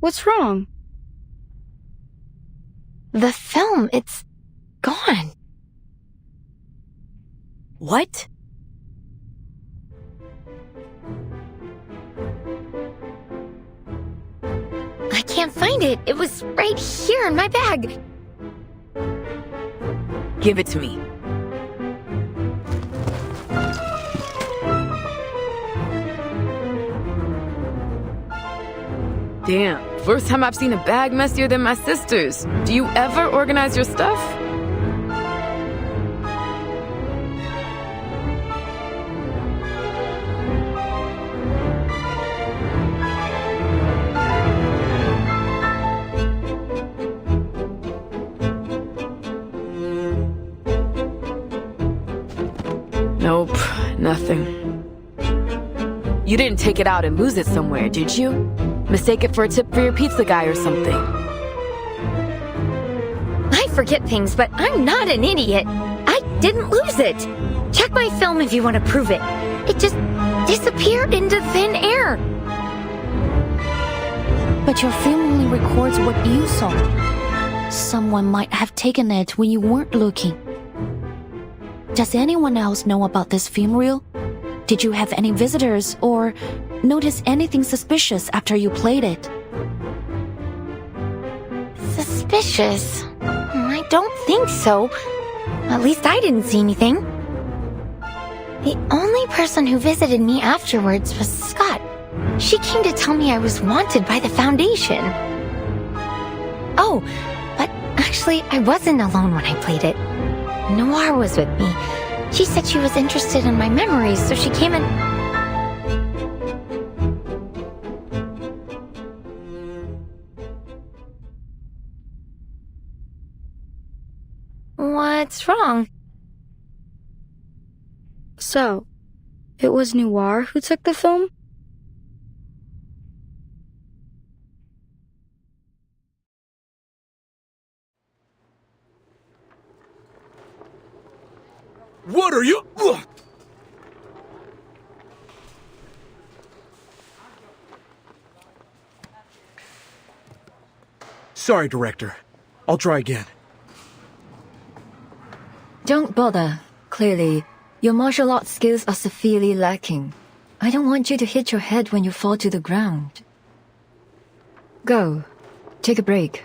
What's wrong? The film, it's gone. What? can't find it. It was right here in my bag. Give it to me. Damn, first time I've seen a bag messier than my sister's. Do you ever organize your stuff? Nope, nothing. You didn't take it out and lose it somewhere, did you? Mistake it for a tip for your pizza guy or something. I forget things, but I'm not an idiot. I didn't lose it. Check my film if you want to prove it. It just disappeared into thin air. But your film only records what you saw. Someone might have taken it when you weren't looking. Does anyone else know about this film reel? Did you have any visitors or notice anything suspicious after you played it? Suspicious? I don't think so. At least I didn't see anything. The only person who visited me afterwards was Scott. She came to tell me I was wanted by the Foundation. Oh, but actually I wasn't alone when I played it. Noir was with me. She said she was interested in my memories, so she came and... What's wrong? So, it was Noir who took the film? What are you? Ugh. Sorry, Director. I'll try again. Don't bother. Clearly, your martial arts skills are severely lacking. I don't want you to hit your head when you fall to the ground. Go. Take a break.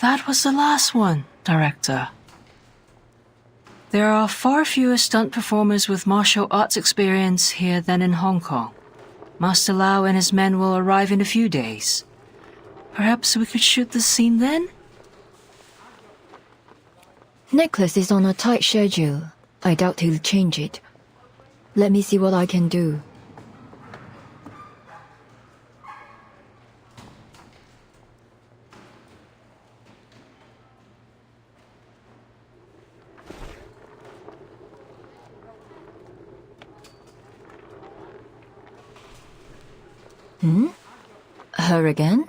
That was the last one, Director. There are far fewer stunt performers with martial arts experience here than in Hong Kong. Master Lau and his men will arrive in a few days. Perhaps we could shoot the scene then? Nicholas is on a tight schedule. I doubt he'll change it. Let me see what I can do. Her again?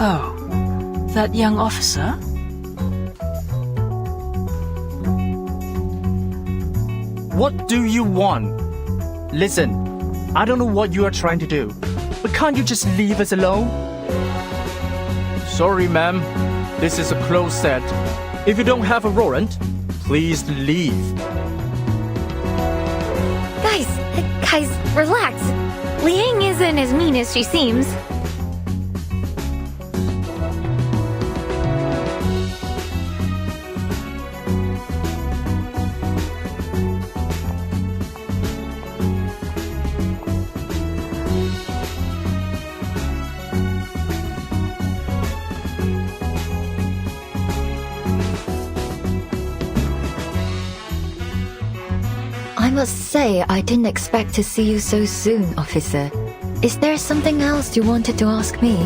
Oh, that young officer? What do you want? Listen, I don't know what you are trying to do, but can't you just leave us alone? Sorry, ma'am. This is a closed set. If you don't have a warrant, please leave. Guys, relax. Liang isn't as mean as she seems. I must say, I didn't expect to see you so soon, officer. Is there something else you wanted to ask me?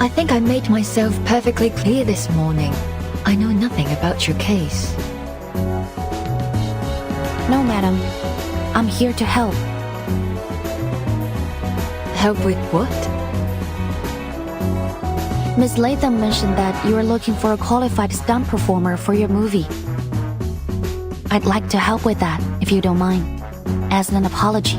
I think I made myself perfectly clear this morning. I know nothing about your case. No, madam. I'm here to help. Help with what? Miss Latham mentioned that you are looking for a qualified stunt performer for your movie. I'd like to help with that, if you don't mind. as an apology.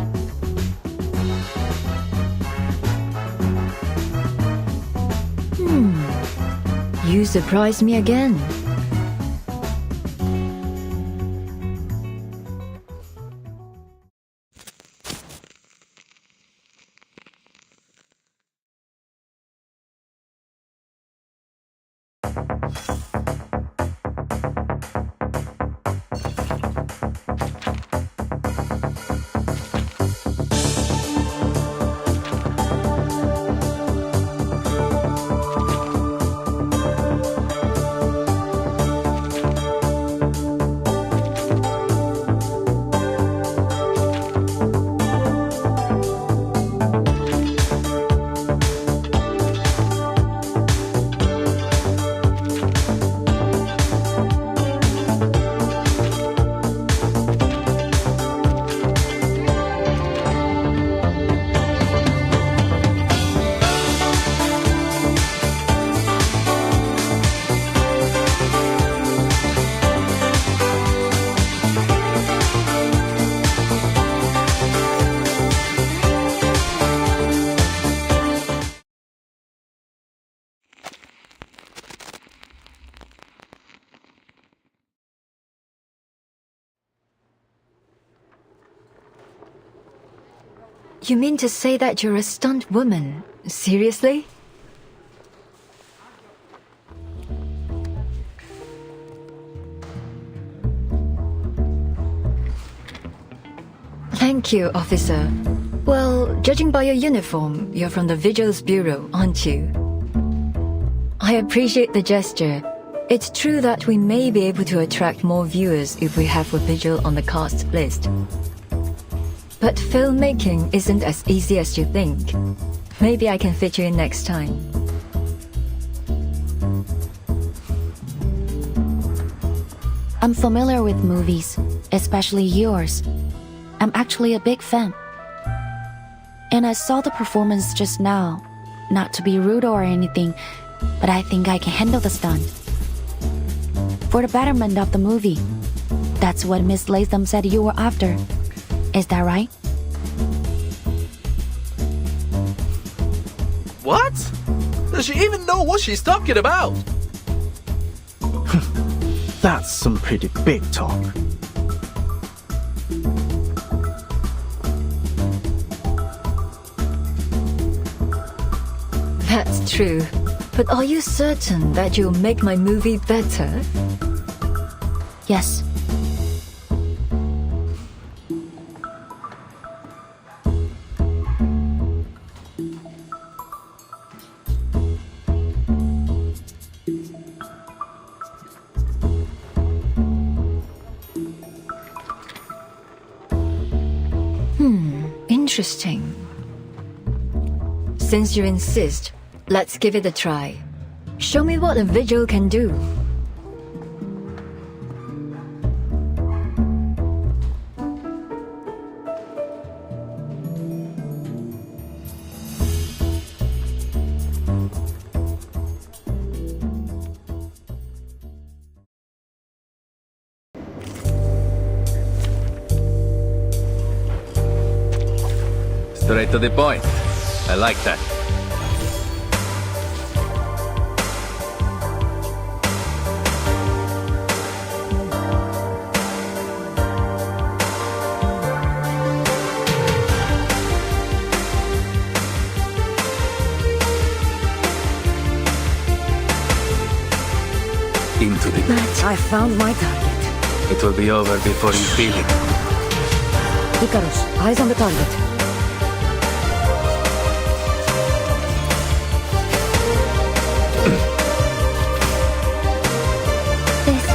You surprised me again. You mean to say that you're a stunt woman? Seriously? Thank you, officer. Well, judging by your uniform, you're from the Vigils Bureau, aren't you? I appreciate the gesture. It's true that we may be able to attract more viewers if we have a Vigil on the cast list. But filmmaking isn't as easy as you think. Maybe I can fit you in next time. I'm familiar with movies, especially yours. I'm actually a big fan. And I saw the performance just now. Not to be rude or anything, but I think I can handle the stunt. For the betterment of the movie. That's what Miss Latham said you were after. Is that right? What? Does she even know what she's talking about? That's some pretty big talk. That's true. But are you certain that you'll make my movie better? Yes. Interesting. Since you insist, let's give it a try. Show me what a Vigil can do. Straight to the point. I like that. Into the net. I found my target. It will be over before you feel it. Icarus, eyes on the target.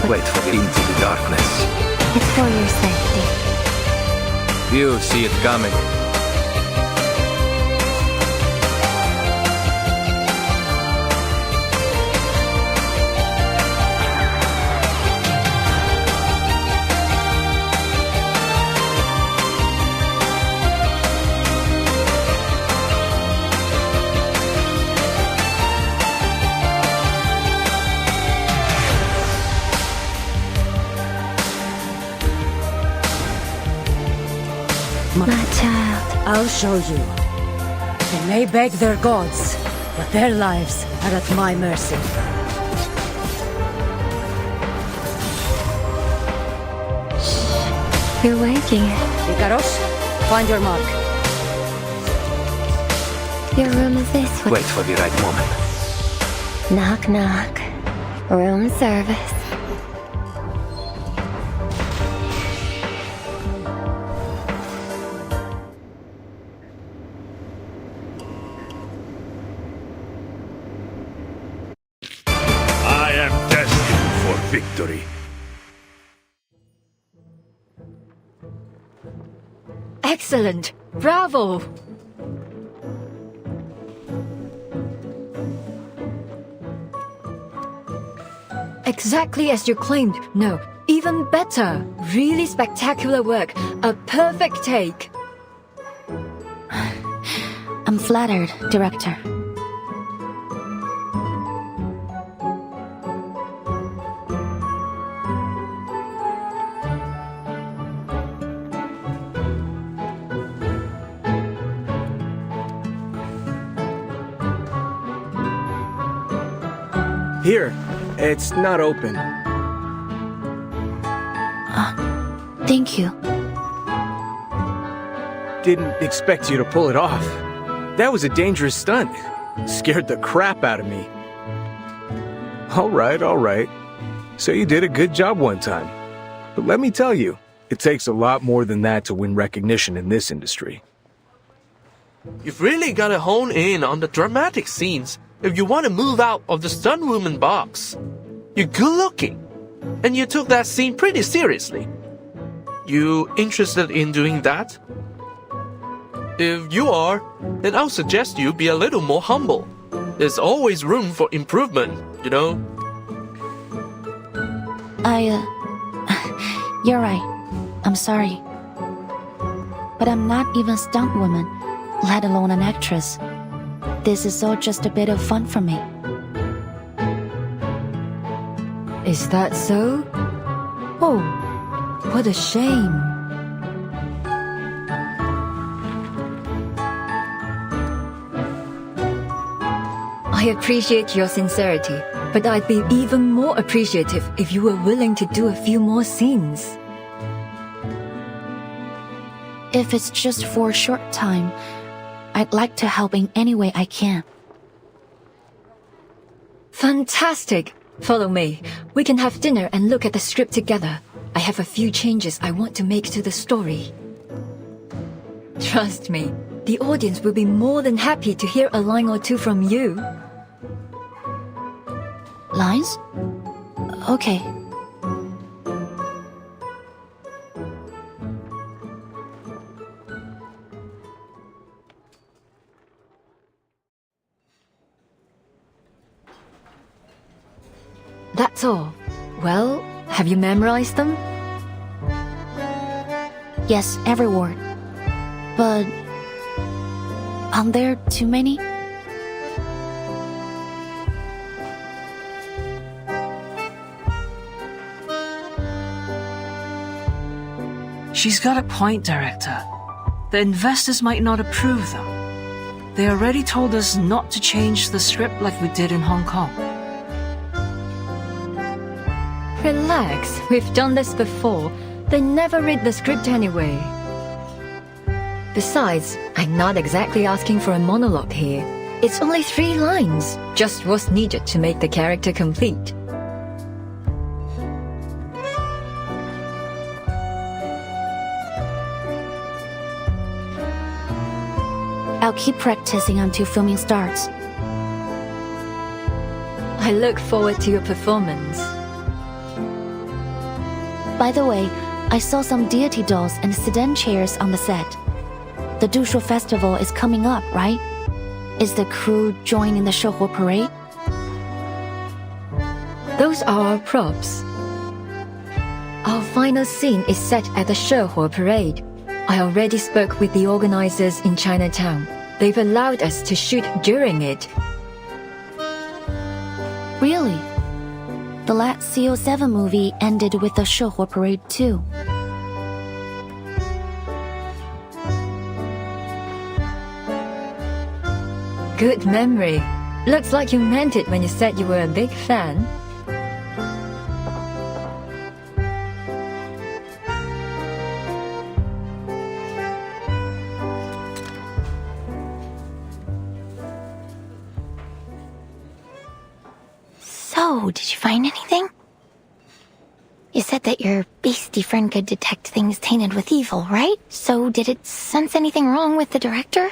Wait for it into the darkness. It's for your safety. You see it coming. I'll show you. They may beg their gods, but their lives are at my mercy. You're waiting. Ikaros, find your mark. Your room is this way. Wait for the right moment. Knock, knock. Room service. I am destined for victory. Excellent. Bravo. Exactly as you claimed. No, even better. Really spectacular work. A perfect take. I'm flattered, Director. Here, it's not open. Thank you. Didn't expect you to pull it off. That was a dangerous stunt. Scared the crap out of me. All right. So you did a good job one time. But let me tell you, it takes a lot more than that to win recognition in this industry. You've really got to hone in on the dramatic scenes if you want to move out of the stunt woman box. You're good looking, and you took that scene pretty seriously. You interested in doing that? If you are, then I'll suggest you be a little more humble. There's always room for improvement, you know? You're right. I'm sorry. But I'm not even a stunt woman, let alone an actress. This is all just a bit of fun for me. Is that so? Oh, what a shame. I appreciate your sincerity, but I'd be even more appreciative if you were willing to do a few more scenes. If it's just for a short time, I'd like to help in any way I can. Fantastic! Follow me. We can have dinner and look at the script together. I have a few changes I want to make to the story. Trust me, the audience will be more than happy to hear a line or two from you. Lines? Okay. That's all. Well, have you memorized them? Yes, every word. But aren't there too many? She's got a point, Director. The investors might not approve them. They already told us not to change the script like we did in Hong Kong. Relax, we've done this before. They never read the script anyway. Besides, I'm not exactly asking for a monologue here. It's only 3 lines, just what's needed to make the character complete. I'll keep practicing until filming starts. I look forward to your performance. By the way, I saw some deity dolls and sedan chairs on the set. The Dushu Festival is coming up, right? Is the crew joining the Shouhuo parade? Those are our props. Our final scene is set at the Shouhuo parade. I already spoke with the organizers in Chinatown. They've allowed us to shoot during it. Really? The last CO7 movie ended with the Shouhuo parade too. Good memory. Looks like you meant it when you said you were a big fan. So, did you find anything? You said that your beastie friend could detect things tainted with evil, right? So, did it sense anything wrong with the director?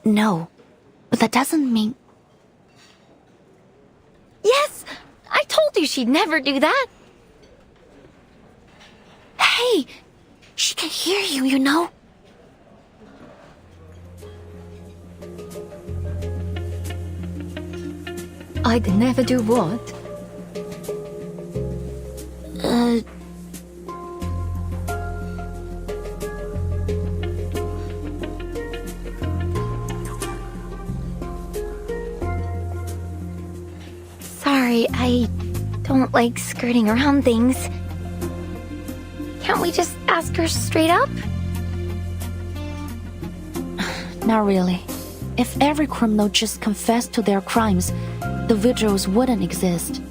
No, but that doesn't mean... Yes! I told you she'd never do that! Hey! She can hear you, you know? I'd never do what? Sorry, I don't like skirting around things. Can't we just ask her straight up? Not really. If every criminal just confessed to their crimes, the vigils wouldn't exist.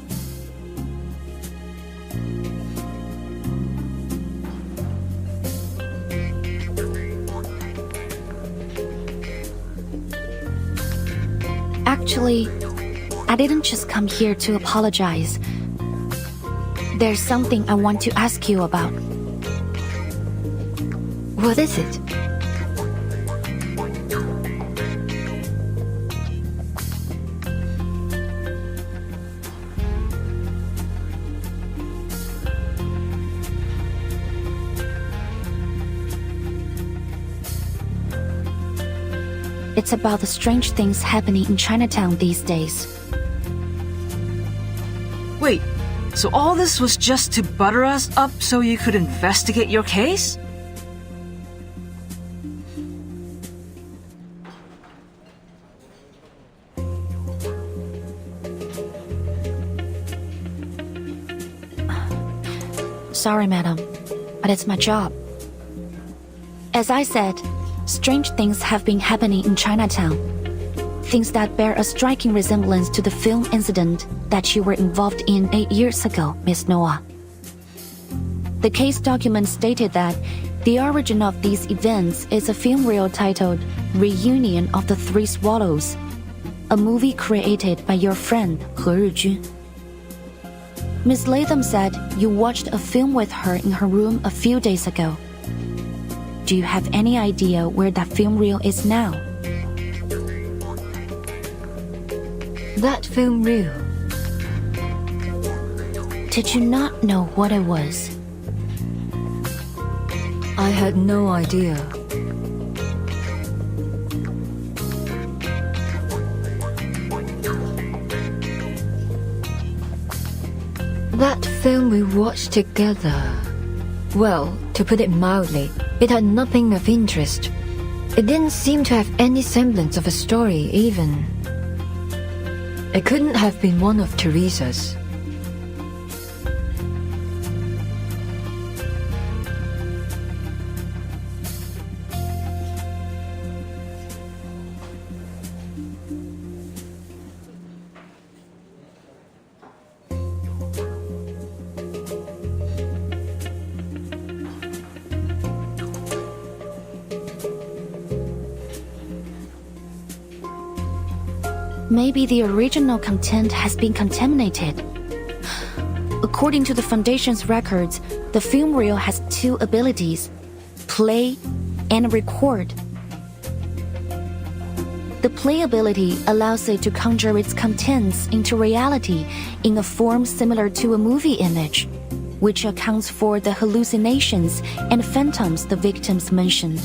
Actually, I didn't just come here to apologize. There's something I want to ask you about. What is it? It's about the strange things happening in Chinatown these days. Wait, so all this was just to butter us up so you could investigate your case? Sorry, madam, but it's my job. As I said, strange things have been happening in Chinatown. Things that bear a striking resemblance to the film incident that you were involved in 8 years ago, Miss Noah. The case document stated that the origin of these events is a film reel titled Reunion of the Three Swallows, a movie created by your friend He Rijun. Miss Latham said you watched a film with her in her room a few days ago. Do you have any idea where that film reel is now? That film reel. Did you not know what it was? I had no idea. That film we watched together. Well, to put it mildly, it had nothing of interest. It didn't seem to have any semblance of a story, even. It couldn't have been one of Teresa's. Maybe the original content has been contaminated. According to the Foundation's records, the film reel has two abilities: play and record. The play ability allows it to conjure its contents into reality in a form similar to a movie image, which accounts for the hallucinations and phantoms the victims mentioned.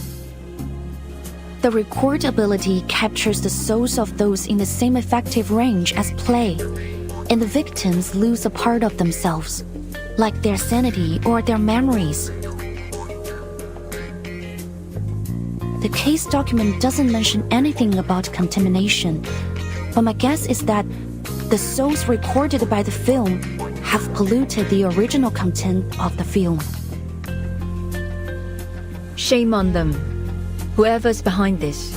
The record ability captures the souls of those in the same effective range as play, and the victims lose a part of themselves, like their sanity or their memories. The case document doesn't mention anything about contamination, But my guess is that the souls recorded by the film have polluted the original content of the film. Shame on them. Whoever's behind this.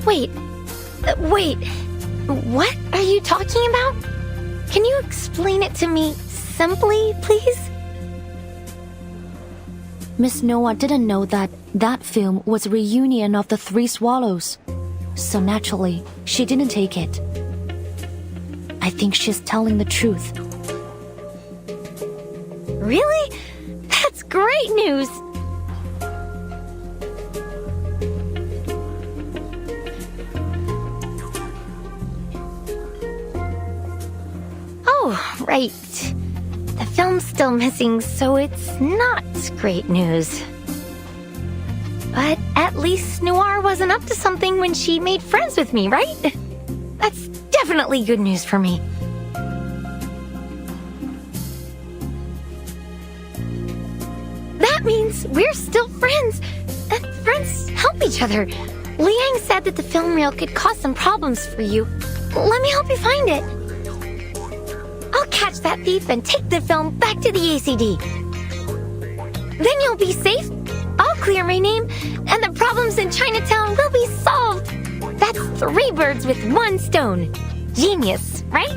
Wait. What are you talking about? Can you explain it to me simply, please? Miss Noah didn't know that film was a reunion of the three swallows. So naturally, she didn't take it. I think she's telling the truth. Really? That's great news! Oh, right. The film's still missing, so it's not great news. But at least Noir wasn't up to something when she made friends with me, right? That's definitely good news for me. That means we're still friends, and friends help each other. Liang said that the film reel could cause some problems for you. Let me help you find it. I'll catch that thief and take the film back to the ACD. Then you'll be safe, I'll clear my name, and the problems in Chinatown will be solved. That's 3 birds with 1 stone. Genius, right?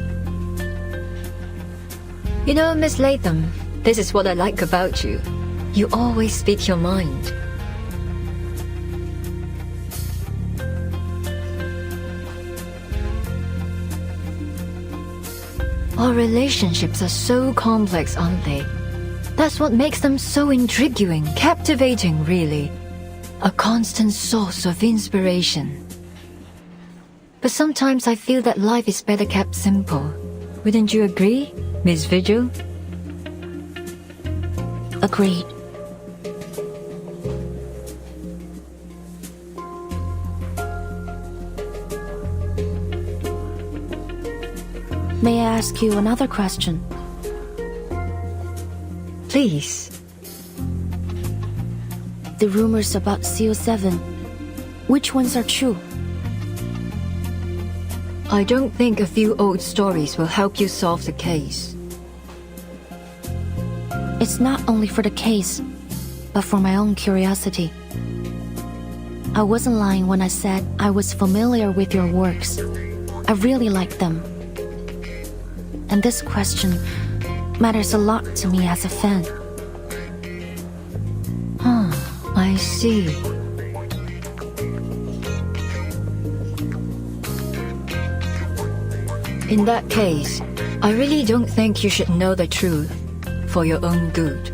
You know, Miss Latham, this is what I like about you. You always speak your mind. Our relationships are so complex, aren't they? That's what makes them so intriguing, captivating, really. A constant source of inspiration. But sometimes I feel that life is better kept simple. Wouldn't you agree, Miss Vigil? Agreed. May I ask you another question? Please. The rumors about CO7, which ones are true? I don't think a few old stories will help you solve the case. It's not only for the case, but for my own curiosity. I wasn't lying when I said I was familiar with your works. I really like them. And this question matters a lot to me as a fan. I see. In that case, I really don't think you should know the truth for your own good.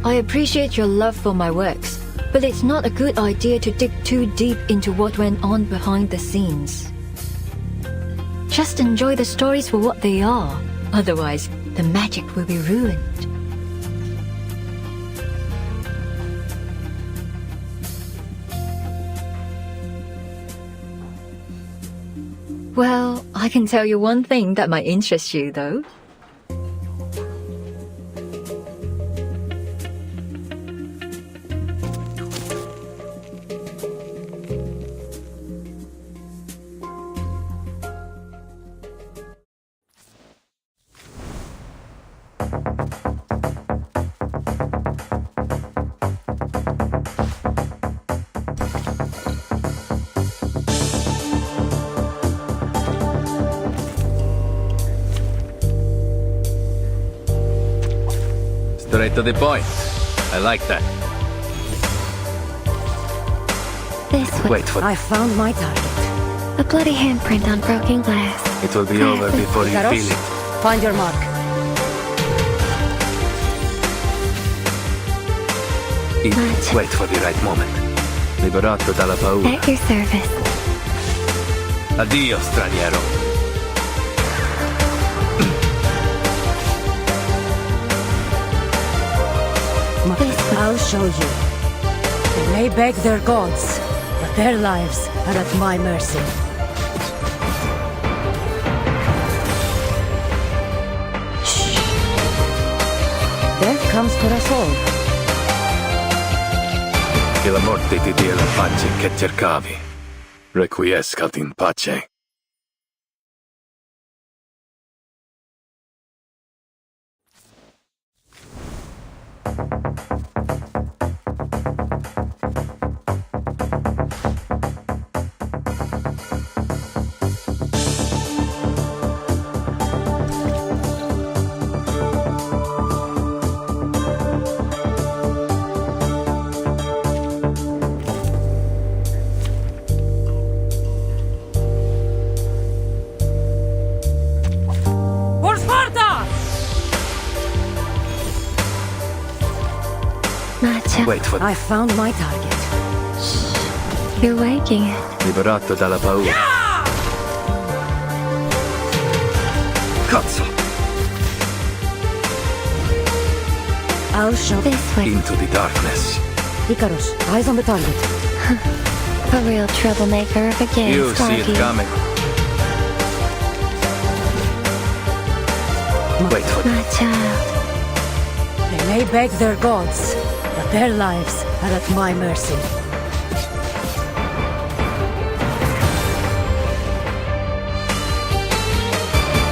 I appreciate your love for my works, but it's not a good idea to dig too deep into what went on behind the scenes. Just enjoy the stories for what they are, otherwise the magic will be ruined. Well, I can tell you one thing that might interest you, though. Straight to the point. I like that. This way. Wait for I found my target. A bloody handprint on broken glass. it. Will be over before you Karos, feel it. find your mark. Wait for the right moment. Liberato dalla paura. At your service. Addio, straniero. I'll show you. They may beg their gods, but their lives are at my mercy. comes for us all. Che la morte ti dia la pace che cercavi. Requiescat in pace. For Sparta! Wait for... I found my target. You're waking it. Liberato dalla paura. Cazzo! I'll show this way. Into the darkness. Icarus, eyes on the target. A real troublemaker of a game, You see it coming. Wait for... My child. They may beg their gods, but their lives are at my mercy.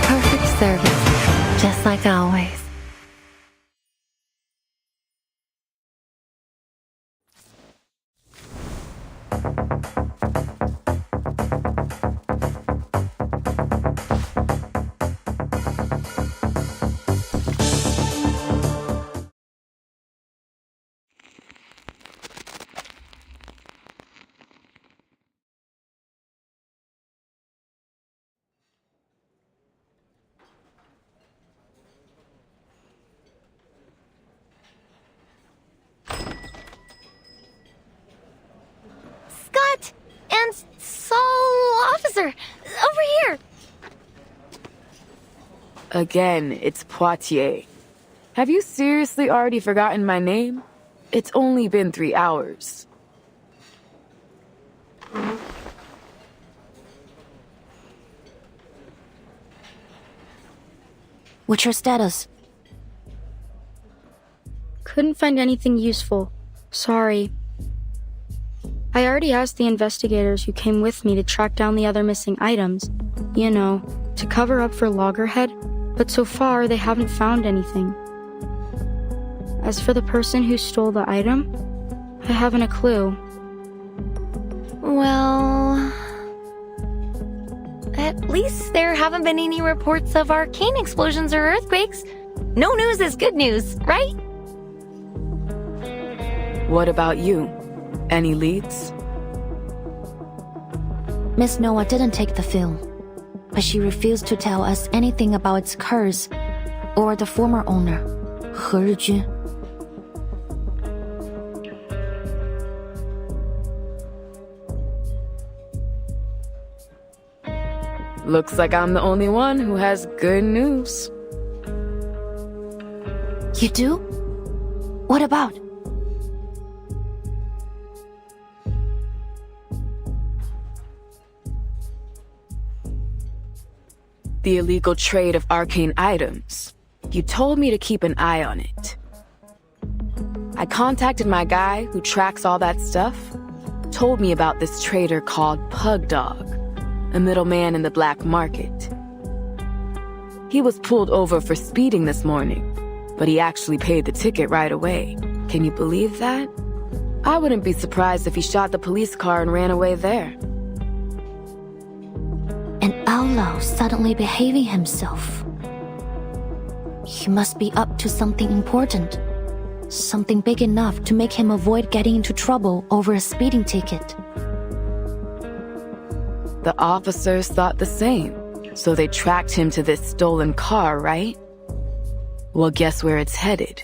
Perfect service, just like always. Scott! And Officer! Over here! Again, it's Poitiers. Have you seriously already forgotten my name? It's only been 3 hours. What's your status? Couldn't find anything useful. Sorry. I already asked the investigators who came with me to track down the other missing items. You know, to cover up for Loggerhead, but so far they haven't found anything. As for the person who stole the item, I haven't a clue. Well... At least there haven't been any reports of arcane explosions or earthquakes. No news is good news, right? What about you? Any leads? Miss Noah didn't take the film, but she refused to tell us anything about its curse or the former owner, He Rijun. Looks like I'm the only one who has good news. You do? What about? The illegal trade of arcane items. You told me to keep an eye on it. I contacted my guy who tracks all that stuff. Told me about this trader called Pug Dog, a middleman in the black market. He was pulled over for speeding this morning, but he actually paid the ticket right away. Can you believe that? I wouldn't be surprised if he shot the police car and ran away there. An outlaw suddenly behaving himself. He must be up to something important. Something big enough to make him avoid getting into trouble over a speeding ticket. The officers thought the same, so they tracked him to this stolen car, right? Well, guess where it's headed?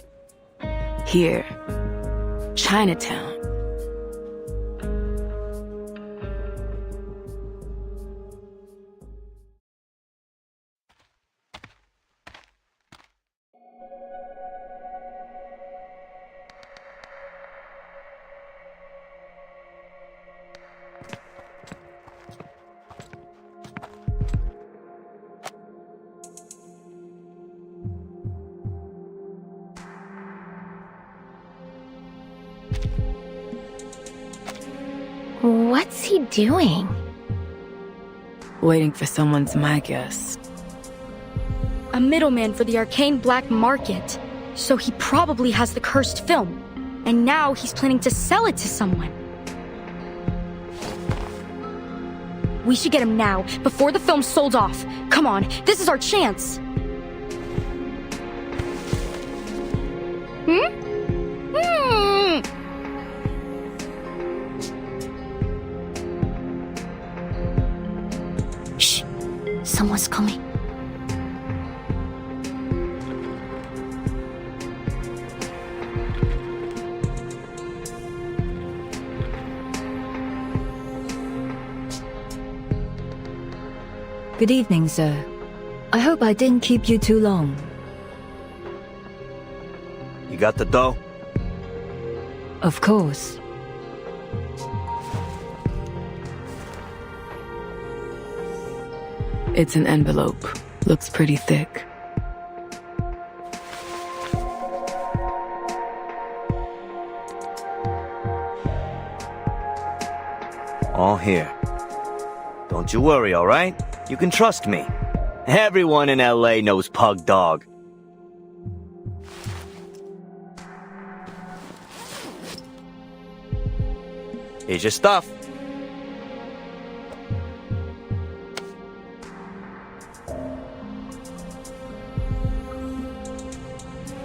Here. Chinatown. What's he doing? Waiting for someone's my guess. A middleman for the arcane black market. So he probably has the cursed film. And now he's planning to sell it to someone. We should get him now, before the film's sold off. Come on, this is our chance. Shh! Someone's coming. Good evening, sir. I hope I didn't keep you too long. You got the dough? Of course. It's an envelope. Looks pretty thick. All here. Don't you worry, all right? You can trust me. Everyone in LA knows Pug Dog. Here's your stuff.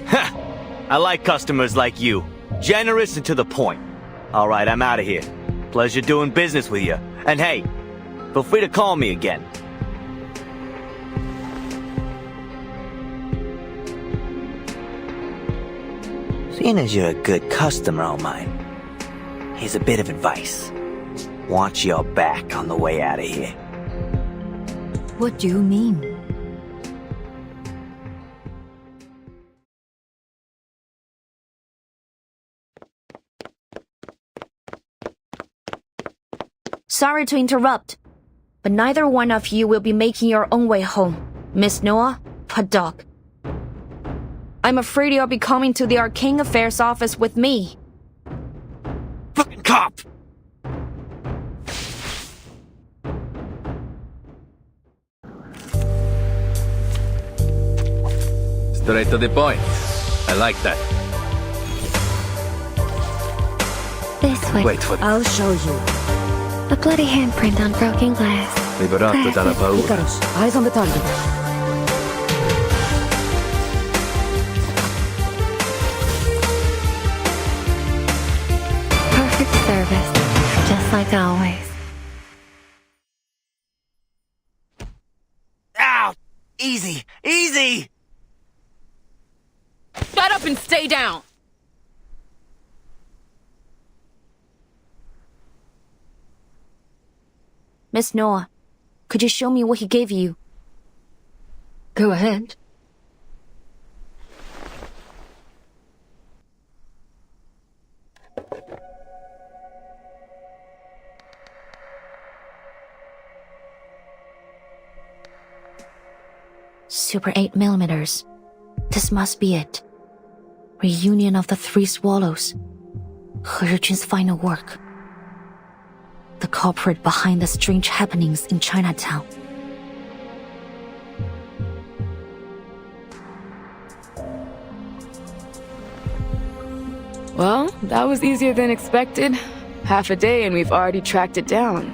Ha! I like customers like you. Generous and to the point. All right, I'm out of here. Pleasure doing business with you. And hey, feel free to call me again. Seeing as you're a good customer of mine, here's a bit of advice. Watch your back on the way out of here. What do you mean? Sorry to interrupt, but neither one of you will be making your own way home. Miss Noah, Pug Dog. I'm afraid you'll be coming to the Arcane Affairs office with me. Fucking cop! Straight to the point. I like that. This way. Wait for... I'll show you. A bloody handprint on broken glass. Liberato dalla paura. Icarus, eyes on the target. Perfect service, just like always. Ow! Easy! Easy! Shut up and stay down! Miss Noah, could you show me what he gave you? Go ahead. Super 8mm. This must be it. Reunion of the Three Swallows. He Zhijun's final work. The culprit behind the strange happenings in Chinatown. Well, that was easier than expected. Half a day and we've already tracked it down.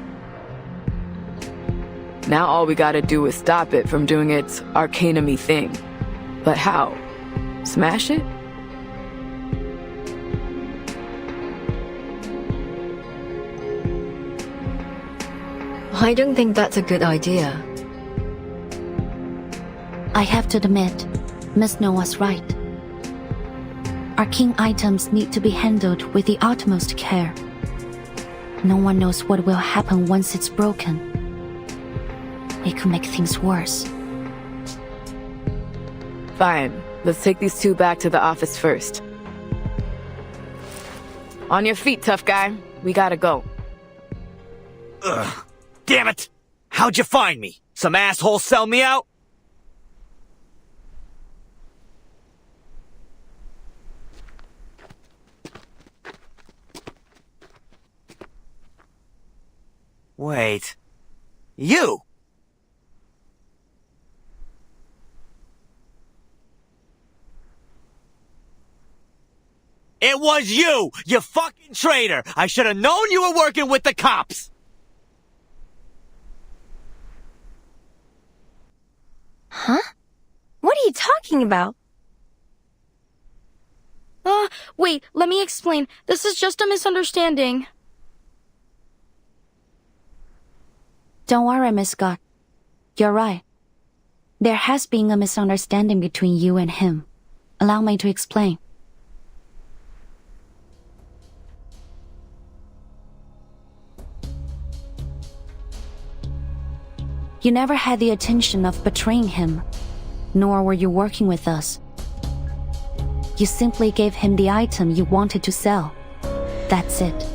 Now all we gotta do is stop it from doing its arcanum-y thing. But how? Smash it? I don't think that's a good idea. I have to admit, Miss Noah's right. Arcane items need to be handled with the utmost care. No one knows what will happen once it's broken. It could make things worse. Fine. Let's take these two back to the office first. On your feet, tough guy. We gotta go. Ugh. Damn it! How'd you find me? Some asshole sell me out? Wait. You! It was you! You fucking traitor! I should have known you were working with the cops! Huh? What are you talking about? Wait, let me explain. This is just a misunderstanding. Don't worry, Miss Scott. You're right. There has been a misunderstanding between you and him. Allow me to explain. You never had the intention of betraying him, nor were you working with us. You simply gave him the item you wanted to sell. That's it.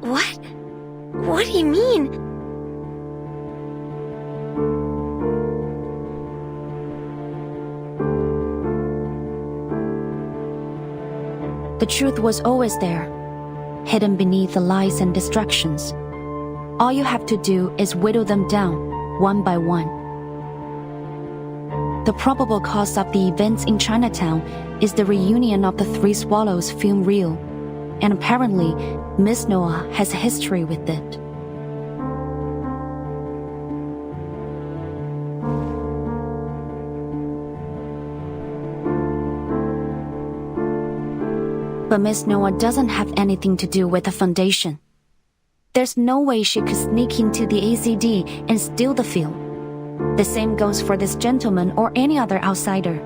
What? What do you mean? The truth was always there, hidden beneath the lies and distractions. All you have to do is whittle them down, one by one. The probable cause of the events in Chinatown is the reunion of the Three Swallows film reel, and apparently, Miss Noah has a history with it. But Miss Noah doesn't have anything to do with the foundation. There's no way she could sneak into the ACD and steal the film. The same goes for this gentleman or any other outsider.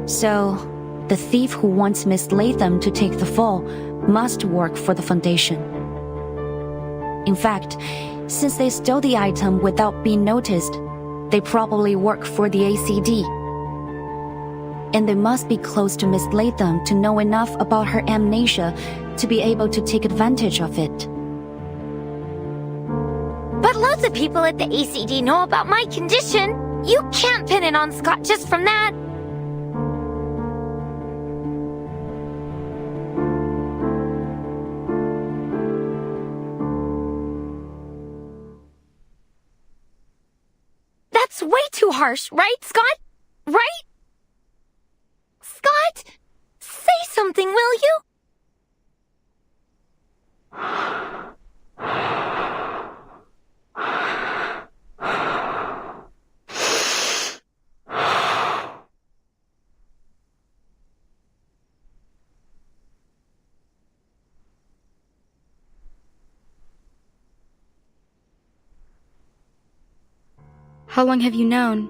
So, the thief who wants Miss Latham to take the fall must work for the foundation. In fact, since they stole the item without being noticed, they probably work for the ACD. And they must be close to Miss Latham to know enough about her amnesia to be able to take advantage of it. But loads of people at the ACD know about my condition. You can't pin it on Scott just from that. That's way too harsh, right, Scott? Right? Scott, say something, will you? How long have you known?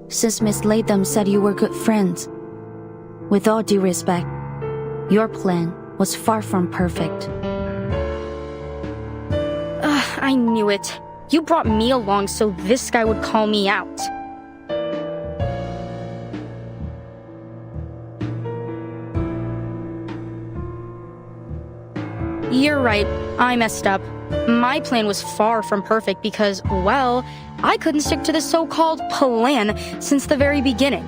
Since Miss Latham said you were good friends. With all due respect, your plan was far from perfect. I knew it. You brought me along so this guy would call me out. You're right, I messed up. My plan was far from perfect because, well, I couldn't stick to the so-called plan since the very beginning.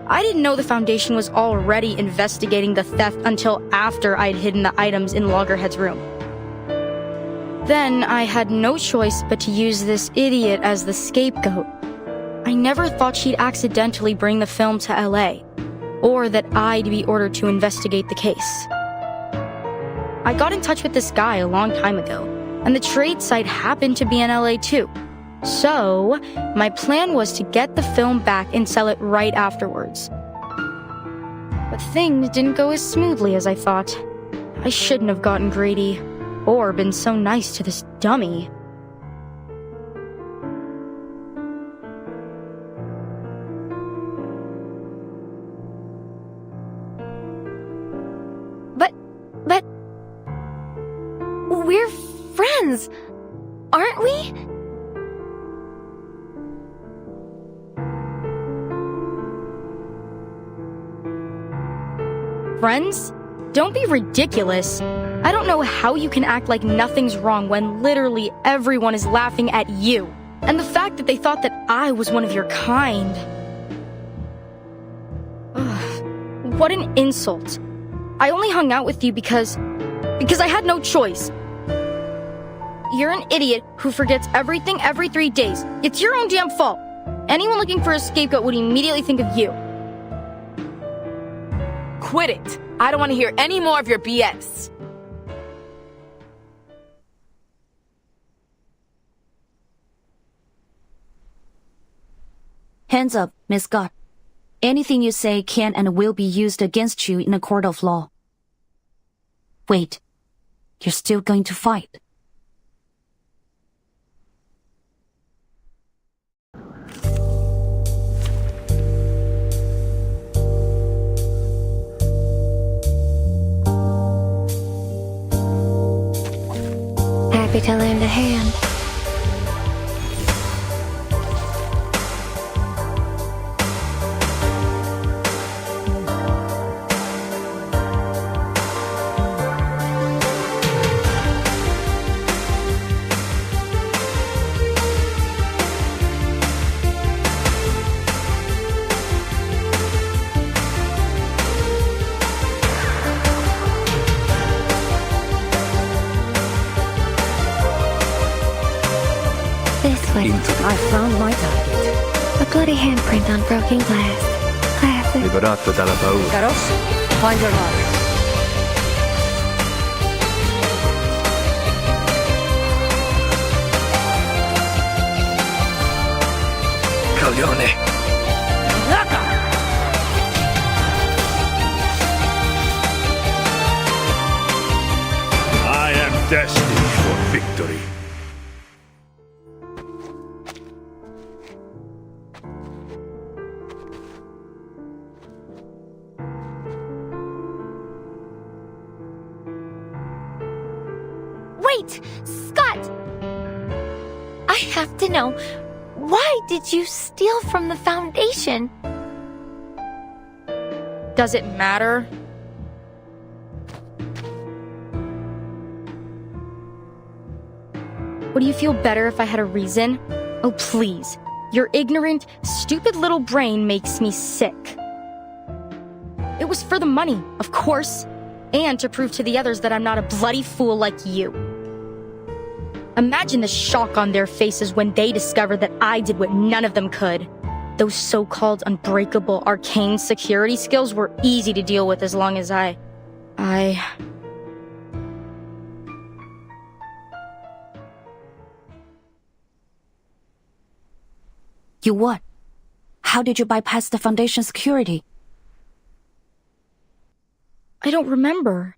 I didn't know the Foundation was already investigating the theft until after I'd hidden the items in Loggerhead's room. Then I had no choice but to use this idiot as the scapegoat. I never thought she'd accidentally bring the film to LA, or that I'd be ordered to investigate the case. I got in touch with this guy a long time ago, and the trade site happened to be in LA too. So, my plan was to get the film back and sell it right afterwards. But things didn't go as smoothly as I thought. I shouldn't have gotten greedy, or been so nice to this dummy. But we're friends, aren't we? Friends? Don't be ridiculous. I don't know how you can act like nothing's wrong when literally everyone is laughing at you. And the fact that they thought that I was one of your kind. Ugh, what an insult. I only hung out with you because I had no choice. You're an idiot who forgets everything every 3 days. It's your own damn fault. Anyone looking for a scapegoat would immediately think of you. Quit it. I don't want to hear any more of your BS. Hands up, Miss Scott. Anything you say can and will be used against you in a court of law. Wait, you're still going to fight? Happy to lend a hand. I found my target. A bloody handprint on broken glass. Classic. Liberato dalla paura. Caros, find your mark. Coglione. I am destined for victory. Wait! Scott! I have to know, why did you steal from the Foundation? Does it matter? Would you feel better if I had a reason? Oh, please. Your ignorant, stupid little brain makes me sick. It was for the money, of course, and to prove to the others that I'm not a bloody fool like you. Imagine the shock on their faces when they discovered that I did what none of them could. Those so-called unbreakable arcane security skills were easy to deal with as long as I... You what? How did you bypass the Foundation security? I don't remember.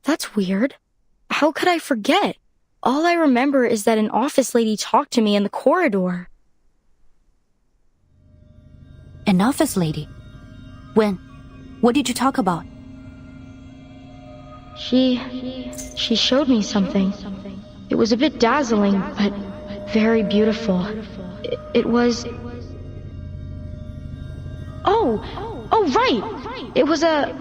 That's weird. How could I forget? All I remember is that an office lady talked to me in the corridor. An office lady? When? What did you talk about? She showed me something. It was a bit dazzling, but very beautiful. It was... Oh, right! It was a...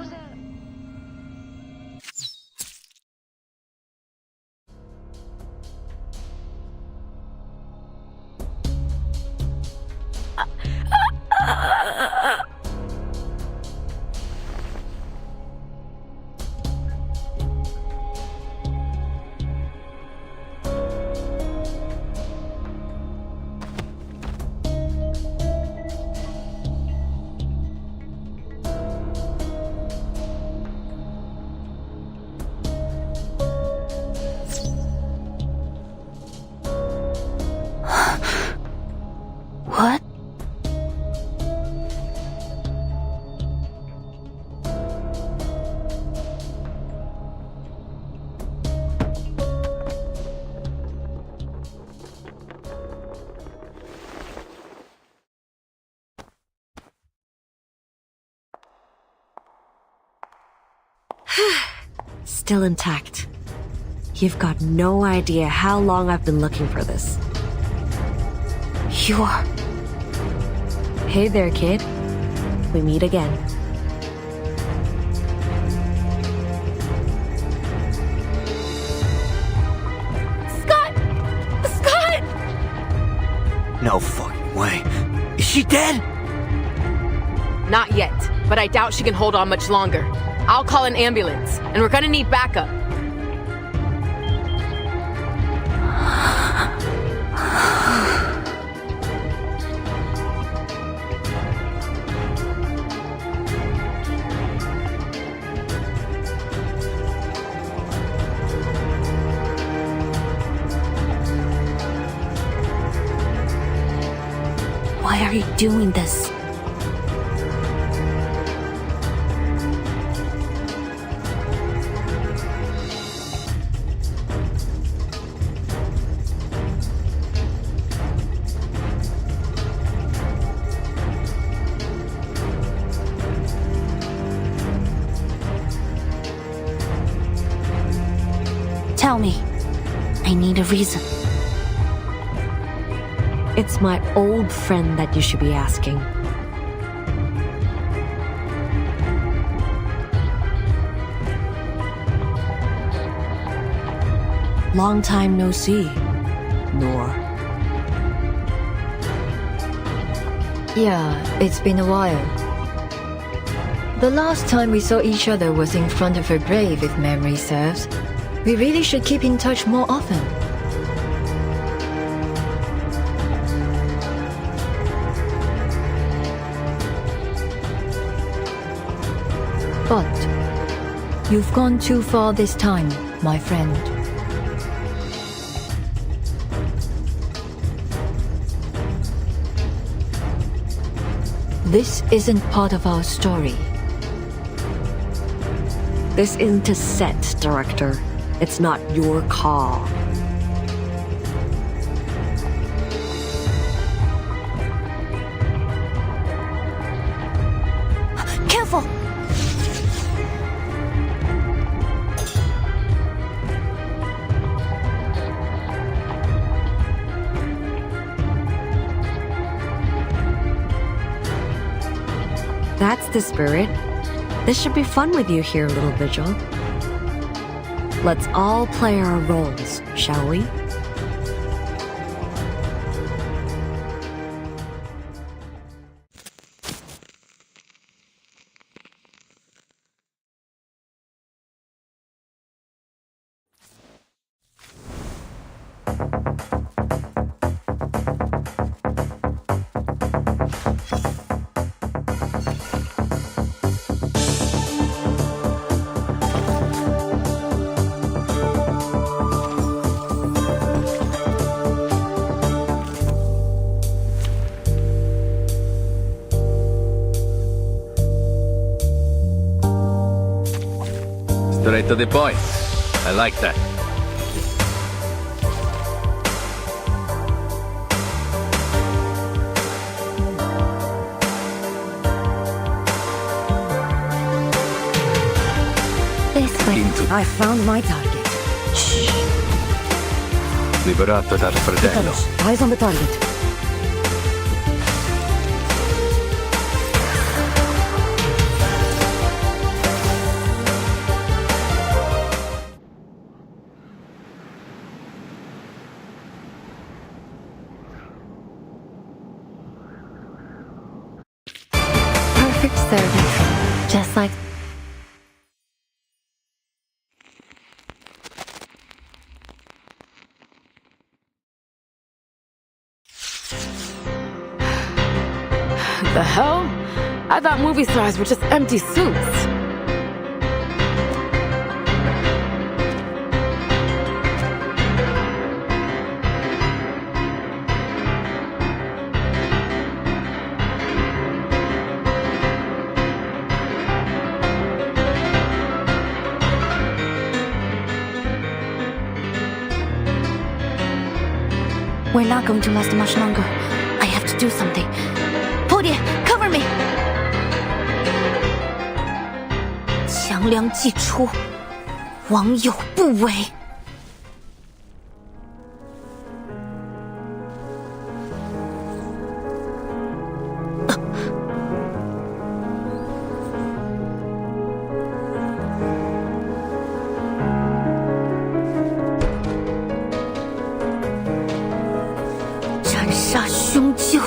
still intact. You've got no idea how long I've been looking for this. You are... Hey there, kid. We meet again. Scott! Scott! No fucking way. Is she dead? Not yet, but I doubt she can hold on much longer. I'll call an ambulance, and we're gonna need backup. Why are you doing this? Tell me. I need a reason. It's my old friend that you should be asking. Long time no see, Noor. Yeah, it's been a while. The last time we saw each other was in front of her grave, if memory serves. We really should keep in touch more often. But you've gone too far this time, my friend. This isn't part of our story. This isn't a set, Director. It's not your call. Careful! That's the spirit. This should be fun with you here, little Vigil. Let's all play our roles, shall we? Straight to the point. I like that. This way. I found my target. Shh. Liberato dal fratello. Icarus, eyes on the target. Perfect service. Just like... The hell? I thought movie stars were just empty suits. We're not going to last much longer. I have to do something. Podie, cover me! 强梁既出，网友不为。斩杀凶舅。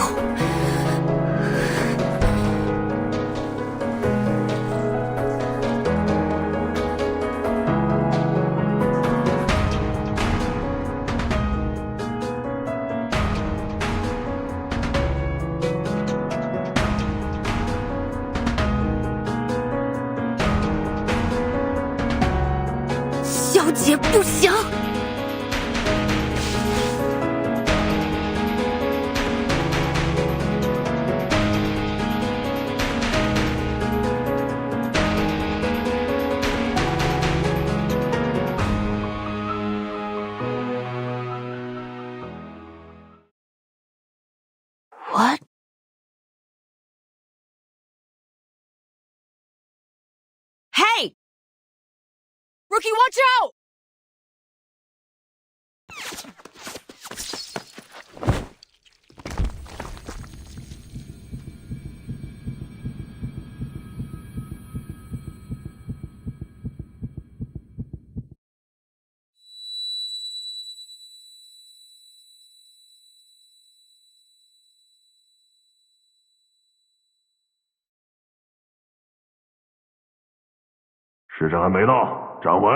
小姐不行。What? Hey! Rookie, watch out! “时辰还没到，站稳。”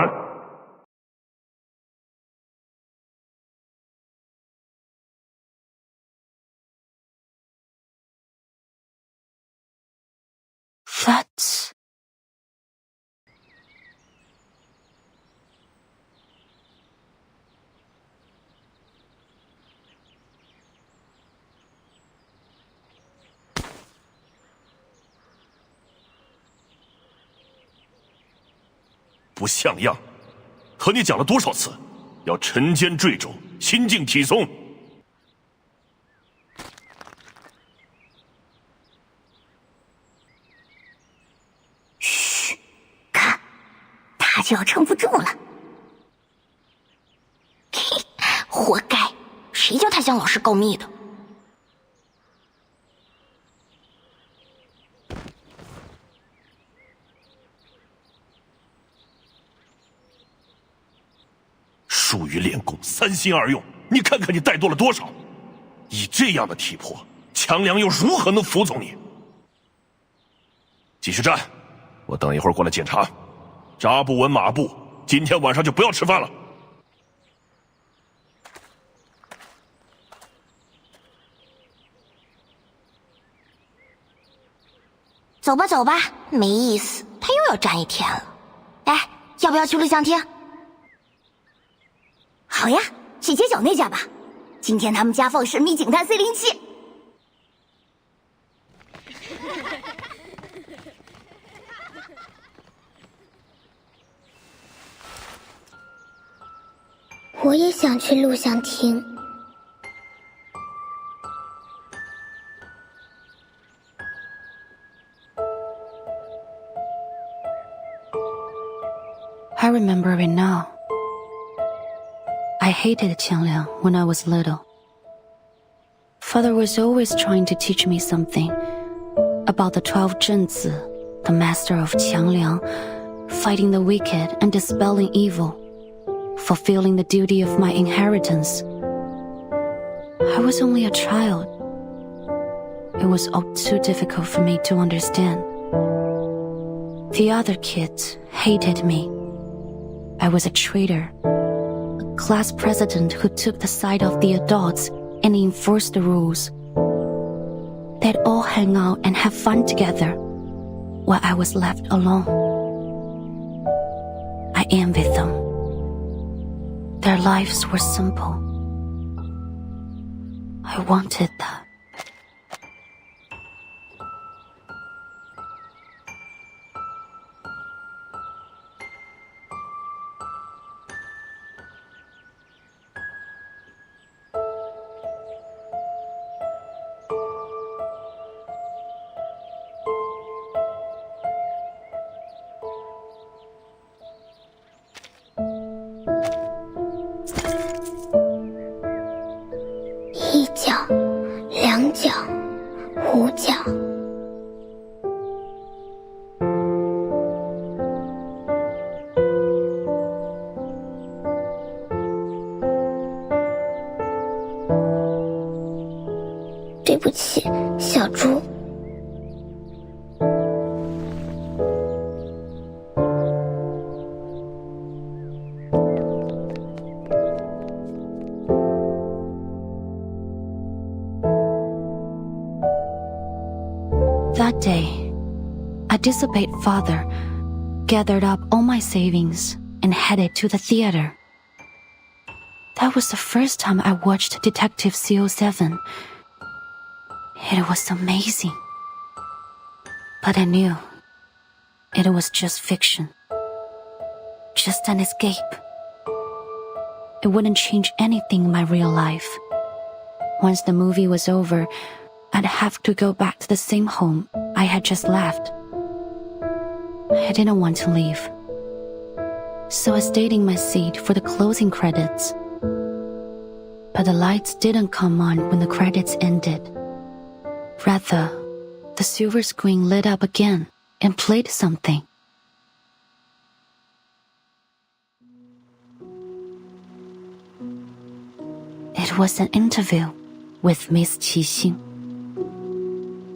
That's... 不像样！和你讲了多少次，要沉肩坠肘，心静体松。嘘，看，他就要撑不住了。嘿，活该！谁叫他向老师告密的？疏于练功，三心二用，你看看你带多了多少！以这样的体魄，强梁又如何能服从你？继续站，我等一会儿过来检查。扎不稳马步，今天晚上就不要吃饭了。走吧走吧，没意思，他又要站一天了。哎，要不要去录像厅？好呀，去街角那家吧。今天他们家放神秘警探C07。我也想去录像厅。I remember it now. I hated Qiangliang when I was little. Father was always trying to teach me something about the 12 Zhenzi, the master of Qiangliang, fighting the wicked and dispelling evil, fulfilling the duty of my inheritance. I was only a child. It was all too difficult for me to understand. The other kids hated me. I was a traitor, a class president who took the side of the adults and enforced the rules. They'd all hang out and have fun together, while I was left alone. I envied them. Their lives were simple. I wanted that. 不起，小猪。That day, a dissipate father gathered up all my savings and headed to the theater. That was the first time I watched Detective CO7. It was amazing. But I knew it was just fiction. Just an escape. It wouldn't change anything in my real life. Once the movie was over, I'd have to go back to the same home I had just left. I didn't want to leave. So I stayed in my seat for the closing credits. But the lights didn't come on when the credits ended. Rather, the silver screen lit up again and played something. It was an interview with Miss Qixing.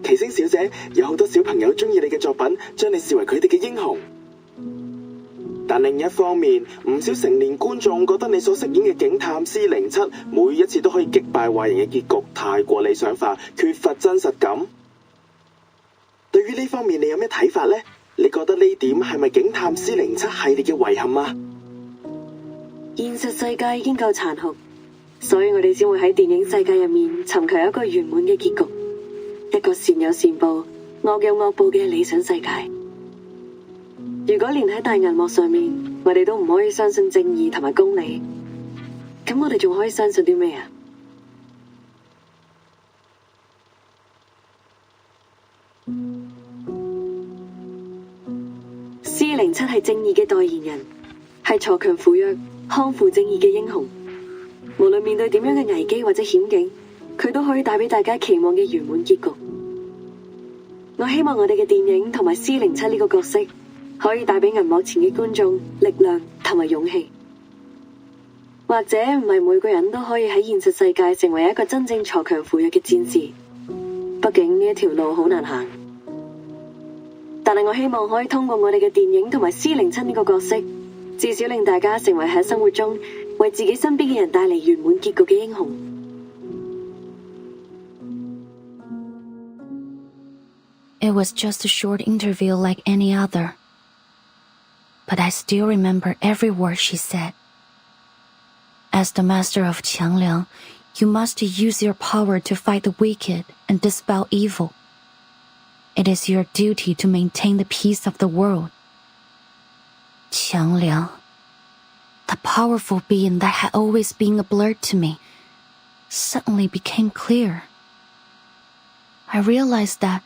奇星小姐，有好多小朋友中意你嘅作品，將你視為佢哋嘅英雄。但另一方面，唔少成年觀眾覺得你所飾演嘅警探C07每一次都可以擊敗壞人嘅結局太過理想化，缺乏真實感。對於呢方面，你有咩睇法呢？你覺得呢點係咪警探C07系列嘅遺憾啊？現實世界已經夠殘酷，所以我哋先會喺電影世界入面尋求一個圓滿嘅結局。一個善有善報、惡有惡報嘅理想世界。如果連喺大銀幕上面，我哋都唔可以相信正義同埋公理，咁我哋仲可以相信啲咩啊？C07係正義嘅代言人，係鋤強扶弱、匡扶正義嘅英雄。無論面對點樣嘅危機或者險境，佢都可以帶俾大家期望嘅圓滿結局。我希望我哋嘅電影同埋C07呢個角色，可以帶俾銀幕前嘅觀眾力量同埋勇氣。或者唔係每個人都可以喺現實世界成為一個真正鋤強扶弱嘅戰士，畢竟呢一條路好難行。但係我希望可以通過我哋嘅電影同埋C07呢個角色，至少令大家成為喺生活中為自己身邊嘅人帶嚟圓滿結局嘅英雄。It was just a short interview like any other. But I still remember every word she said. As the master of Qiangliang, you must use your power to fight the wicked and dispel evil. It is your duty to maintain the peace of the world. Qiangliang, the powerful being that had always been a blur to me, suddenly became clear. I realized that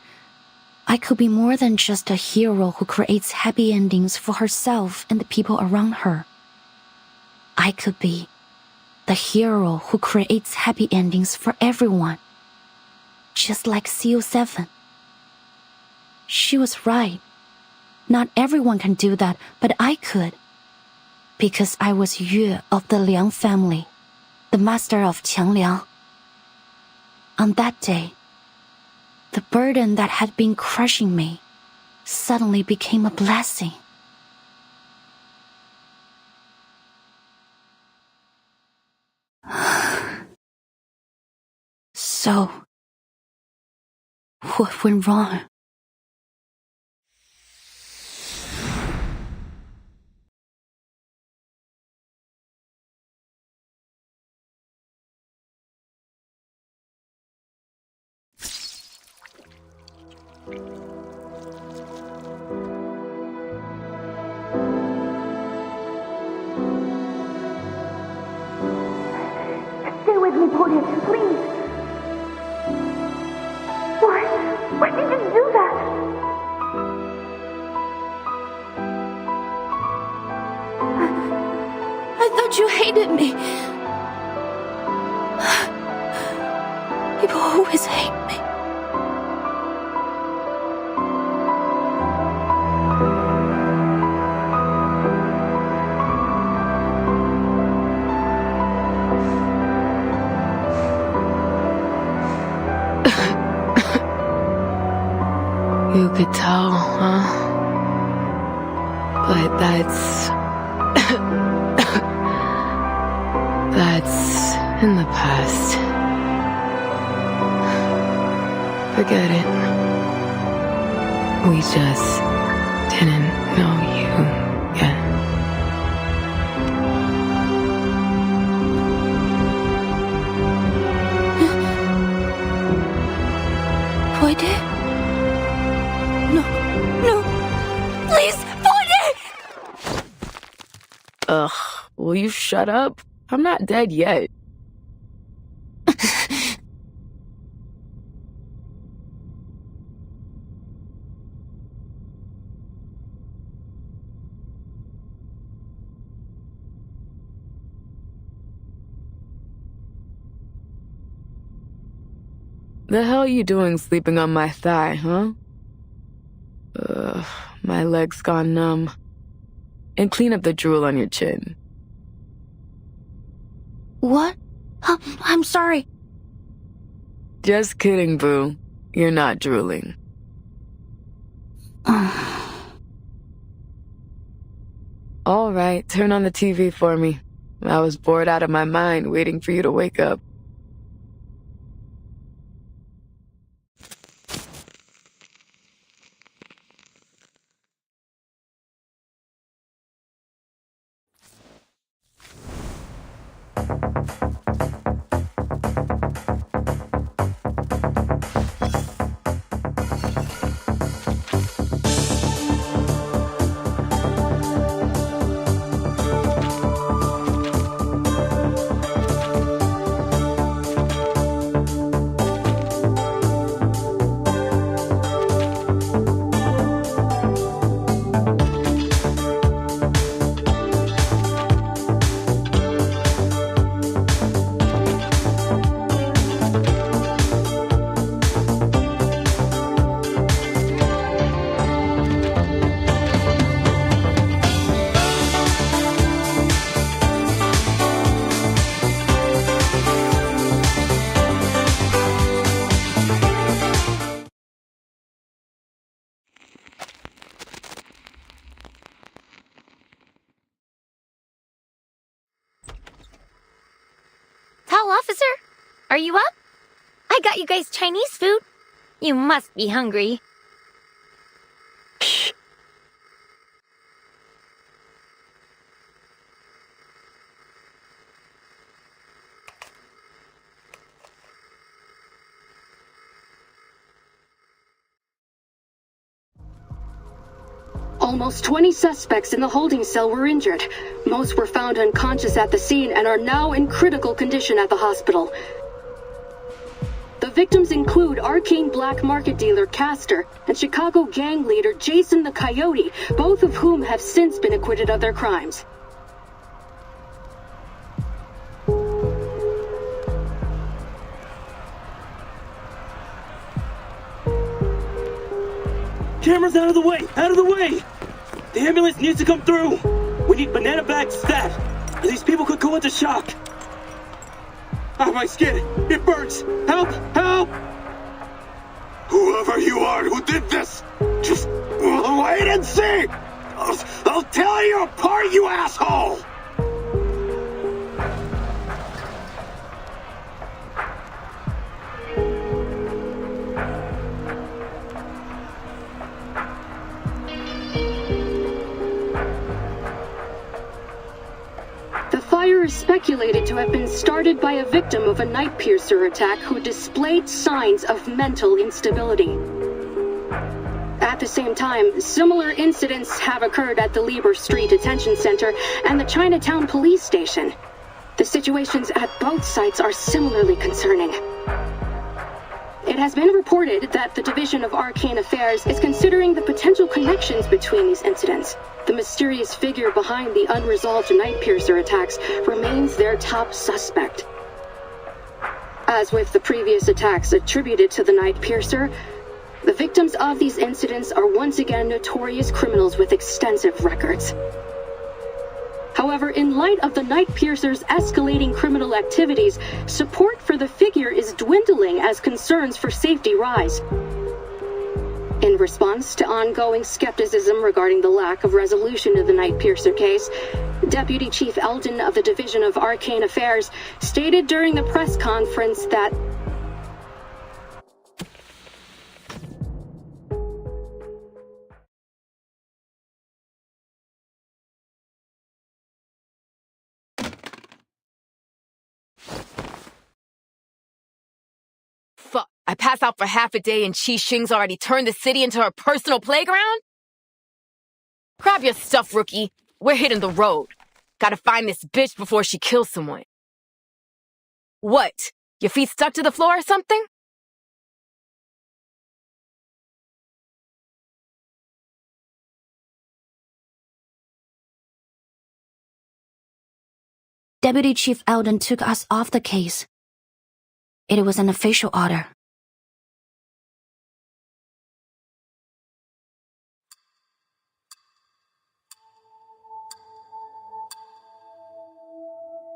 I could be more than just a hero who creates happy endings for herself and the people around her. I could be the hero who creates happy endings for everyone, just like CO7. She was right. Not everyone can do that, but I could. Because I was Yue of the Liang family, the master of Qiangliang. On that day, the burden that had been crushing me suddenly became a blessing. So, what went wrong? Stay with me, Police, please. Why did you do that? I thought you hated me. People always hate me. Vital, huh? But that's... that's in the past. Forget it. We just didn't know you yet. Puede? No. Please, Puede! Ugh, will you shut up? I'm not dead yet. The hell you doing sleeping on my thigh, huh? Ugh, my leg's gone numb. And clean up the drool on your chin. What? I'm sorry. Just kidding, boo. You're not drooling. All right, turn on the TV for me. I was bored out of my mind waiting for you to wake up. Officer, are you up? I got you guys Chinese food. You must be hungry. Almost 20 suspects in the holding cell were injured. Most were found unconscious at the scene and are now in critical condition at the hospital. The victims include arcane black market dealer Castor and Chicago gang leader Jason the Coyote, both of whom have since been acquitted of their crimes. Cameras out of the way! Out of the way! The ambulance needs to come through! We need banana bags stat! Or these people could go into shock! Ah, my skin! It burns! Help! Help! Whoever you are who did this, just wait and see! I'll tear you apart, you asshole! The fire is speculated to have been started by a victim of a night piercer attack who displayed signs of mental instability. At the same time, similar incidents have occurred at the Lieber Street Detention Center and the Chinatown police station. The situations at both sites are similarly concerning. It has been reported that the Division of Arcane Affairs is considering the potential connections between these incidents. The mysterious figure behind the unresolved night piercer attacks remains their top suspect. As with the previous attacks attributed to the night piercer, the victims of these incidents are once again notorious criminals with extensive records. However, in light of the night piercer's escalating criminal activities, support for the figure is dwindling as concerns for safety rise. In In response to ongoing skepticism regarding the lack of resolution of the Night Piercer case, Deputy Chief Eldon of the Division of Arcane Affairs stated during the press conference that Fuck, I pass out for half a day and Qi Xing's already turned the city into her personal playground? Grab your stuff, rookie. We're hitting the road. Gotta find this bitch before she kills someone. What? Your feet stuck to the floor or something? Deputy Chief Eldon took us off the case. It was an official order.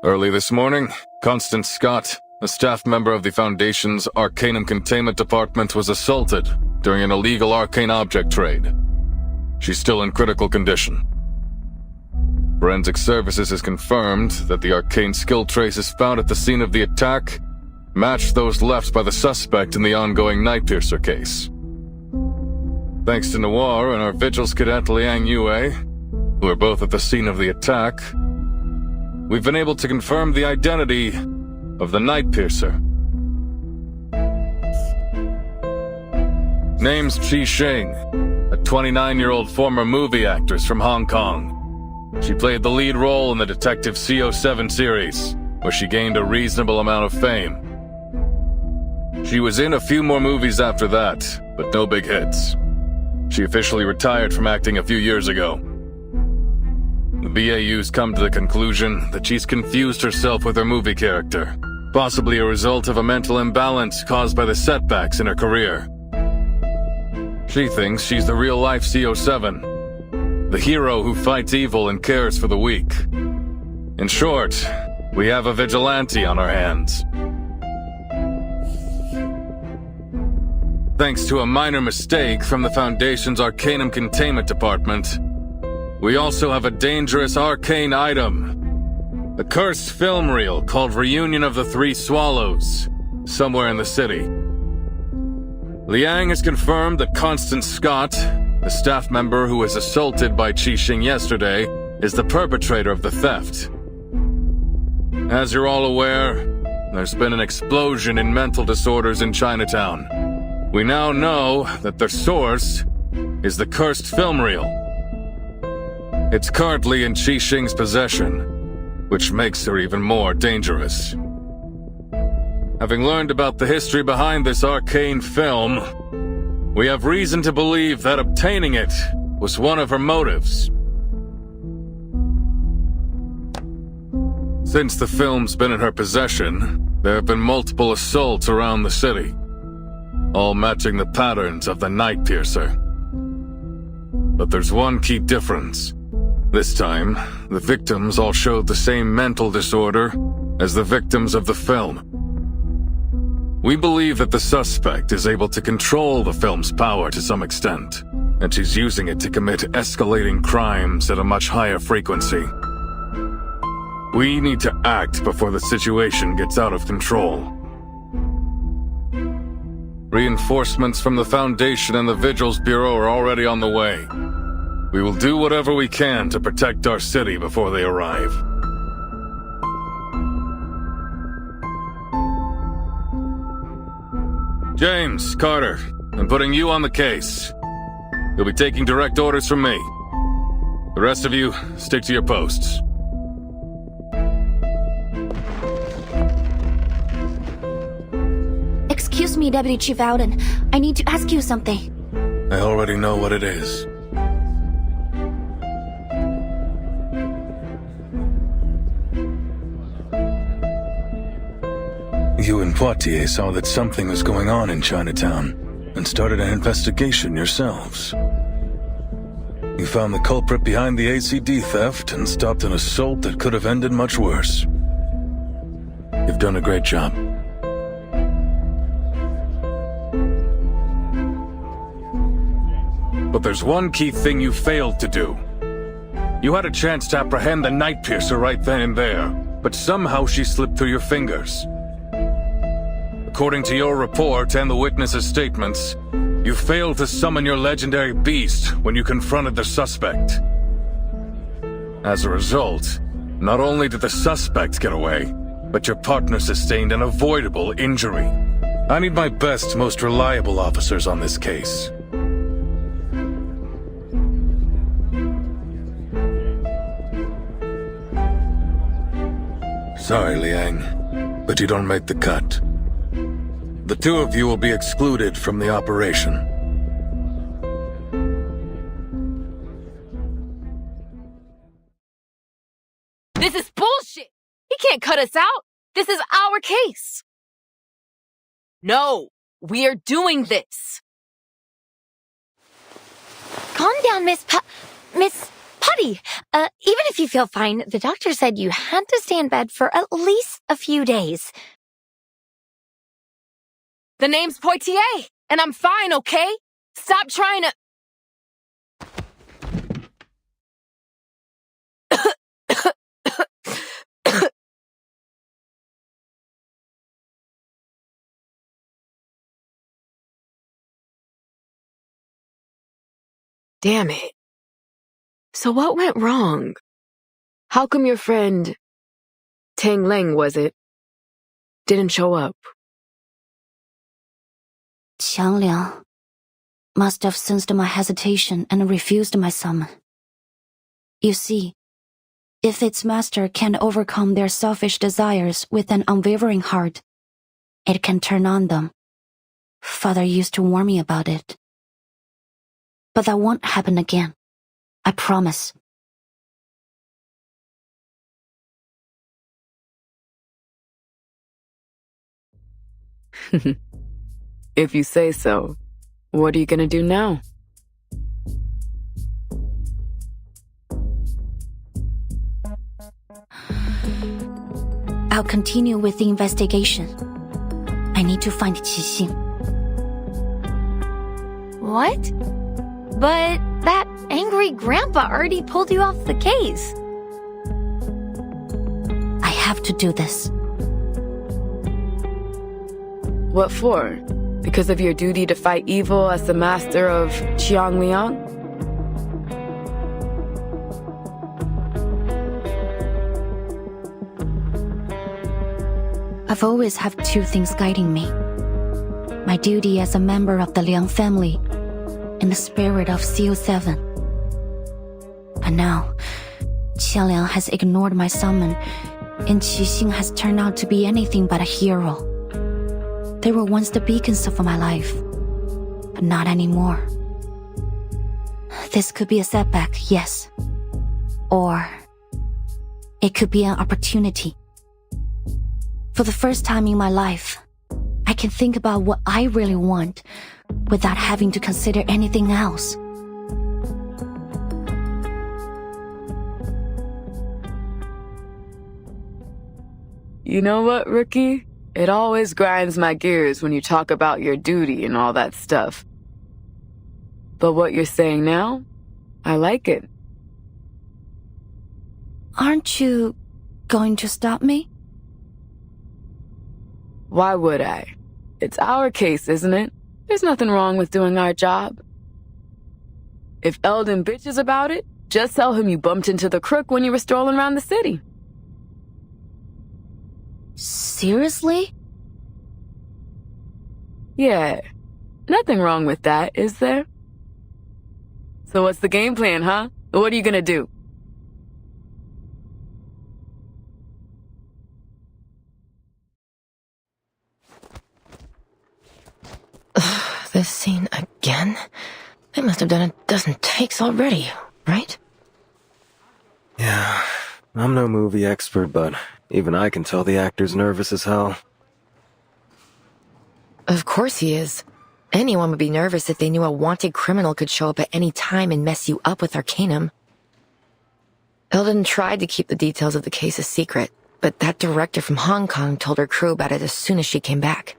Early this morning, Constance Scott, a staff member of the Foundation's Arcanum Containment Department, was assaulted during an illegal arcane object trade. She's still in critical condition. Forensic Services has confirmed that the arcane skill traces found at the scene of the attack matched those left by the suspect in the ongoing Night Piercer case. Thanks to Noir and our Vigils cadet Liang Yue, who are both at the scene of the attack, we've been able to confirm the identity of the Night Piercer. Name's Qi Xing, a 29-year-old former movie actress from Hong Kong. She played the lead role in the Detective CO7 series, where she gained a reasonable amount of fame. She was in a few more movies after that, but no big hits. She officially retired from acting a few years ago. The BAU's come to the conclusion that she's confused herself with her movie character, possibly a result of a mental imbalance caused by the setbacks in her career. She thinks she's the real-life CO7, the hero who fights evil and cares for the weak. In short, we have a vigilante on our hands. Thanks to a minor mistake from the Foundation's Arcanum Containment Department, we also have a dangerous arcane item. A cursed film reel called Reunion of the Three Swallows, somewhere in the city. Liang has confirmed that Constance Scott, the staff member who was assaulted by Qi Xing yesterday, is the perpetrator of the theft. As you're all aware, there's been an explosion in mental disorders in Chinatown. We now know that their source is the cursed film reel. It's currently in Qi Xing's possession, which makes her even more dangerous. Having learned about the history behind this arcane film, we have reason to believe that obtaining it was one of her motives. Since the film's been in her possession, there have been multiple assaults around the city, all matching the patterns of the Night Piercer. But there's one key difference. This time, the victims all showed the same mental disorder as the victims of the film. We believe that the suspect is able to control the film's power to some extent, and she's using it to commit escalating crimes at a much higher frequency. We need to act before the situation gets out of control. Reinforcements from the Foundation and the Vigils Bureau are already on the way. We will do whatever we can to protect our city before they arrive. James, Carter, I'm putting you on the case. You'll be taking direct orders from me. The rest of you, stick to your posts. Excuse me, Deputy Chief Alden. I need to ask you something. I already know what it is. You and Poitiers saw that something was going on in Chinatown and started an investigation yourselves. You found the culprit behind the ACD theft and stopped an assault that could have ended much worse. You've done a great job. But there's one key thing you failed to do. You had a chance to apprehend the Night Piercer right then and there, but somehow she slipped through your fingers. According to your report and the witnesses' statements, you failed to summon your legendary beast when you confronted the suspect. As a result, not only did the suspect get away, but your partner sustained an avoidable injury. I need my best, most reliable officers on this case. Sorry, Liang, but you don't make the cut. The two of you will be excluded from the operation. This is bullshit! He can't cut us out! This is our case! No! We're doing this! Calm down, Miss Putty. Even if you feel fine, the doctor said you had to stay in bed for at least a few days. The name's Poitier, and I'm fine, okay? Stop trying to... Damn it. So what went wrong? How come your friend, Tang Leng was it, didn't show up? Qiang Liang must have sensed my hesitation and refused my summon. You see, if its master can overcome their selfish desires with an unwavering heart, it can turn on them. Father used to warn me about it. But that won't happen again. I promise. If you say so, what are you gonna do now? I'll continue with the investigation. I need to find Qixing. What? But that angry grandpa already pulled you off the case. I have to do this. What for? Because of your duty to fight evil as the master of Qiangliang? I've always had two things guiding me. My duty as a member of the Liang family and the spirit of CO7. But now, Qianliang has ignored my summon, and Qixing has turned out to be anything but a hero. They were once the beacons of my life, but not anymore. This could be a setback, yes. Or it could be an opportunity. For the first time in my life, I can think about what I really want without having to consider anything else. You know what, Rookie? It always grinds my gears when you talk about your duty and all that stuff. But what you're saying now, I like it. Aren't you going to stop me? Why would I? It's our case, isn't it? There's nothing wrong with doing our job. If Eldon bitches about it, just tell him you bumped into the crook when you were strolling around the city. Seriously? Yeah. Nothing wrong with that, is there? So what's the game plan, huh? What are you gonna do? This scene again? They must have done a dozen takes already, right? Yeah, I'm no movie expert, but even I can tell the actor's nervous as hell. Of course he is. Anyone would be nervous if they knew a wanted criminal could show up at any time and mess you up with Arcanum. Eldon tried to keep the details of the case a secret, but that director from Hong Kong told her crew about it as soon as she came back.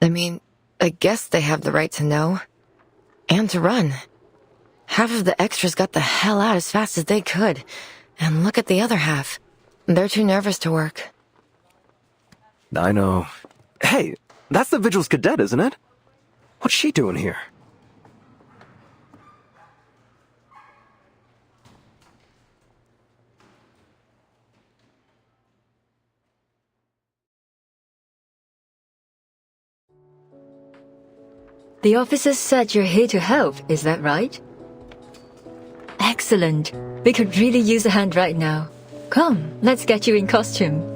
I mean, I guess they have the right to know. And to run. Half of the extras got the hell out as fast as they could. And look at the other half. They're too nervous to work. I know. Hey, that's the Vigil's cadet, isn't it? What's she doing here? The officer said you're here to help, is that right? Excellent. We could really use a hand right now. Come, let's get you in costume.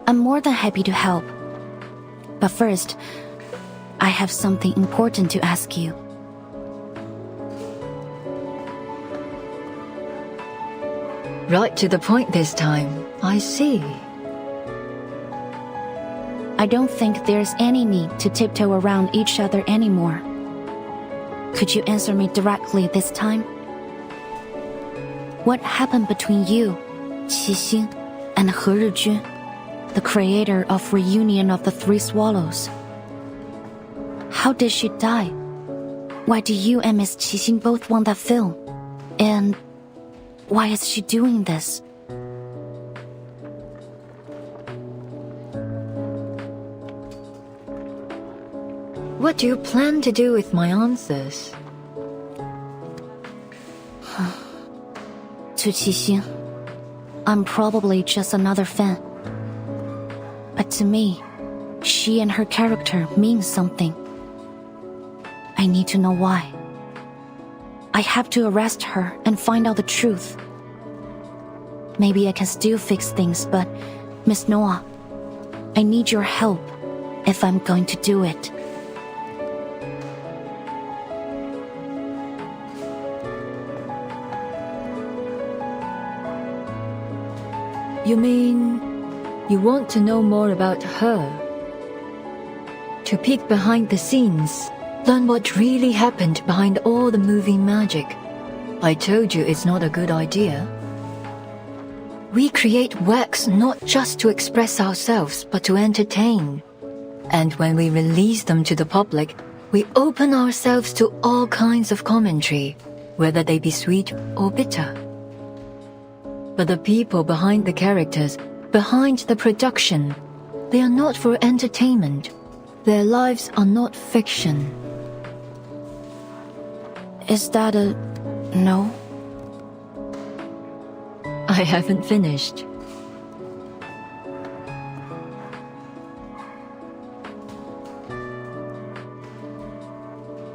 I'm more than happy to help. But first, I have something important to ask you. Right to the point this time. I see. I don't think there's any need to tiptoe around each other anymore. Could you answer me directly this time? What happened between you, Qixing, and He Rijun, the creator of Reunion of the Three Swallows? How did she die? Why do you and Miss Qixing both want that film? And why is she doing this? What do you plan to do with my answers? To Qixing, I'm probably just another fan. But to me, she and her character mean something. I need to know why. I have to arrest her and find out the truth. Maybe I can still fix things, but Miss Noah, I need your help if I'm going to do it. You mean you want to know more about her? To peek behind the scenes, learn what really happened behind all the moving magic. I told you it's not a good idea. We create works not just to express ourselves, but to entertain. And when we release them to the public, we open ourselves to all kinds of commentary, whether they be sweet or bitter. But the people behind the characters, behind the production, they are not for entertainment. Their lives are not fiction. Is that a no? I haven't finished.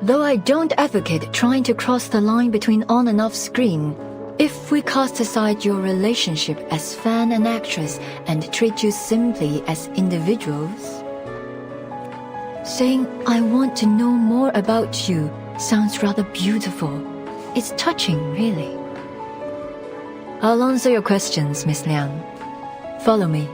Though I don't advocate trying to cross the line between on and off screen, if we cast aside your relationship as fan and actress and treat you simply as individuals, saying, I want to know more about you sounds rather beautiful. It's touching, really. I'll answer your questions, Miss Liang. Follow me.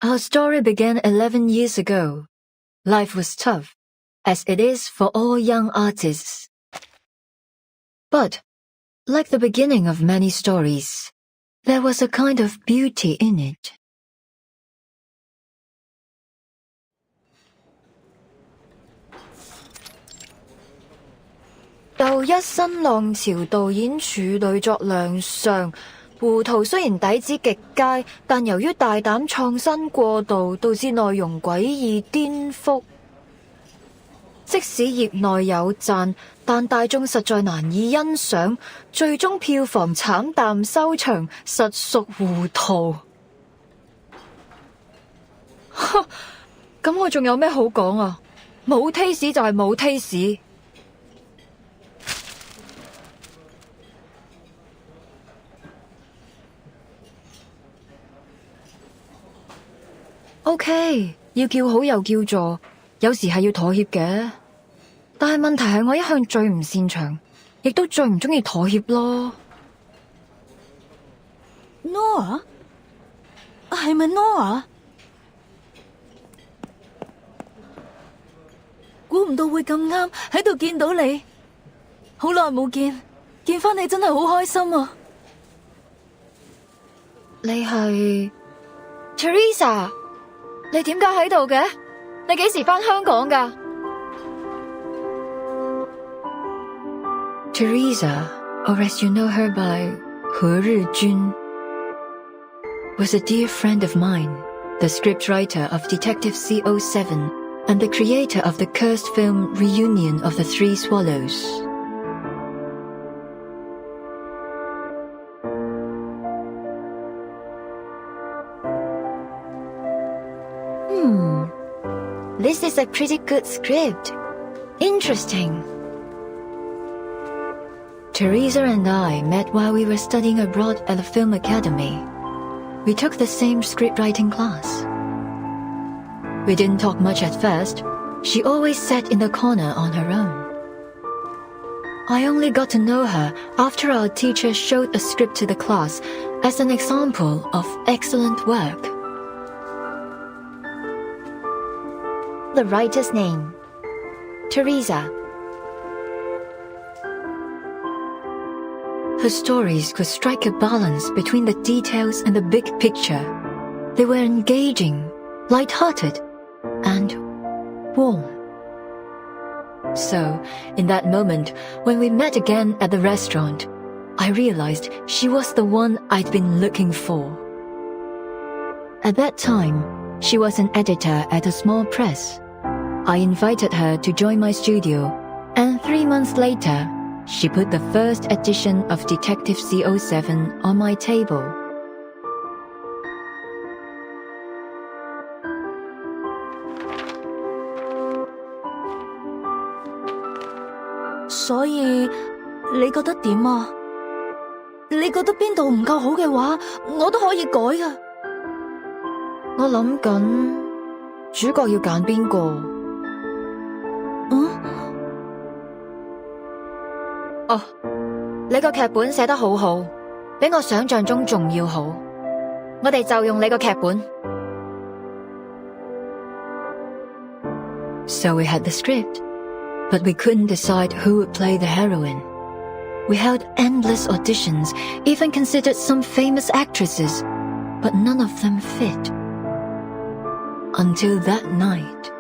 Our story began 11 years ago. Life was tough, as it is for all young artists. But, like the beginning of many stories, there was a kind of beauty in it. 又一新浪潮導演處女作亮相，胡桃雖然底子極佳，但由於大膽創新過度，導致內容詭異顛覆。即使業內有讚，但大眾實在難以欣賞，最終票房慘淡收場，實屬胡桃。咁我仲有咩好講啊？冇 taste 就係冇 taste。OK， 要叫好又叫座，有時係要妥協嘅。但係問題係我一向最唔擅長，亦都最唔中意妥協咯。Nora？ 係咪 Nora？ 估唔到會咁啱喺度見到你，好耐冇見，見翻你真係好開心啊！你係 Teresa？ 你點解喺度嘅？你幾時返香港㗎？ Teresa, or as you know her by 何日君, was a dear friend of mine, the scriptwriter of Detective C07 and the creator of the cursed film Reunion of the Three Swallows. This is a pretty good script. Interesting. Teresa and I met while we were studying abroad at the film academy. We took the same scriptwriting class. We didn't talk much at first. She always sat in the corner on her own. I only got to know her after our teacher showed a script to the class as an example of excellent work. The writer's name, Teresa. Her stories could strike a balance between the details and the big picture. They were engaging, light-hearted, and warm. So, in that moment, when we met again at the restaurant, I realized she was the one I'd been looking for. At that time, she was an editor at a small press. I invited her to join my studio, and 3 months later, she put the first edition of Detective C07 on my table. So, 你覺得點啊？你覺得邊度唔夠好嘅話，我都可以改㗎。我諗緊主角要揀邊個？哦，你個劇本寫得好好，比我想象中仲要好。我哋就用你個劇本。So we had the script, but we couldn't decide who would play the heroine. We held endless auditions, even considered some famous actresses, but none of them fit. Until that night.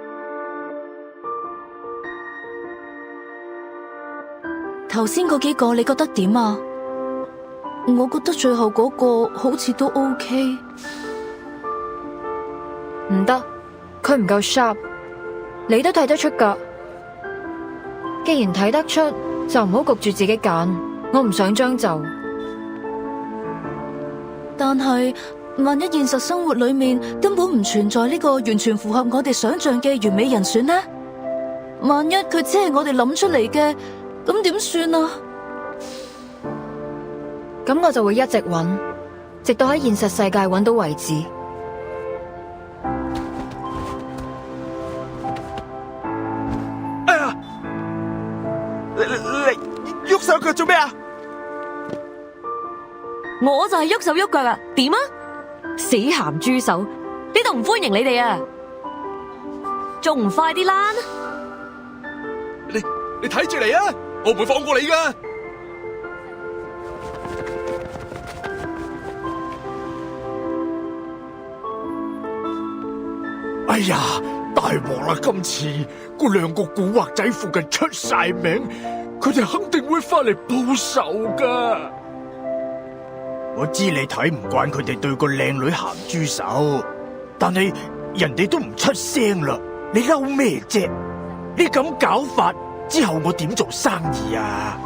頭先嗰幾個你覺得點啊？我覺得最後嗰個好似都 OK。唔得，佢唔夠 sharp。你都睇得出㗎。既然睇得出，就唔好焗住自己揀。我唔想將就。但係，萬一現實生活裏面根本唔存在呢個完全符合我哋想象嘅完美人選呢？萬一佢只係我哋諗出嚟嘅，咁點算啊？咁我就會一直揾，直到喺現實世界揾到為止。哎呀！你喐手腳做咩啊？我就係喐手喐腳啊！點啊？死鹹豬手，呢度唔歡迎你哋啊！仲唔快啲啦！你睇住嚟啊！我唔會放過你噶！哎呀，大鑊啦！今次嗰兩個古惑仔附近出晒名，佢哋肯定會翻嚟報仇噶。我知你睇唔慣佢哋對個靚女鹹豬手，但係人哋都唔出聲啦，你嬲咩啫？你咁搞法之後我點做生意啊？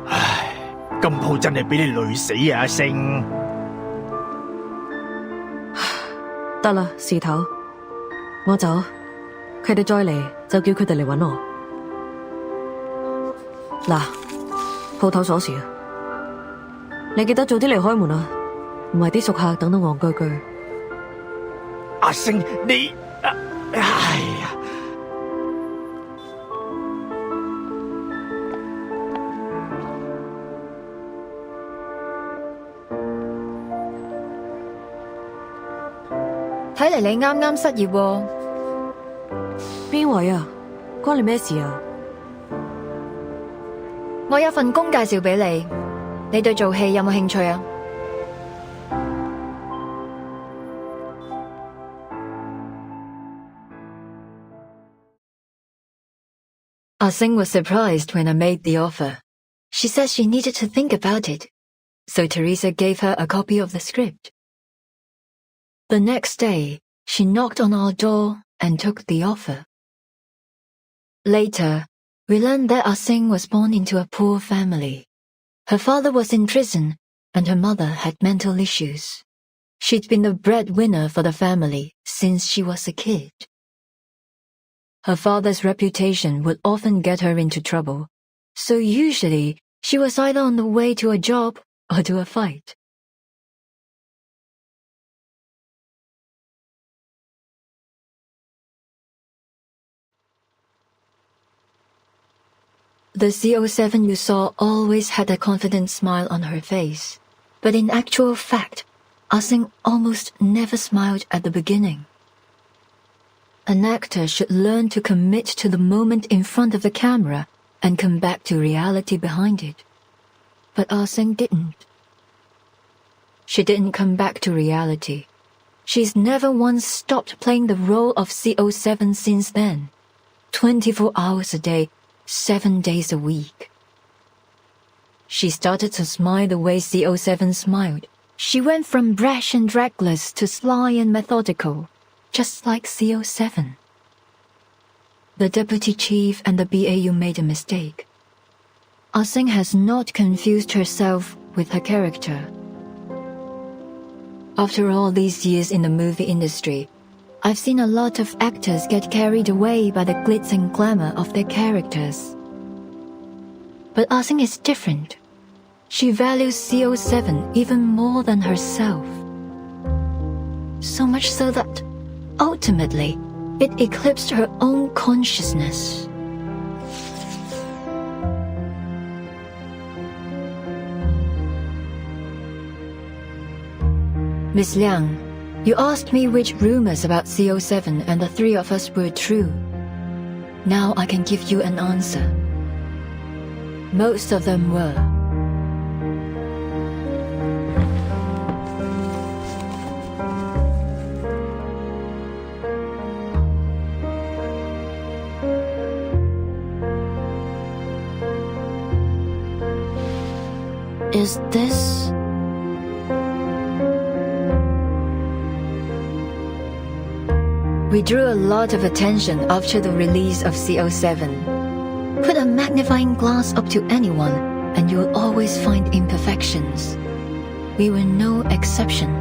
唉，今鋪真係俾你累死啊，阿星！得啦，事頭，我走，佢哋再嚟就叫佢哋嚟搵我。嗱，鋪頭鎖匙啊，你記得早啲嚟開門啊，唔係啲熟客等到戇居居。阿星，你，哎呀！睇嚟你啱啱失業喎。邊位啊？關你咩事啊？我有份工介紹俾你，你對做戲有冇興趣啊？Ah-Sing was surprised when I made the offer. She said she needed to think about it, so Teresa gave her a copy of the script. The next day, she knocked on our door and took the offer. Later, we learned that Ah-Sing was born into a poor family. Her father was in prison, and her mother had mental issues. She'd been the breadwinner for the family since she was a kid. Her father's reputation would often get her into trouble, so usually she was either on the way to a job or to a fight. The CO7 you saw always had a confident smile on her face, but in actual fact, Ah-Sing almost never smiled at the beginning. An actor should learn to commit to the moment in front of the camera and come back to reality behind it. But Ah-Sing didn't. She didn't come back to reality. She's never once stopped playing the role of CO7 since then. 24 hours a day, 7 days a week. She started to smile the way CO7 smiled. She went from brash and reckless to sly and methodical, just like CO7. The deputy chief and the BAU made a mistake. Ah-Sing has not confused herself with her character. After all these years in the movie industry, I've seen a lot of actors get carried away by the glitz and glamour of their characters. But Ah-Sing is different. She values CO7 even more than herself. So much so that, ultimately, it eclipsed her own consciousness. Miss Liang, you asked me which rumors about CO7 and the three of us were true. Now I can give you an answer. Most of them were. Is this... We drew a lot of attention after the release of CO7. Put a magnifying glass up to anyone and you'll always find imperfections. We were no exception.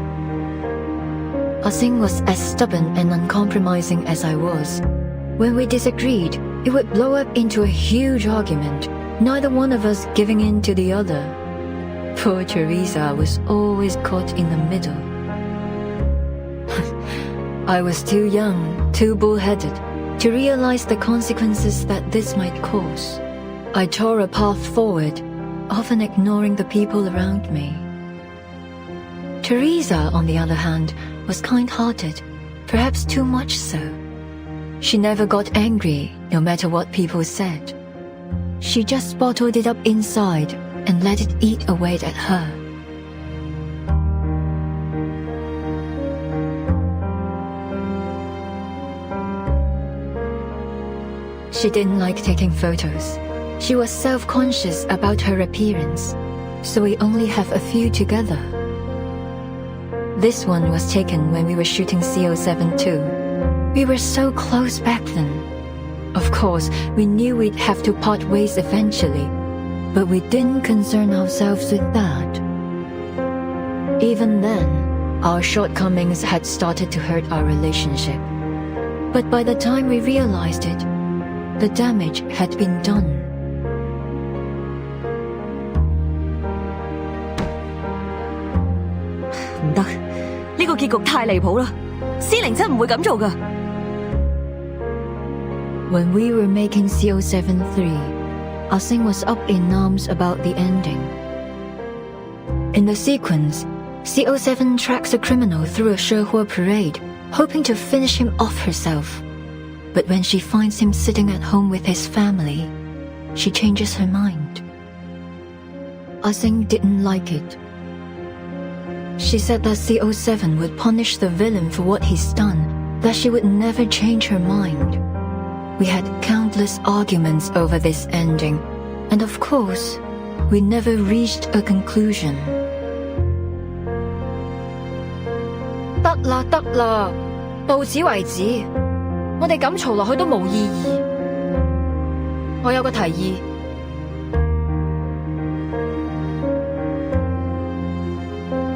Ah-Sing was as stubborn and uncompromising as I was. When we disagreed, it would blow up into a huge argument, neither one of us giving in to the other. Poor Teresa was always caught in the middle. I was too young, too bullheaded, to realize the consequences that this might cause. I tore a path forward, often ignoring the people around me. Teresa, on the other hand, was kind-hearted, perhaps too much so. She never got angry, no matter what people said. She just bottled it up inside and let it eat away at her. She didn't like taking photos. She was self-conscious about her appearance. so we only have a few together. This one was taken when we were shooting CO7 too. We were so close back then. Of course, we knew we'd have to part ways eventually, but we didn't concern ourselves with that. Even then, our shortcomings had started to hurt our relationship. But by the time we realized it, the damage had been done. 唔得，呢個結局太離譜啦！司令真唔會咁做㗎。When we were making CO7-3, Ah-Sing was up in arms about the ending. In the sequence, CO7 tracks a criminal through a Shehua parade, hoping to finish him off herself. But when she finds him sitting at home with his family, she changes her mind. Ah-Sing didn't like it. She said that CO7 would punish the villain for what he's done, that she would never change her mind. We had countless arguments over this ending, and of course, we never reached a conclusion. 得啦得啦，到此為止，我哋咁嘈落去都冇意義。我有個提議。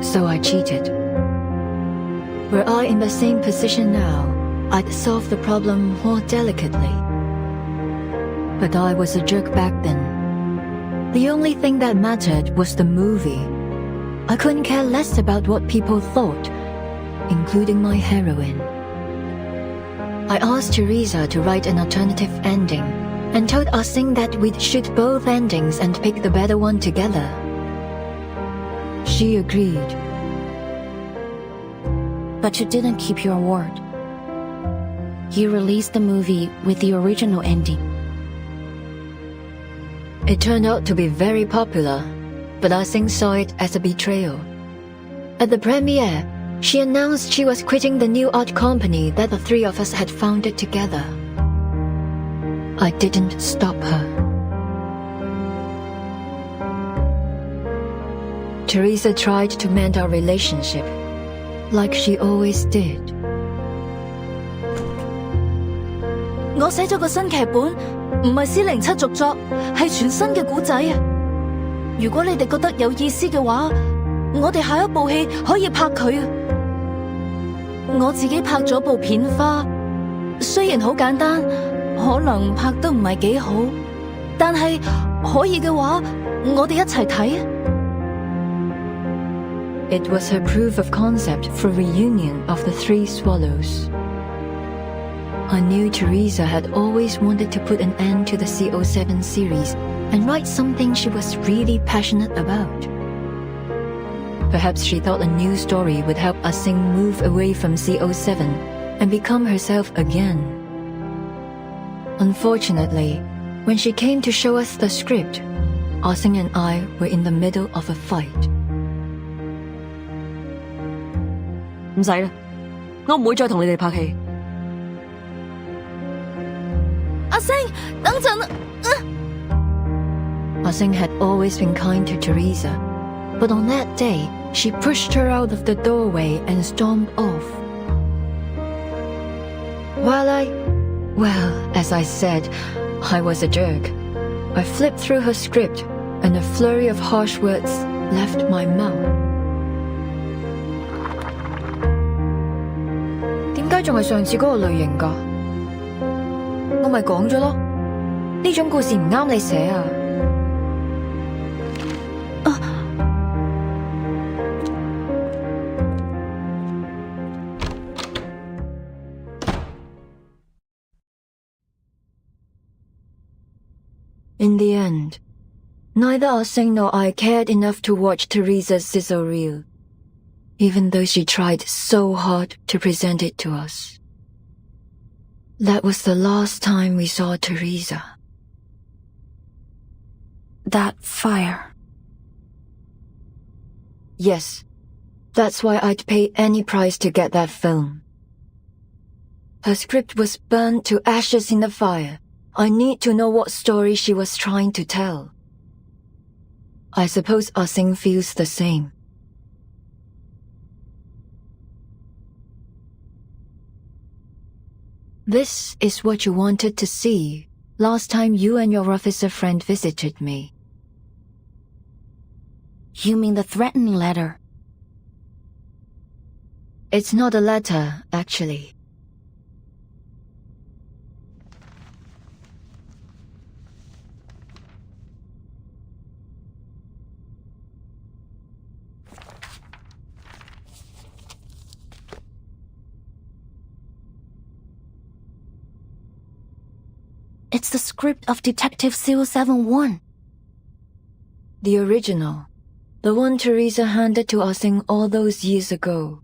So I cheated. Were I in the same position now, I'd solve the problem more delicately. But I was a jerk back then. The only thing that mattered was the movie. I couldn't care less about what people thought, including my heroine. I asked Teresa to write an alternative ending and told Ah-Sing that we'd shoot both endings and pick the better one together. She agreed. But you didn't keep your word. You released the movie with the original ending. It turned out to be very popular, but Ah-Sing saw it as a betrayal. At the premiere, she announced she was quitting the new art company that the three of us had founded together. I didn't stop her. Teresa tried to mend our relationship, like she always did. 我寫咗個新劇本，唔係407續作，係全新嘅故仔啊！如果你哋覺得有意思嘅話，我哋下一部戲可以拍佢啊！我自己拍咗部片花，雖然好簡單，可能拍得唔係幾好，但係可以嘅話，我哋一齊睇啊！ It was her proof of concept for reunion of the Three Swallows. I knew Teresa had always wanted to put an end to the CO7 series and write something she was really passionate about. Perhaps she thought a new story would help Ah-Sing move away from CO7 and become herself again. Unfortunately, when she came to show us the script, Ah-Sing and I were in the middle of a fight. 唔使啦，我唔會再同你哋拍戲。阿星，等陣啊Ah-Sing had always been kind to Teresa, but on that day, she pushed her out of the doorway and stormed off. Well, as I said, I was a jerk. I flipped through her script, and a flurry of harsh words left my mouth. 點解仲係上次嗰個類型㗎？我咪講咗咯，呢種故事唔啱你寫啊！ In the end, neither Ah-Sing nor I cared enough to watch Teresa's sizzle reel, even though she tried so hard to present it to us. That was the last time we saw Teresa. That fire. Yes, that's why I'd pay any price to get that film. Her script was burned to ashes in the fire. I need to know what story she was trying to tell. I suppose Ah Sing feels the same. This is what you wanted to see last time you and your officer friend visited me. You mean the threatening letter? It's not a letter, actually. It's the script of Detective 071. The original. The one Teresa handed to Ah Sing all those years ago.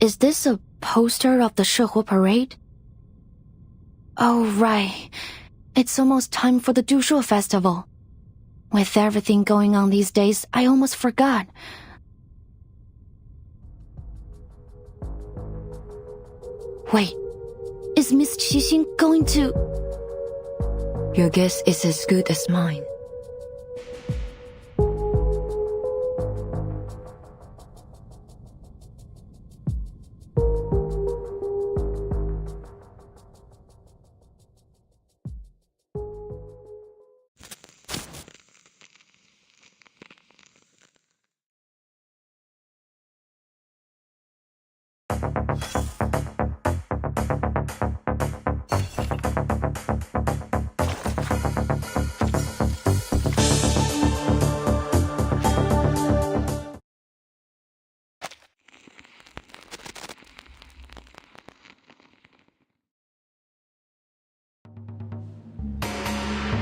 Is this a poster of the Shehe parade? Oh, right. It's almost time for the Dushu festival. With everything going on these days, I almost forgot. Wait, is Miss Qixing going to... Your guess is as good as mine.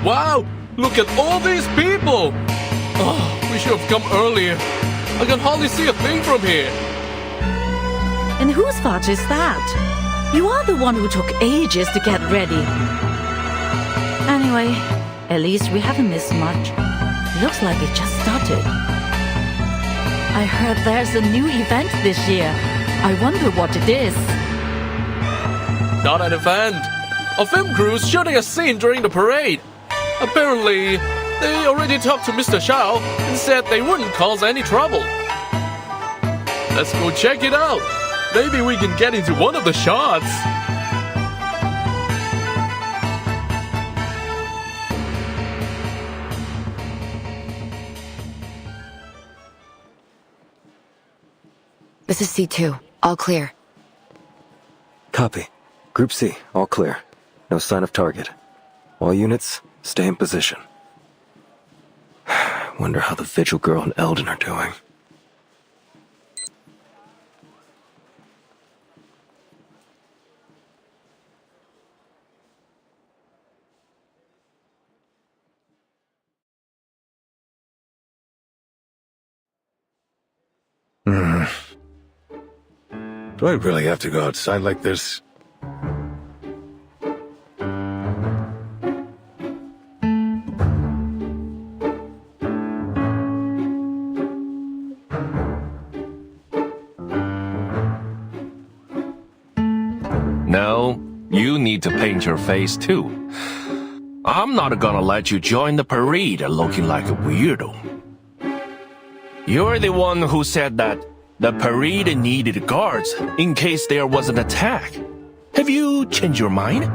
Wow! Look at all these people! Oh, we should have come earlier. I can hardly see a thing from here. And whose fault is that? You are the one who took ages to get ready. Anyway, at least we haven't missed much. Looks like it just started. I heard there's a new event this year. I wonder what it is. Not an event. A film crew's shooting a scene during the parade. Apparently, they already talked to Mr. Shao and said they wouldn't cause any trouble. Let's go check it out. Maybe we can get into one of the shots. This is C2. All clear. Copy. Group C, all clear. No sign of target. All units, stay in position. Wonder how the Vigil Girl and Eldon are doing. Do I really have to go outside like this? No, you need to paint your face too. I'm not gonna let you join the parade looking like a weirdo. You're the one who said that the parade needed guards in case there was an attack. Have you changed your mind?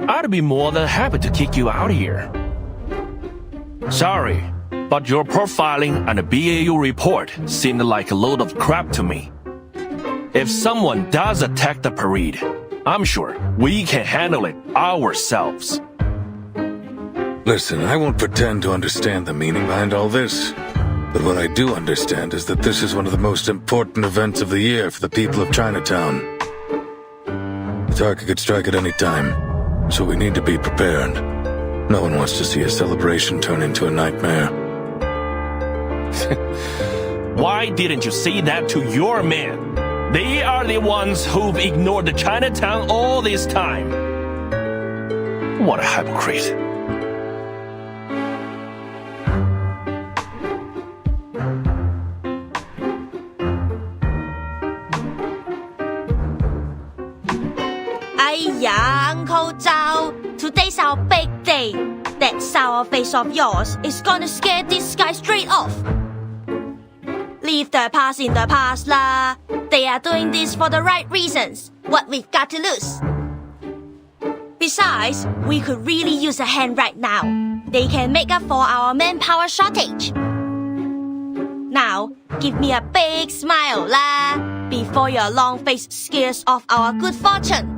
I'd be more than happy to kick you out of here. Sorry, but your profiling and the BAU report seemed like a load of crap to me. If someone does attack the parade, I'm sure we can handle it ourselves. Listen, I won't pretend to understand the meaning behind all this. But what I do understand is that this is one of the most important events of the year for the people of Chinatown. The target could strike at any time, so we need to be prepared. No one wants to see a celebration turn into a nightmare. Why didn't you say that to your men? They are the ones who've ignored the Chinatown all this time. What a hypocrite. Uncle Zhao, today's our big day. That sour face of yours is gonna scare this guy straight off. Leave the past in the past lah. They are doing this for the right reasons. What we've got to lose. Besides, we could really use a hand right now. They can make up for our manpower shortage. Now, give me a big smile lah, before your long face scares off our good fortune.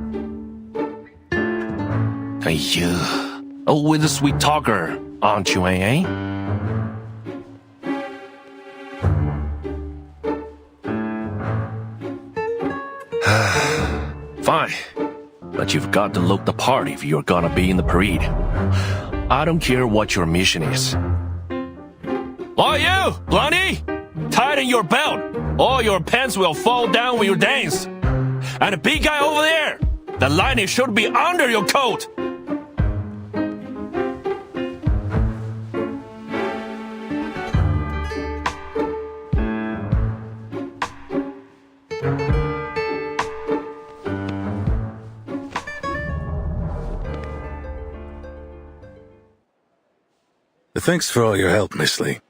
Always a sweet talker, aren't you, eh? Fine. But you've got to look the part if you're gonna be in the parade. I don't care what your mission is. Oh, you, Blondie! Tighten your belt, or your pants will fall down when you dance. And the big guy over there, the lining should be under your coat. Thanks for all your help, Miss Lee.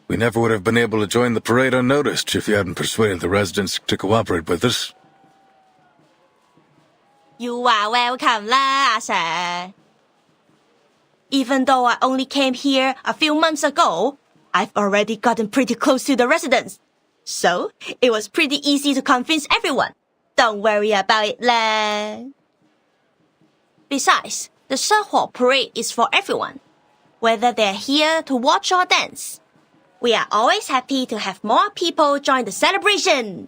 We never would have been able to join the parade unnoticed if you hadn't persuaded the residents to cooperate with us. You are welcome lah, sir. Even though I only came here a few months ago, I've already gotten pretty close to the residents. So, it was pretty easy to convince everyone. Don't worry about it lah. Besides, the 圣火 parade is for everyone, whether they're here to watch or dance. We are always happy to have more people join the celebration.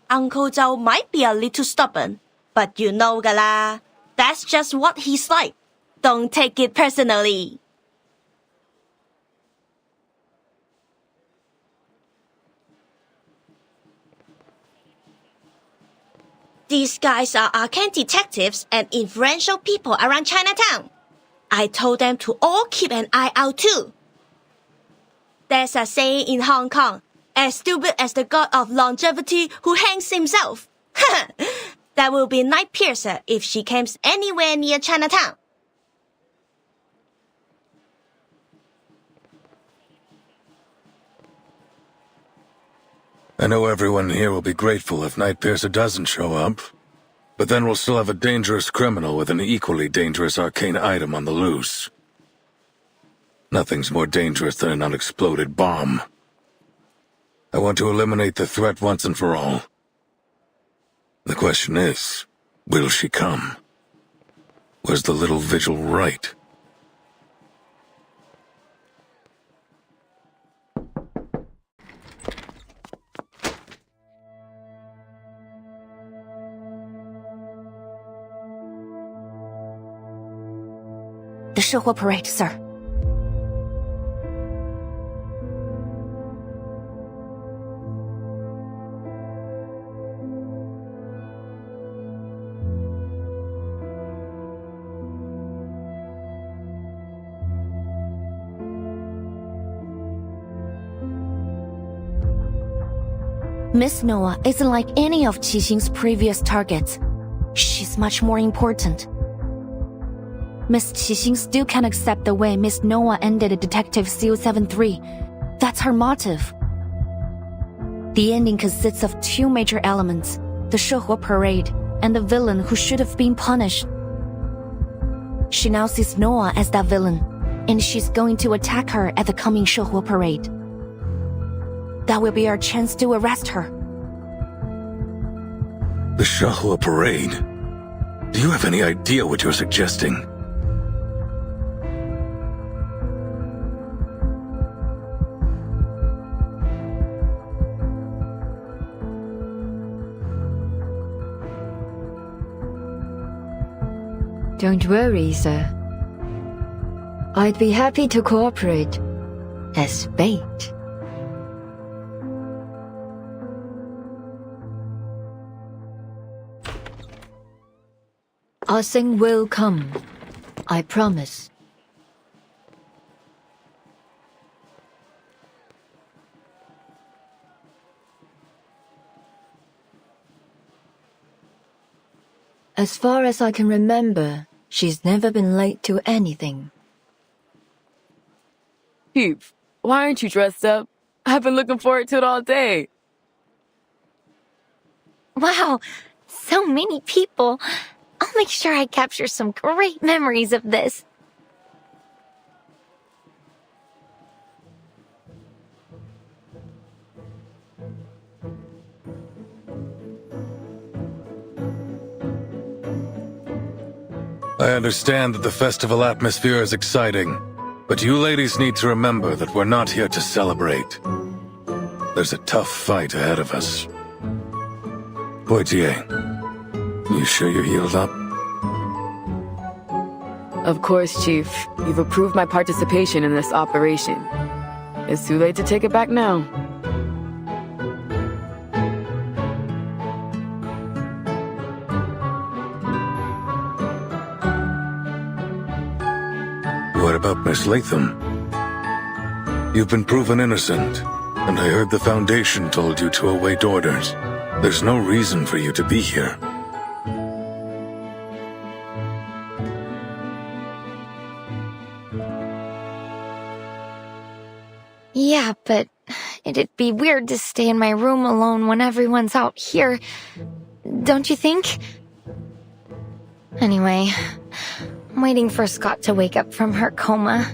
Uncle Zhao might be a little stubborn, but you know gala, that's just what he's like. Don't take it personally. These guys are arcane detectives and influential people around Chinatown. I told them to all keep an eye out too. There's a saying in Hong Kong, as stupid as the god of longevity who hangs himself. That will be Night Piercer if she comes anywhere near Chinatown. I know everyone here will be grateful if Night Piercer doesn't show up, but then we'll still have a dangerous criminal with an equally dangerous arcane item on the loose. Nothing's more dangerous than an unexploded bomb. I want to eliminate the threat once and for all. The question is, will she come? Was the little vigil right? The 圣火 parade, sir. Miss Noah isn't like any of Qixing's previous targets. She's much more important. Miss Qixing still can't accept the way Miss Noah ended Detective CO73. That's her motive. The ending consists of two major elements, the 圣火 parade and the villain who should have been punished. She now sees Noah as that villain, and she's going to attack her at the coming 圣火 parade. That will be our chance to arrest her. The 圣火 parade? Do you have any idea what you're suggesting? Don't worry, sir. I'd be happy to cooperate as bait. Ah Sing will come. I promise. As far as I can remember, she's never been late to anything. Chief, why aren't you dressed up? I've been looking forward to it all day. Wow, so many people. I'll make sure I capture some great memories of this. I understand that the festival atmosphere is exciting, but you ladies need to remember that we're not here to celebrate. There's a tough fight ahead of us. Poitier, you sure you're healed up? Of course, Chief. You've approved my participation in this operation. It's too late to take it back now. What about Miss Latham? You've been proven innocent, and I heard the Foundation told you to await orders. There's no reason for you to be here. Yeah, but it'd be weird to stay in my room alone when everyone's out here. Don't you think? Anyway, I'm waiting for Scott to wake up from her coma.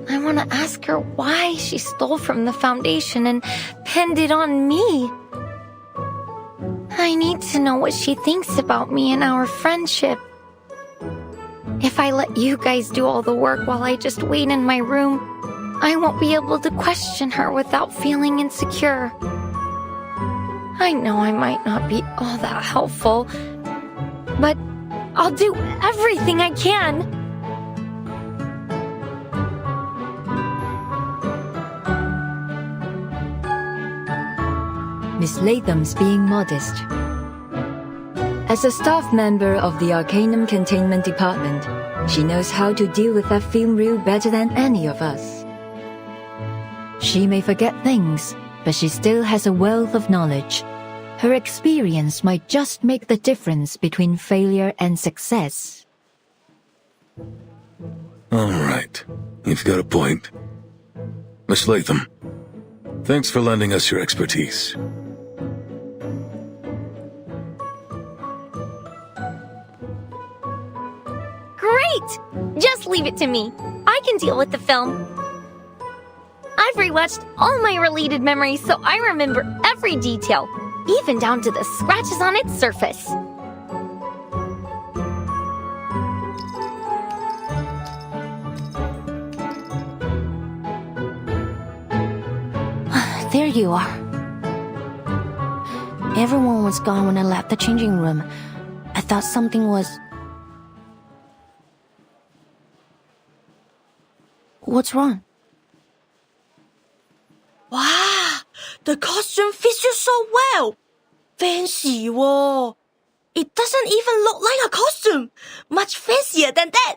I want to ask her why she stole from the Foundation and pinned it on me. I need to know what she thinks about me and our friendship. If I let you guys do all the work while I just wait in my room, I won't be able to question her without feeling insecure. I know I might not be all that helpful, but I'll do everything I can. Miss Latham's being modest. As a staff member of the Arcanum Containment Department, she knows how to deal with that film reel better than any of us. She may forget things, but she still has a wealth of knowledge. Her experience might just make the difference between failure and success. All right, you've got a point. Miss Latham, thanks for lending us your expertise. Great! Just leave it to me. I can deal with the film. I've rewatched all my related memories, so I remember every detail, even down to the scratches on its surface. There you are. Everyone was gone when I left the changing room. I thought something was... What's wrong? Wow, the costume fits you so well. Fancy, whoa. It doesn't even look like a costume. Much fancier than that.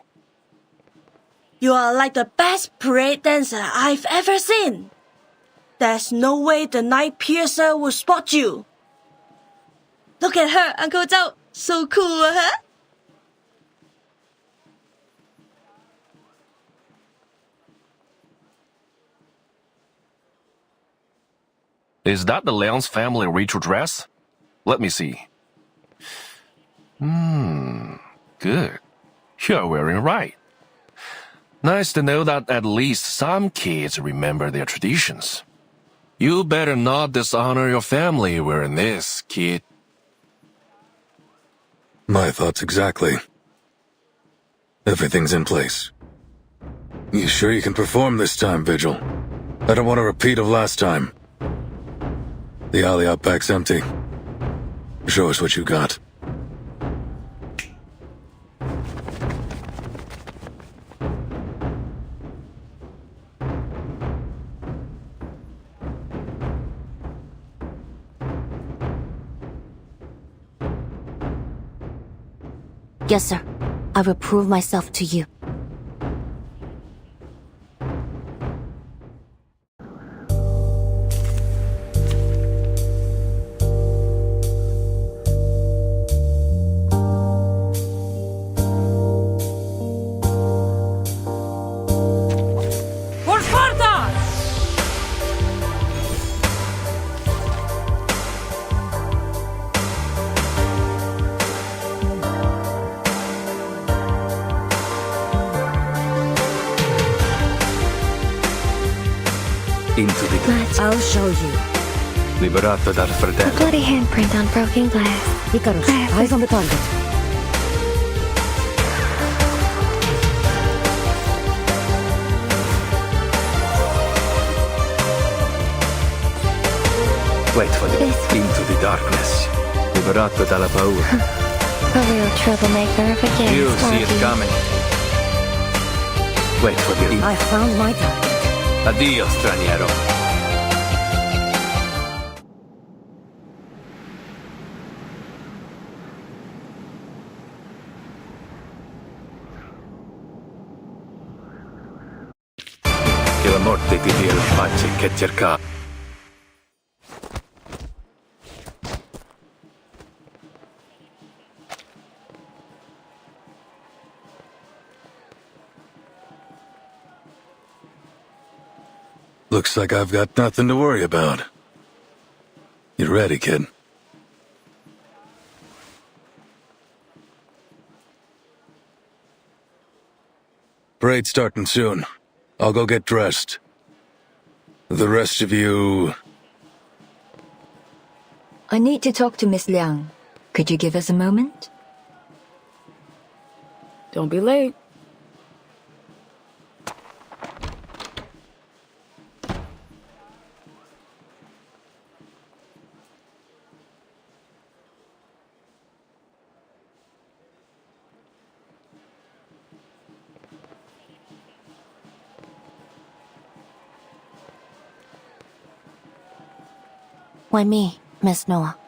You are like the best parade dancer I've ever seen. There's no way the night piercer will spot you. Look at her, Uncle Zhao. So cool, huh? Is that the Liang's family ritual dress? Let me see. Good. You're wearing it right. Nice to know that at least some kids remember their traditions. You better not dishonor your family wearing this, kid. My thoughts exactly. Everything's in place. You sure you can perform this time, Vigil? I don't want a repeat of last time. The alley out back's empty. Show us what you got. Yes, sir. I will prove myself to you. For Sparta! Into the Let's... I'll show you. Liberato dal A fratello. bloody handprint on broken glass. Icarus, eyes on the target. Wait for the into the darkness. Liberato dalla paura. A real troublemaker of a game. You see it coming. Wait for the I found my target. Addio, straniero. Che la morte ti dia la pace che cerca. Looks like I've got nothing to worry about. You ready, kid? Parade's starting soon. I'll go get dressed. The rest of you... I need to talk to Miss Liang. Could you give us a moment? Don't be late. Why me, Miss Noah?